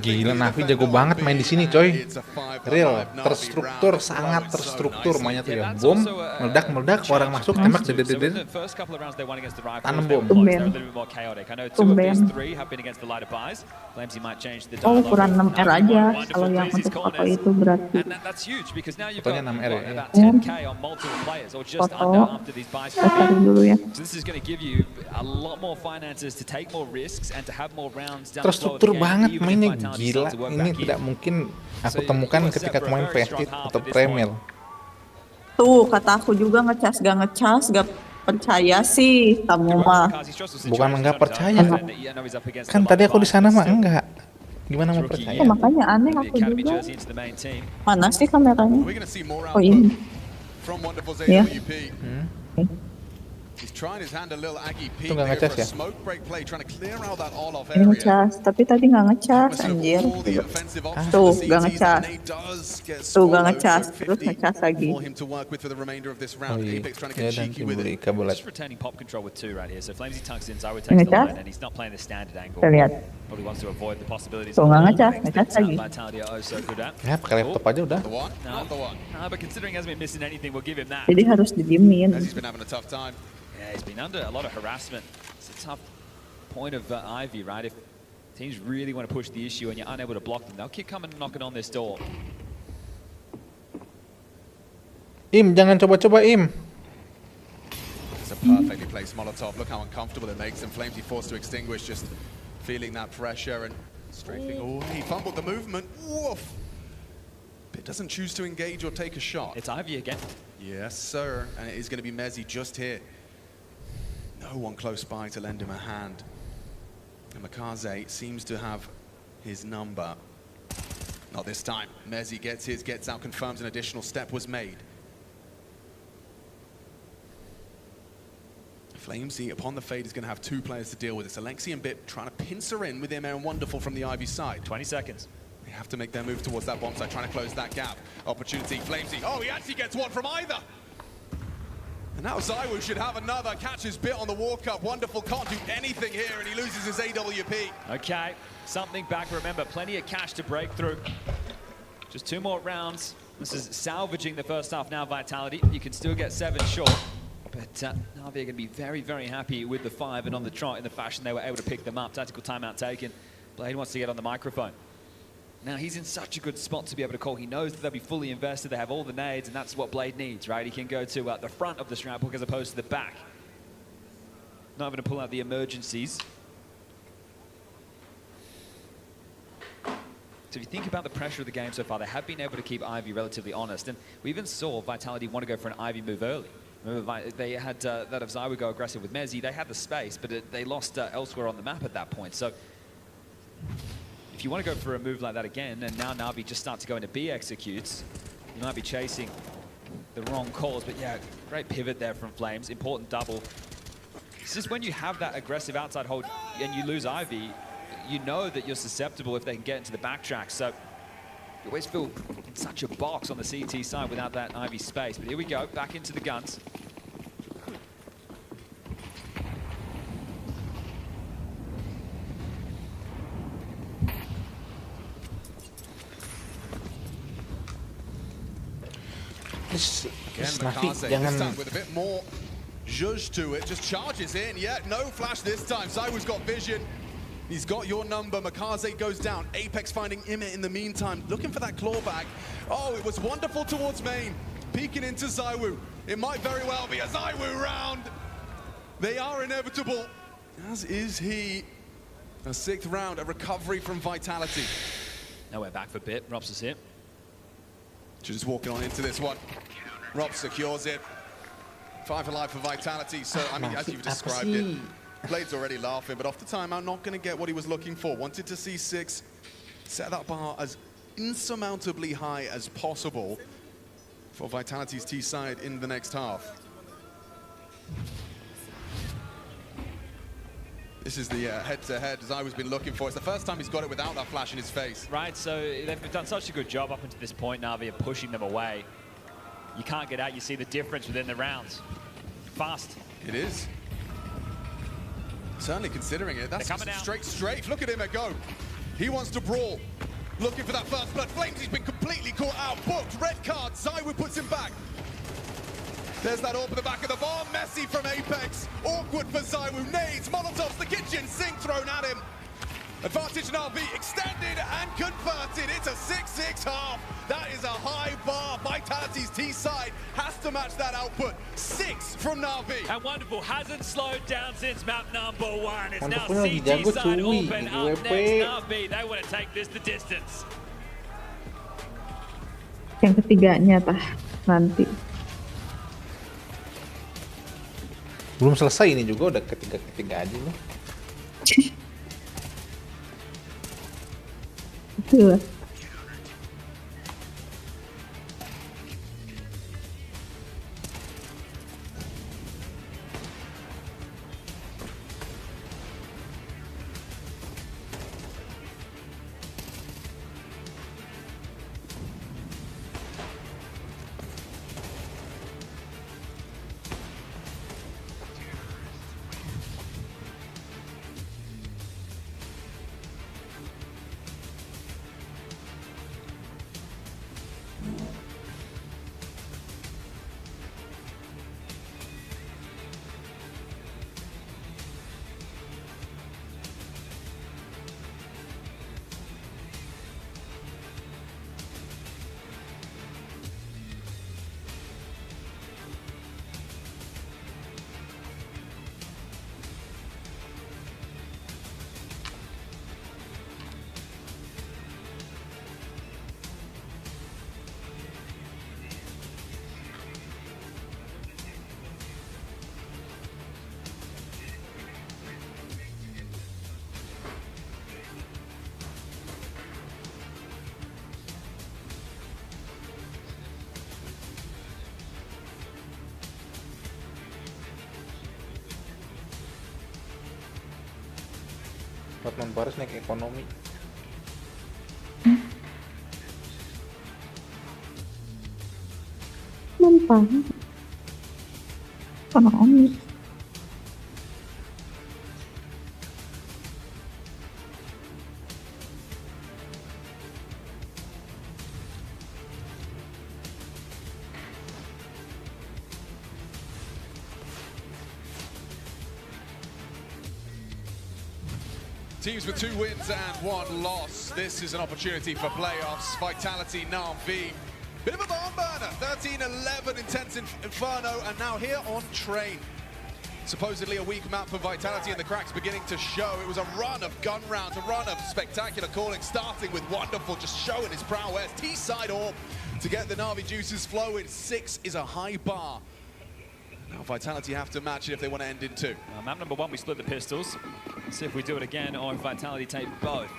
Gila, Navi jago banget main di sini, coy. Real, terstruktur, sangat terstruktur mainnya tuh ya. Bom, meledak, orang masuk, tembak, dedet. Tanam bom. Tumben. Oh, ukuran 6R aja. Kalau yang untuk foto itu berarti. Fotonya 6R ya. Foto. Cari dulu ya. Terstruktur banget mainnya, gila. Ini tidak mungkin aku temukan ketika aku main PS atau Premier. Tuh, kata aku juga ngecas, gak percaya sih kamu mah. Bukan nggak percaya. Kan tadi aku di sana mah enggak. Gimana mau percaya? Makanya aneh aku juga. Mana sih kameranya? Oh ini. Ya. Itu nggak ngecas ya? Ini ngecas, tapi tadi nggak ngecas, anjir. Tuh, nggak ngecas. Tuh, nggak ngecas, terus ngecas lagi. Oh iya, ya dan beli kabel. Ngecas? Kita lihat. Tuh, nggak ngecas, ngecas lagi. Ya, pakai laptop aja udah. Jadi harus didiemin. Yeah, he's been under a lot of harassment. It's a tough point of Ivy, right? If teams really want to push the issue and you're unable to block them, they'll keep coming and knocking on this door. Im, jangan coba-coba, Im. It's a perfectly placed Molotov. Look how uncomfortable it makes him. Flamesy forced to extinguish, just feeling that pressure and strafing. Oh, he fumbled the movement. Woof. It doesn't choose to engage or take a shot. It's Ivy again. Yes, sir. And it is going to be Mezzi just here. No one close by to lend him a hand. And Makaze seems to have his number. Not this time. Mezzi gets his, gets out, confirms an additional step was made. Flamesy, upon the fade, is going to have two players to deal with. It's Alexi and Bit trying to pincer in with him and Wonderful from the Ivy side. 20 seconds. They have to make their move towards that bomb site, trying to close that gap. Opportunity, Flamesy. Oh, he actually gets one from either. And now Zywoo should have another. Catches Bit on the walk-up. Wonderful can't do anything here, and he loses his AWP. Okay, something back. Remember, plenty of cash to break through. Just 2 more rounds. This is salvaging the first half now, Vitality. You can still get 7 short. But Navi are going to be very, very happy with the 5 and on the trot in the fashion they were able to pick them up. Tactical timeout taken. Blade wants to get on the microphone. Now, he's in such a good spot to be able to call. He knows that they'll be fully invested. They have all the nades, and that's what Blade needs, right? He can go to the front of the strap hook as opposed to the back. Not having to pull out the emergencies. So if you think about the pressure of the game so far, they have been able to keep Ivy relatively honest. And we even saw Vitality want to go for an Ivy move early. Remember, they had that of Zywoo go aggressive with Mezzi. They had the space, but they lost elsewhere on the map at that point. So if you want to go for a move like that again, and now Navi just starts to go into B executes, you might be chasing the wrong calls. But yeah, great pivot there from Flames. Important double. It's just when you have that aggressive outside hold and you lose Ivy, you know that you're susceptible if they can get into the backtrack. So you always feel in such a box on the CT side without that Ivy space. But here we go, back into the guns. Navi, jangan. With a bit more zhuzh to it, just charges in. Yeah, no flash this time. Zywoo's got vision. He's got your number. Makaze goes down. Apex finding Imit in the meantime, looking for that clawback. Oh, it was Wonderful towards main, peeking into Zywoo. It might very well be a Zywoo round. They are inevitable, as is he. A 6th round, a recovery from Vitality. Nowhere back for Bit. Robs is here. Just walking on into this one. Rob secures it. 5 alive for Vitality. So, I mean, as you've described it, Blade's already laughing, but off the timeout, not going to get what he was looking for. Wanted to see 6, set that bar as insurmountably high as possible for Vitality's T side in the next half. This is the head-to-head Zywoo's been looking for. It's the first time he's got it without that flash in his face. Right, so they've done such a good job up until this point, Navi, of pushing them away. You can't get out. You see the difference within the rounds. Fast. It is. Certainly considering it. That's straight. Look at him go. He wants to brawl. Looking for that first blood. Flames, he's been completely caught out. Booked. Red card. Zywoo puts him back. There's that orb in the back of the bar. Messy from Apex. Awkward for Zywoo. Nades, Molotovs, the kitchen sink thrown at him. Advantage Navi extended and converted. It's a 6-6 half. That is a high bar. Vitality's T side has to match that output. 6 from Navi. And Wonderful hasn't slowed down since map number 1. It's now Wonderful lagi CT jago, side cuy. open Di up WP. next. Navi, they want to take this the distance. Yang ketiganya nanti. Belum selesai ini juga udah ketiga aja nih. Tuh. Hotman Paris naik ekonomi. Numpang. Ekonomi. Teams with 2 wins and 1 loss. This is an opportunity for playoffs. Vitality, Navi. Bit of a barn burner. 13-11 intense Inferno, and now here on Train. Supposedly a weak map for Vitality, and the cracks beginning to show. It was a run of gun rounds, a run of spectacular calling, starting with Wonderful just showing his prowess. T-side orb to get the Navi juices flowing. 6 is a high bar. Now Vitality have to match it if they want to end in 2. Map number 1, we split the pistols. Let's see if we do it again, or if Vitality take both.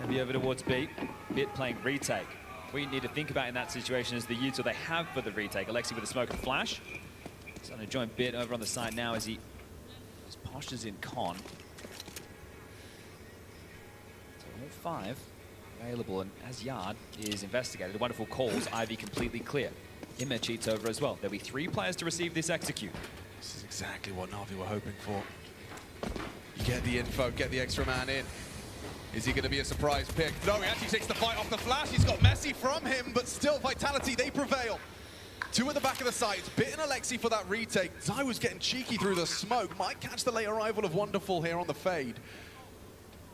Maybe over towards B. Bit playing retake. We need to think about in that situation is the util they have for the retake. Alexi with a smoke and flash. He's going to join Bit over on the side now as he postures in con. So all 5 available, and as Yard is investigated, wonderful calls, Ivy completely clear. Immer cheats over as well. There'll be 3 players to receive this execute. This is exactly what Navi were hoping for. You get the info, get the extra man in. Is he going to be a surprise pick? No, he actually takes the fight off the flash. He's got Messi from him, but still Vitality, they prevail. 2 at the back of the sites. Bit and Alexi for that retake. Zywoo's getting cheeky through the smoke. Might catch the late arrival of Wonderful here on the fade.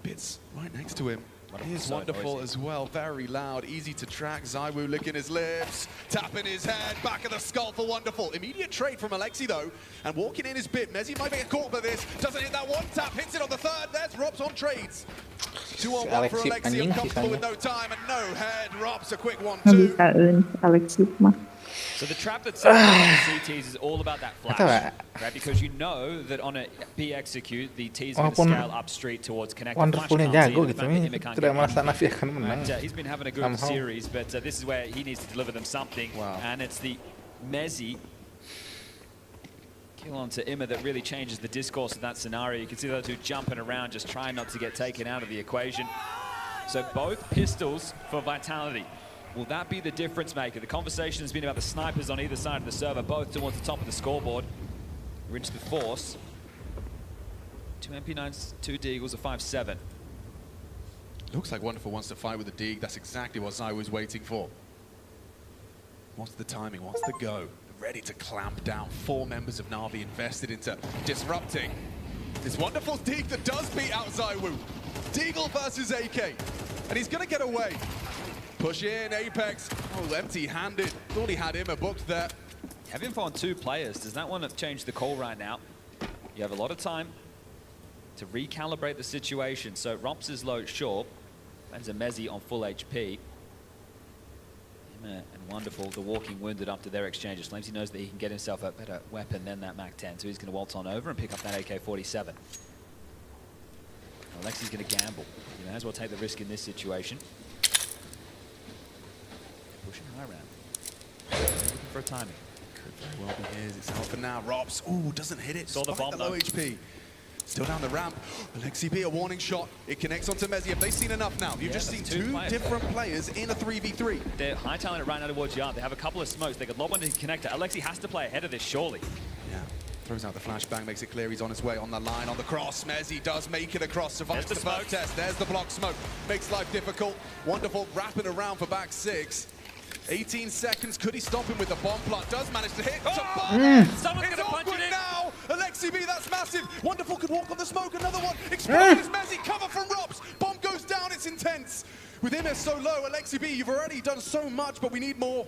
Bit's right next to him. Here's Wonderful as well, very loud, easy to track. Zywoo licking his lips, tapping his head, back of the skull for Wonderful. Immediate trade from Alexi though, and walking in his Bit. Mezzi might get caught by this, doesn't hit that one tap, hits it on the 3rd. There's Robs on trades. 2-on-1 for Alexi, uncomfortable with no time, and no head. Robs a quick 1-2. Nggak bisa Alexi mah. So the trap that's set up on the CTs is all about that flash, right? Because you know that on a B execute, the T's going to scale up street towards connect. Wonderfulnya jago gitu, tidak merasa Navi akan menang. He's been having a good series, but this is where he needs to deliver them something. And it's the Mezzi kill onto Imma that really changes the discourse of that scenario. You can see those two jumping around, just trying not to get taken out of the equation. So both pistols for Vitality. Will that be the difference maker? The conversation has been about the snipers on either side of the server, both towards the top of the scoreboard. We're into the force. 2 MP9s, 2 Deagles, a 5-7. Looks like Wonderful wants to fight with the Deag. That's exactly what Zai was waiting for. What's the timing? What's the go? Ready to clamp down. 4 members of Navi invested into disrupting this Wonderful Deag that does beat out Zaiwu. Deagle versus AK. And he's going to get away. Push in, Apex. Oh, empty-handed. Thought he had Imma booked there. You have info on 2 players. Does that want to change the call right now? You have a lot of time to recalibrate the situation. So Rops is low, sure. There's a Mezzi on full HP. Imma and Wonderful, the walking wounded up to their exchanges. Flamesy knows that he can get himself a better weapon than that MAC-10, so he's going to waltz on over and pick up that AK-47. Alexi's going to gamble. He may as well take the risk in this situation. Pushing high round. Looking for a timing. Could very well be his. It's out for now. Rops, ooh, doesn't hit it. Saw the bomb, low HP. Still down the ramp. Alexi B, a warning shot. It connects onto Mezzi. Have they seen enough now? You've just seen 2 different players in a 3v3. They're high talent right now towards Yard. They have a couple of smokes. They could lob one to connector. Alexi has to play ahead of this, surely. Yeah. Throws out the flashbang, makes it clear he's on his way on the line, on the cross. Mezzi does make it across, survives the first test. There's the block smoke. Makes life difficult. Wonderful, wrapping around for back 6. 18 seconds. Could he stop him with the bomb plot? Does manage to hit. Someone's going to punch it in. Now. Alexi B, that's massive. Wonderful could walk on the smoke. Another one. Explodes Mezzi. Cover from Rops. Bomb goes down. It's intense. With him so low, Alexi B, you've already done so much, but we need more.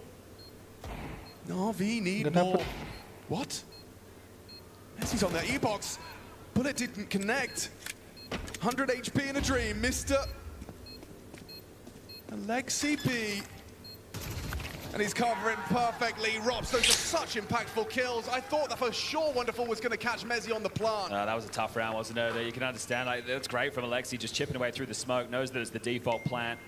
Navi need more. What? Mezzi's on their E-box. Bullet didn't connect. 100 HP in a dream. Mr. Alexi B. And he's covering perfectly. Rops, those are such impactful kills. I thought that for sure Wonderful was going to catch Mezzi on the plant. That was a tough round, wasn't it? You can understand, like, that's great from Alexi, just chipping away through the smoke, knows that it's the default plant.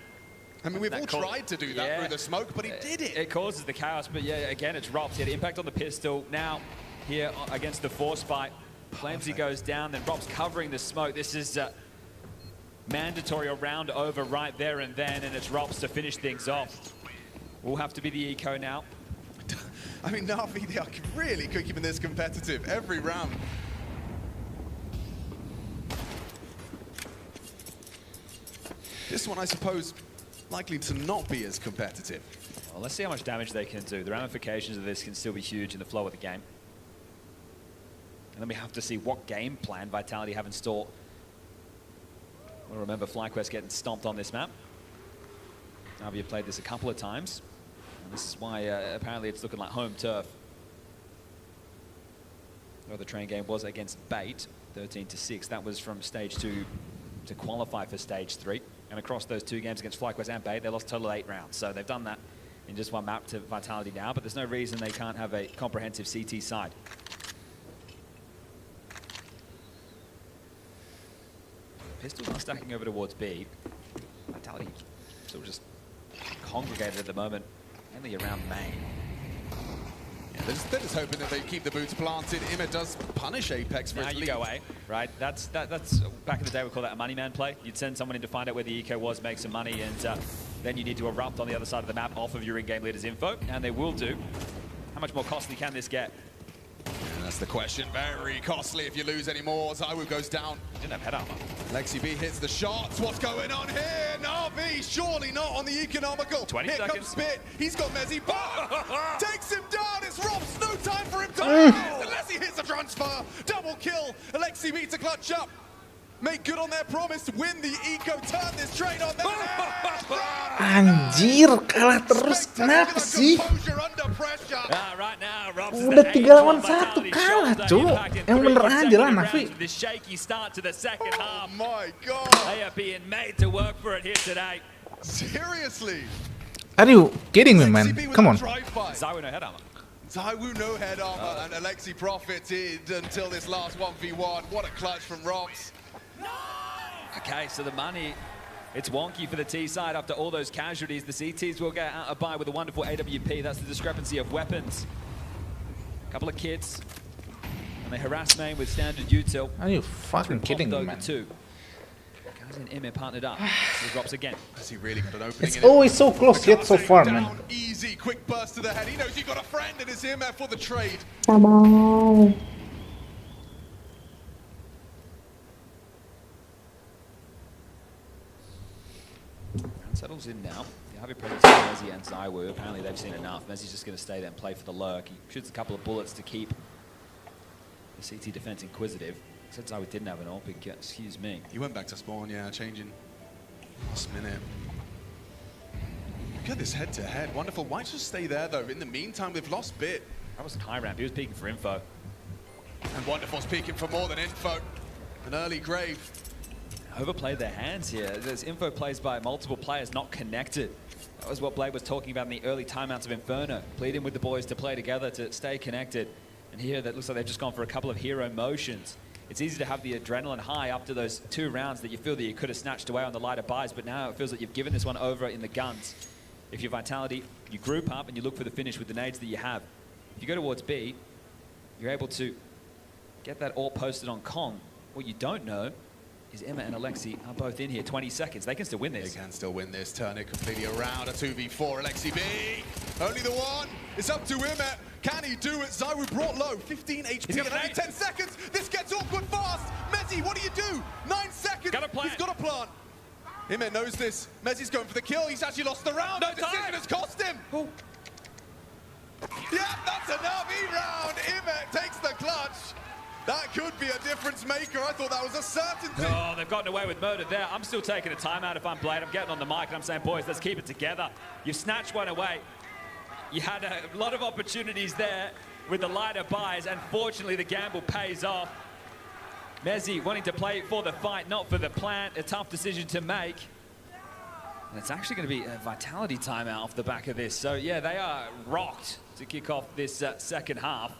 I mean, we've all tried to do that through the smoke, but he did it. It causes the chaos, but yeah, again, it's Rops. He had impact on the pistol. Now, here against the force fight, Flamesy goes down, then Rops covering the smoke. This is mandatory, a round over right there and then, and it's Rops to finish things off. Will have to be the eco now. I mean, Navi, they are really keeping this competitive every round. This one, I suppose, likely to not be as competitive. Well, let's see how much damage they can do. The ramifications of this can still be huge in the flow of the game. And then we have to see what game plan Vitality have in store. Well, remember FlyQuest getting stomped on this map. Navi have played this a couple of times. And this is why apparently it's looking like home turf. The other train game was against Bait, 13-6. That was from stage 2 to qualify for stage 3. And across those 2 games against FlyQuest and Bait, they lost a total of 8 rounds. So they've done that in just one map to Vitality now, but there's no reason they can't have a comprehensive CT side. Pistols are stacking over towards B. Vitality sort of just congregated at the moment, mainly around main. Yeah, they're just hoping that they keep the boots planted. Imma does punish Apex for now his you lead. go away, right? That's back in the day we call that a money man play. You'd send someone in to find out where the eco was, make some money, and then you need to erupt on the other side of the map off of your in-game leader's info, and they will do. How much more costly can this get? And that's the question. Very costly if you lose any more. Zaiwu goes down. Didn't have head armor. Lexi B hits the shots. What's going on here? Navi, surely not on the economical. 20 here seconds. Comes Spit. He's got Mezzi. Takes him down. It's Robs. No time for him to unless he hits the transfer. Double kill. Alexi B to clutch up. Make good on their promise to win the eco. Turn this train on them. Anjir, kalah terus. Kenapa sih? Right now, Robs Udah 3 lawan 1 kalah, Cuk. Yang bener aja lah, Navi. The shaky start to the second half. Oh my god. They are being made to work for it here today. Seriously? Are you kidding me, man? Come on. Zaiwu no head armor. ZywOo no head armor, and Alexi profited until this last 1v1. What a clutch from Robs. Okay, so the money, it's wonky for the T side after all those casualties. The CTs will get out a bye with a wonderful AWP. That's the discrepancy of weapons. A couple of kids, and they harass main with standard util. Are you fucking kidding me, man? And Emir partnered up. So drops again. Has he really got an opening? It's always so close yet so far, man. Easy, quick burst to the head. He knows he got a friend and it's Emir for the trade. Come on. Settles in now. The heavy presence of Messi and ZywOo. Apparently they've seen enough. Messi's just going to stay there and play for the lurk. He shoots a couple of bullets to keep the CT defense inquisitive. Said ZywOo didn't have an ult, but excuse me. He went back to spawn, yeah, changing last minute. Look at this head-to-head. Wonderful. Why just stay there, though? In the meantime, they've lost Bit. That was high ramp. He was peeking for info. And Wonderful's peeking for more than info. An early grave. Overplayed their hands here. There's info plays by multiple players not connected. That was what Blade was talking about in the early timeouts of Inferno. Pleading with the boys to play together, to stay connected. And here, that looks like they've just gone for a couple of hero motions. It's easy to have the adrenaline high after those 2 rounds that you feel that you could have snatched away on the lighter buys, but now it feels like you've given this one over in the guns. If you're Vitality, you group up and you look for the finish with the nades that you have. If you go towards B, you're able to get that ult posted on Kong. What you don't know is Emma and Alexi are both in here. 20 seconds. They can still win this. They can still win this. Turn it completely around. A 2v4. Alexi B. Only the one. It's up to Emma. Can he do it? ZywOo brought low. 15 HP in only 10 seconds. This gets awkward fast. Messi, what do you do? 9 seconds. He's got a plant. Emma knows this. Messi's going for the kill. He's actually lost the round. No decision has cost him. Oh. Yeah, that's a navi round. Emma takes the clutch. That could be a difference maker. I thought that was a certainty. Oh, they've gotten away with murder there. I'm still taking a timeout if I'm Blade. I'm getting on the mic and I'm saying, boys, let's keep it together. You snatched one away. You had a lot of opportunities there with the lighter buys, and fortunately the gamble pays off. Messi wanting to play for the fight, not for the plant. A tough decision to make. And it's actually going to be a Vitality timeout off the back of this. So, yeah, they are rocked to kick off this second half.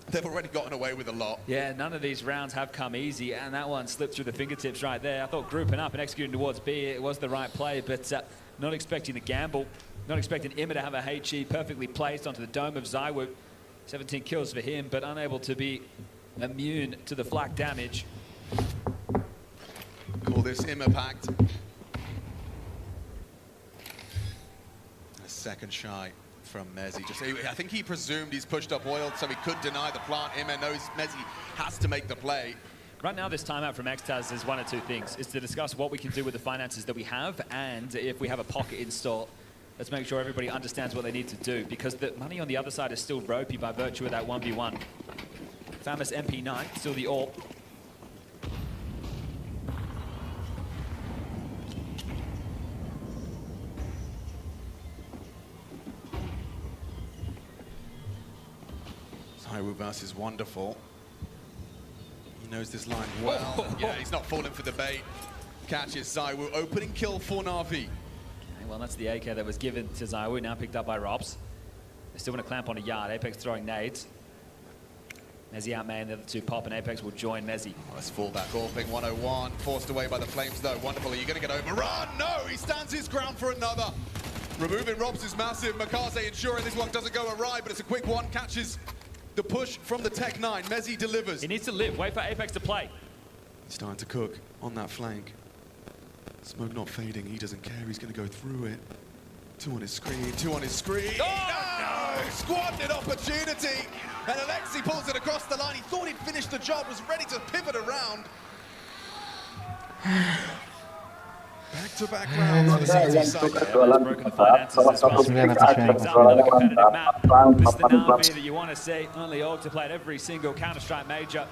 They've already gotten away with a lot. Yeah, none of these rounds have come easy, and that one slipped through the fingertips right there. I thought grouping up and executing towards B, it was the right play, but not expecting the gamble. Not expecting Emma to have a HE perfectly placed onto the dome of ZywOo. 17 kills for him, but unable to be immune to the flak damage. Call this Emma pact. A second shy from Messi. I think he presumed he's pushed up oil, so he could deny the plant. Emma knows Messi has to make the play. Right now, this timeout from Xtaz is one of 2 things. It's to discuss what we can do with the finances that we have, and if we have a pocket install, let's make sure everybody understands what they need to do, because the money on the other side is still ropey by virtue of that 1v1. Famous MP9, still the AWP. ZywOo versus Wonderful. He knows this line well. Yeah, he's not falling for the bait. Catches ZywOo. Opening kill for Navi. Well, that's the AK that was given to ZywOo, now picked up by Robs. They still want to clamp on a yard. Apex throwing nades. Messi out man, the other 2 pop, and Apex will join Messi. Oh, let's fall back. Orping 101. Forced away by the flames, though. Wonderful. Are you going to get overrun? No! He stands his ground for another. Removing Robs is massive. Makaze ensuring this one doesn't go awry, but it's a quick one. Catches the push from the Tech 9. Messi delivers. He needs to live. Wait for Apex to play. He's starting to cook on that flank. Smoke not fading, he doesn't care, he's going to go through it. 2 on his screen, 2 on his screen. Oh, no! Squandered opportunity. And Alexi pulls it across the line. He thought he'd finished the job, was ready to pivot around. Back-to-back rounds for the CT side. Broken the finances as well. Another competitive map. This is the Navi that you want to see. Only Og to play at every single Counter-Strike major.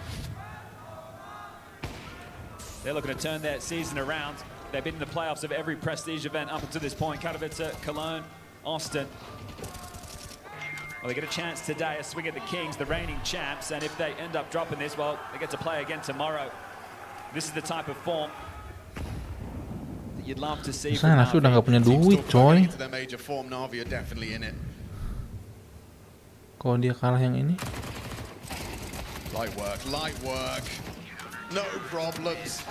They're looking to turn their season around. They've been in the playoffs of every prestige event up until this point. Katowice, Cologne, Austin. Well, they get a chance today, a swing at the Kings, the reigning champs, and if they end up dropping this, well, they get to play again tomorrow. This is the type of form that you'd love to see from Navi udah nggak punya duit, coy. Their major form, Navi are definitely in it. Kalau dia kalah yang ini. Light work. No problems.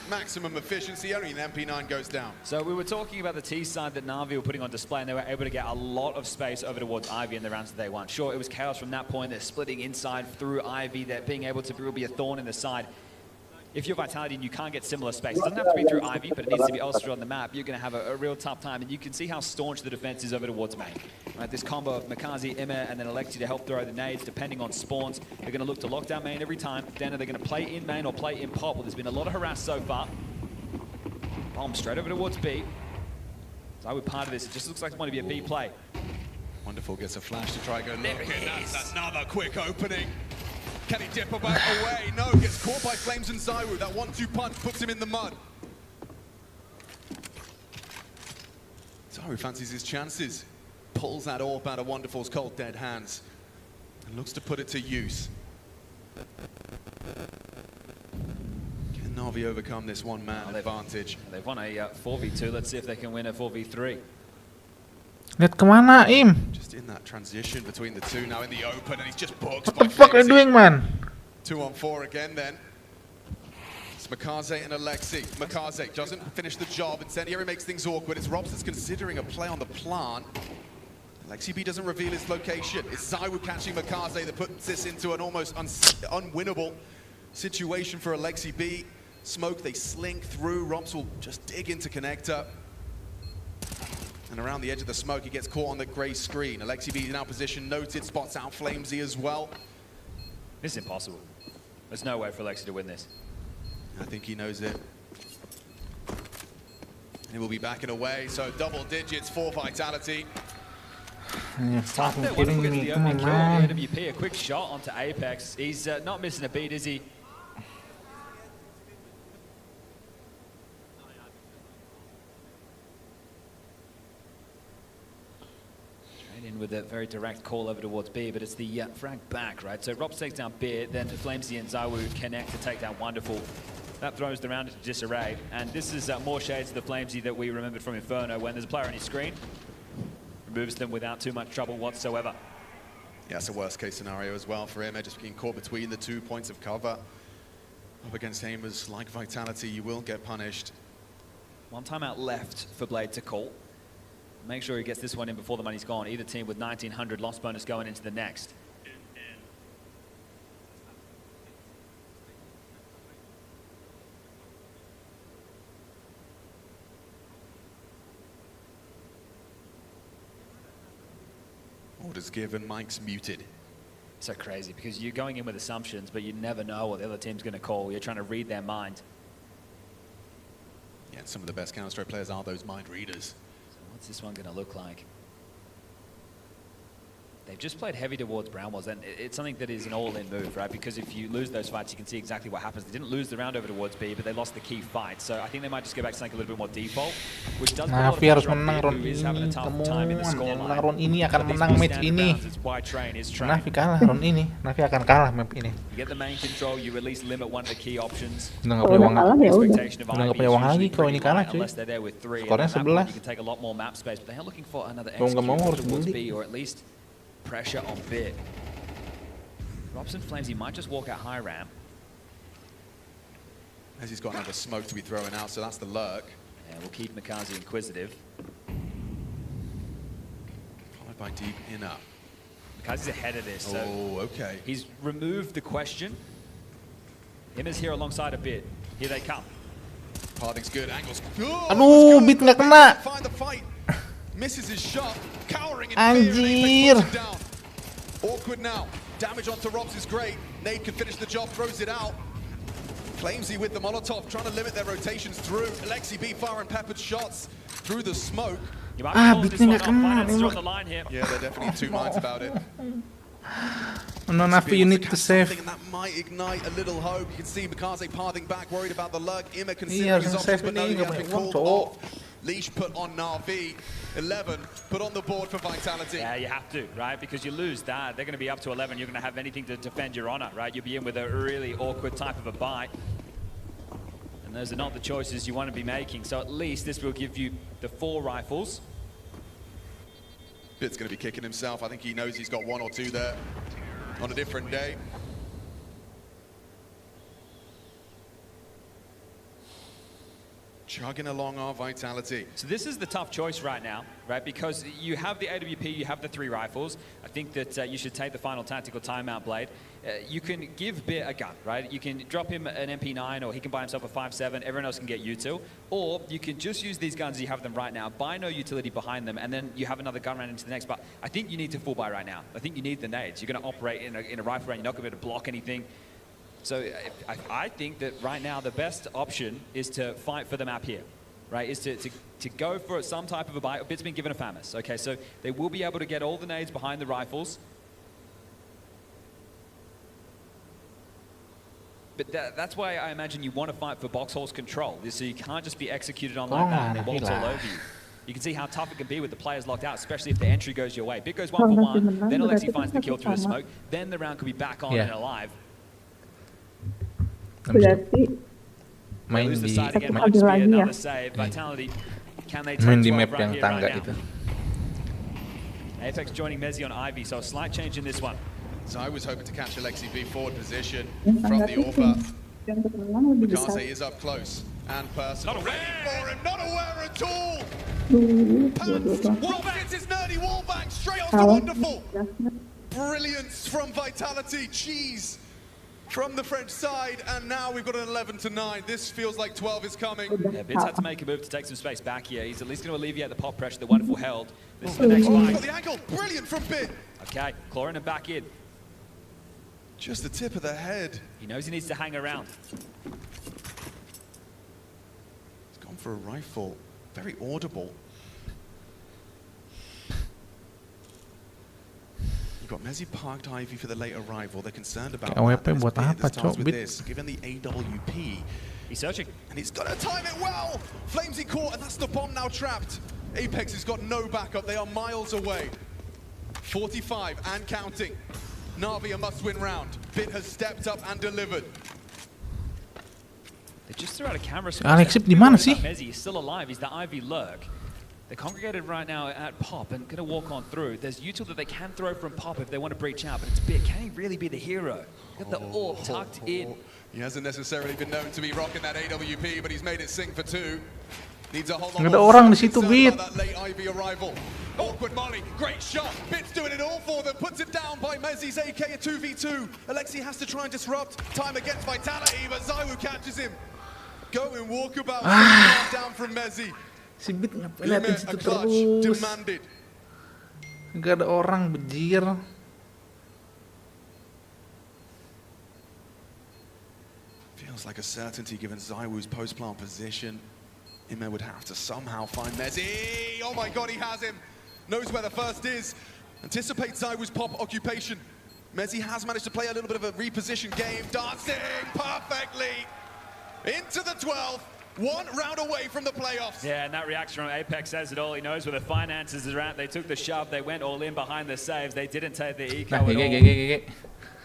Maximum efficiency, only an MP9 goes down. So we were talking about the T side that Navi were putting on display, and they were able to get a lot of space over towards Ivy in the rounds that they won. Sure, it was chaos from that point. They're splitting inside through Ivy. They're being able to be a thorn in the side. If you're Vitality and you can't get similar space, it doesn't have to be through Ivy, but it needs to be elsewhere on the map, you're going to have a real tough time. And you can see how staunch the defense is over towards main. Right, this combo of Makazi, Emma, and then Alexi to help throw the nades, depending on spawns. They're going to look to lock down main every time. Then they're going to play in main or play in pop. Well, there's been a lot of harass so far. Bomb straight over towards B. So I would part of this. It just looks like it's going to be a B play. Wonderful gets a flash to try and go look, and that's another quick opening. Can he dip about away? No, gets caught by Flames and Zywoo. That 1-2 punch puts him in the mud. Zywoo fancies his chances. Pulls that orb out of Wonderful's cold dead hands. And looks to put it to use. Can Navi overcome this one-man advantage? They've won a 4v2. Let's see if they can win a 4v3. Lihat kemana, Im? Just in that transition between the two, now in the open, and he's just booked. What the fuck are you doing, man? 2-on-4 again then. It's Makaze and Alexi. Makaze doesn't finish the job. Incendiary makes things awkward. It's Robson's considering a play on the plant. Alexi B doesn't reveal his location. It's Zywoo catching Makaze that puts this into an almost unwinnable situation for Alexi B. Smoke, they slink through. Robs will just dig into connector. And around the edge of the smoke, he gets caught on the grey screen. Alexi B in our position, noted, spots out Flamesy as well. This is impossible. There's no way for Alexi to win this. I think he knows it. And he will be backing away, so double digits for Vitality. Stop There, kidding gets me, the come on, opening kill on man. the AWP, a quick shot onto Apex. He's not missing a beat, is he? In with a very direct call over towards B, but it's the frag back, right? So Robs takes down B, then Flamesy and Zywoo connect to take down Wonderful. That throws the round into disarray, and this is more shades of the Flamesy that we remembered from Inferno. When there's a player on his screen, removes them without too much trouble whatsoever. Yeah, it's a worst case scenario as well for him, just being caught between the 2 points of cover. Up against aimers like Vitality, you will get punished. One timeout left for Blade to call. Make sure he gets this one in before the money's gone. Either team with 1900 loss bonus going into the next. Orders given, Mike's muted. So crazy because you're going in with assumptions, but you never know what the other team's going to call. You're trying to read their mind. Yeah, some of the best Counter-Strike players are those mind readers. What's this one going to look like? They've just played heavy towards Brownwells, and it's something that is an all-in move, right? Because if you lose those fights, you can see exactly what happens. They didn't lose the round over towards B, but they lost the key fight. So I think they might just go back to something a little bit more default, which does put a lot of Navi harus pressure on menang B, round who is ini, having a tough time in the teman. Yang menang scoreline. round ini akan But these menang big match standard ini. rounds, it's why train is train. Navi kalah round ini. Navi akan kalah map ini. You get the main control, you at least limit one of the key options. Udah nggak punya uang, Expectation of udah nggak Ivy punya is uang lagi usually kalau ini pretty kalah light cuy. unless they're there with 3. Skornya And at that point, 11. you can take a lot more map space, but they are looking for another Kalau nggak mau execute harus towards beli. B, or at least pressure on B. Robson Flamesy might just walk out high ramp. As he's got another smoke to be thrown out, so that's the lurk. And we'll keep Makazi inquisitive. Followed by deep inner. Makazi's ahead of this. So oh, okay. he's removed the question. Him is here alongside a bit. Here they come. Pathing's good, angles. Aduh, beat nggak kena. Find the fight. Misses his shot, cowering in Anjir. fear, and Apex puts him down. Awkward now. Damage onto Robs is great. Nade can finish the job, throws it out. Flamesy with the Molotov, trying to limit their rotations through. Alexi B firing peppered shots through the smoke. Beatnya nggak kena. Yeah, they're definitely in two minds about it. No, Navi, you need to save. And that might ignite a little hope. You can see Makaze pathing back, worried about the lurk. Ima Iya, considering harus his options, save but no, ini, he nggak has punya been uang, called cowok. off. Leash put on Navi. 11 put on the board for Vitality. Yeah, you have to, right? Because you lose that, they're going to be up to 11. You're going to have anything to defend your honor, right? You'll be in with a really awkward type of a bite. And those are not the choices you want to be making. So at least this will give you the 4 rifles. Bit's going to be kicking himself. I think he knows he's got 1 or 2 there on a different day. Chugging along our Vitality. So this is the tough choice right now, right? Because you have the AWP, you have the 3 rifles. I think that you should take the final tactical timeout blade. You can give Bit a gun, right? You can drop him an MP9, or he can buy himself a 5.7. Everyone else can get U2. Or you can just use these guns as you have them right now, buy no utility behind them, and then you have another gun round into the next. But I think you need to full buy right now. I think you need the nades. You're going to operate in a rifle round. You're not going to be able to block anything. So I think that right now the best option is to fight for the map here, right? Is to go for some type of a buy. Bit's been given a FAMAS, okay? So they will be able to get all the nades behind the rifles. But that's why I imagine you want to fight for box horse control. So you can't just be executed on like that and it walks all over you. You can see how tough it can be with the players locked out, especially if the entry goes your way. Bit goes 1 for 1, then Alexi finds the kill through the smoke, then the round could be back on and alive. Berarti main di map yang tangga itu. Apex joining Mezzi on Ivy, so a slight change in this one. So I was hoping to catch Alexi B forward position from the Orba. Mikaze is up close and personal. Not ready for him, not aware at all. Pants, hits his nerdy wallbang straight onto Wonderful. Brilliance from Vitality, cheese from the French side, and now we've got an 11-9. This feels like 12 is coming. Yeah, Bit's had to make a move to take some space back here. He's at least going to alleviate the pop pressure, the Wonderful held. This is the next fight. Got the angle, brilliant from Bit. Okay, clawing him back in. Just the tip of the head. He knows he needs to hang around. He's gone for a rifle, very audible. You've got Mezzi parked Ivy for the late arrival. They're concerned about AWP buat apa, Cok? Given the AWP. He's searching. And he's got to time it well. Flamesy caught, and that's the bomb now trapped. Apex has got no backup. They are miles away. 45 and counting. Navi a must-win round. Bit has stepped up and delivered. They just threw out a camera. Alexi di mana sih? Mezzi is still alive. He's the Ivy lurk. They're congregated right now at Pop and going to walk on through. There's util that they can throw from Pop if they want to breach out, but it's Bit. Can he really be the hero? Got the AWP tucked in. He hasn't necessarily been known to be rocking that AWP, but he's made it sing for 2. Needs a whole lot Ada orang di situ, Bit. that late Ivy arrival. Awkward Molly, great shot. Bit's doing it all for them. Puts it down by Mezzi's AK, a 2v2. Alexi has to try and disrupt. Time against Vitality, but Zaiwu catches him. Going walkabout. Down from Mezzi. Si Bit ngapain liatin situ terus? Gak ada orang, bejir. Feels like a certainty given Zaiwu's post-plant position. Ime would have to somehow find Mezzi. Oh my god, he has him. Knows where the first is. Anticipates Zaiwu's pop occupation. Mezzi has managed to play a little bit of a reposition game. Dancing perfectly into the 12. 1 round away from the playoffs. Yeah, and that reaction from Apex says it all. He knows where the finances are at. They took the shove. They went all in behind the saves. They didn't take the eco at all.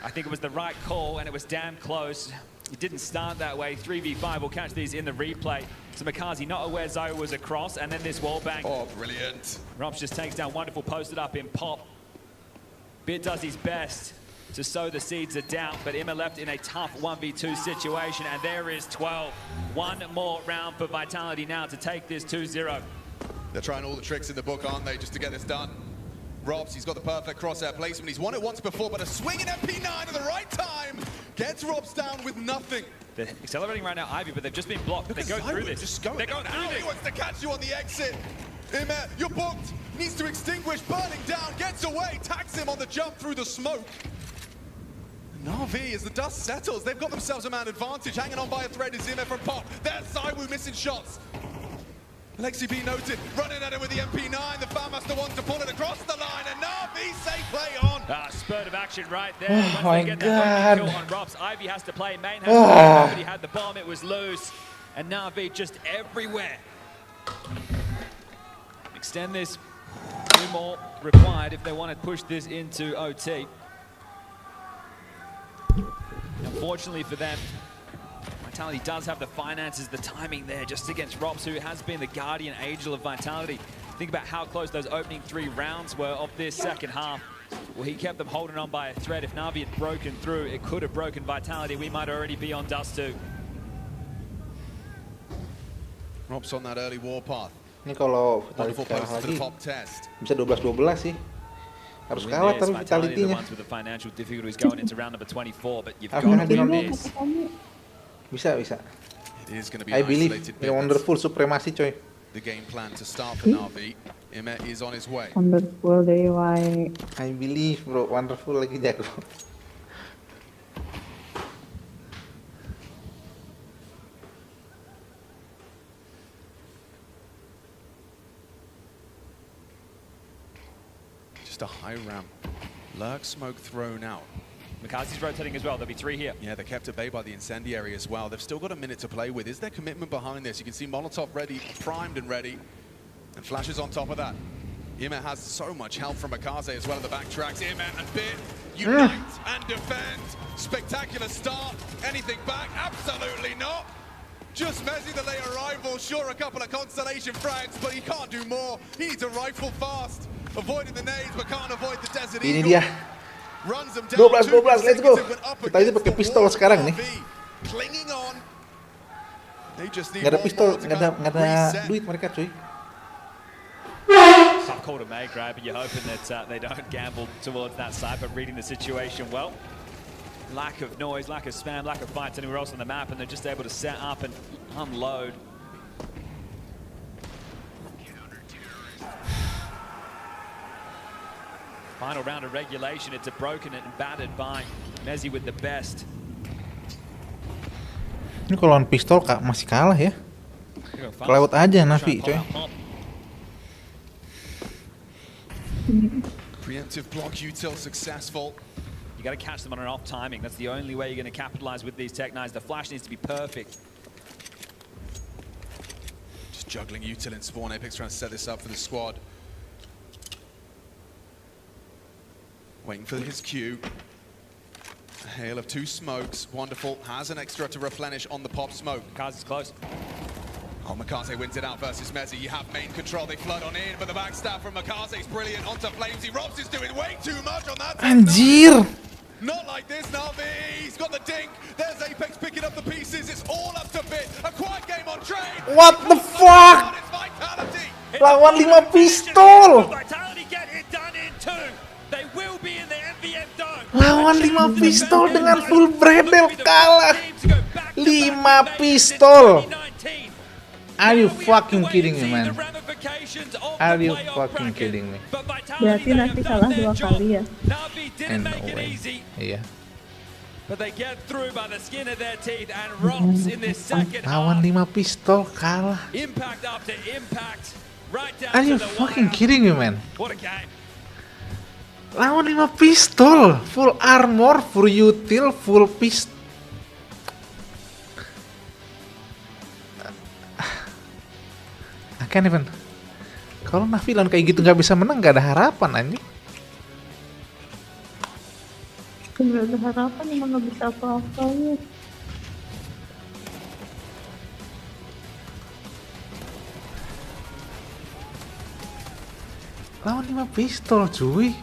I think it was the right call, and it was damn close. It didn't start that way. 3v5. We'll catch these in the replay. So Mikaze not aware Zoe was across, and then this wall bang. Oh, brilliant. Robs just takes down Wonderful, posted up in Pop. Bit does his best to sow the seeds of doubt, but Emma left in a tough 1v2 situation, and there is 12. 1 more round for Vitality now to take this 2-0. They're trying all the tricks in the book, aren't they, just to get this done. Robs, he's got the perfect crosshair placement. He's won it once before, but a swinging MP9 at the right time gets Robs down with nothing. They're accelerating right now, Ivy, but they've just been blocked. They go through this. Just go. They're going through this. He wants to catch you on the exit. Imet, you're booked. Needs to extinguish, burning down, gets away, tags him on the jump through the smoke. Navi, as the dust settles, they've got themselves a man advantage. Hanging on by a thread is Imet from Pop. There's Zaiwu missing shots. Alexi B noted, running at him with the MP9. The FAMAS wants to pull it across the line, and Navi safe play on. Spurt of action right there. Oh Once they get that kill on Robs, Ivy has to play, Main has to play. Nobody had the bomb, it was loose. And Navi just everywhere. Extend this. 2 more required if they want to push this into OT. Unfortunately for them, Vitality does have the finances, the timing there, just against Robs, who has been the guardian angel of Vitality. Think about how close those opening 3 rounds were of this second half. Well, he kept them holding on by a thread. If Navi had broken through, it could have broken Vitality. We might already be on dust too. Rob's on that early warpath. Ini kalau Vitality kalah lagi bisa 12-12 sih. Harus kalah tapi Vitality-nya. Bisa. I believe in wonderful supremacy, coy. The game plan to start for Navi. Imet is on his way. Wonderful day21. I believe, bro. Wonderful lagi jago. Just a high ramp. Lurk smoke thrown out. Makazi's rotating as well. There'll be 3 here. Yeah, they're kept at bay by the incendiary as well. They've still got a minute to play with. Is there commitment behind this? You can see Molotov ready, primed and ready. And flashes on top of that. Imet has so much help from Makaze as well in the backtracks. Imet and Bit unite and defend. Spectacular start. Anything back? Absolutely not. Just Messi, the late arrival. Sure, a couple of constellation frags, but he can't do more. He needs a rifle fast. Avoiding the nades, but can't avoid the Desert Ini Eagle. dia. 12, let's go. Kita aja pakai pistol sekarang nih. Nggak ada pistol, nggak ada duit mereka, cuy. Tough call to make, right? But you're hoping that they don't gamble towards that side, but reading the situation well. Lack of noise, lack of spam, lack of fights anywhere else on the map, and they're just able to set up and unload. Final round of regulation, it's a broken and battered by Mezzi with the best. Ini kalau lawan pistol masih kalah ya. Kelewat aja Navi, coy. Preemptive block util successful. You got to catch them on an off timing. That's the only way you're going to capitalize with these Tech 9s. The flash needs to be perfect. Just juggling util in spawn. Apex trying to set this up for the squad. Waiting for his cue. A hail of 2 smokes. Wonderful. Has an extra to replenish on the pop smoke. Makaze's close. Oh, Makaze wins it out versus Mezzi. You have main control. They flood on in, but the backstab from Makaze is brilliant. Onto Flamesy. Robs is doing way too much on that. Anjir! Not like this, Navi. He's got the dink. There's Apex picking up the pieces. It's all up to Bit. A quiet game on train. What the fuck? Lawan 5 pistol. Lawan 5 pistol dengan full bredel kalah. 5 pistol. Are you fucking kidding me, man? Are you fucking kidding me? Berarti nanti kalah 2 kali ya? And no way. Iya. Lawan 5 pistol kalah. Are you fucking kidding me, man? Lawan 5 pistol, full armor, full util, full pistol. I can't even. Kalau Navi lawan kayak gitu nggak bisa menang, nggak ada harapan anjing. Nggak ada harapan, emang nggak bisa apa-apa ya. Lawan 5 pistol, cuy.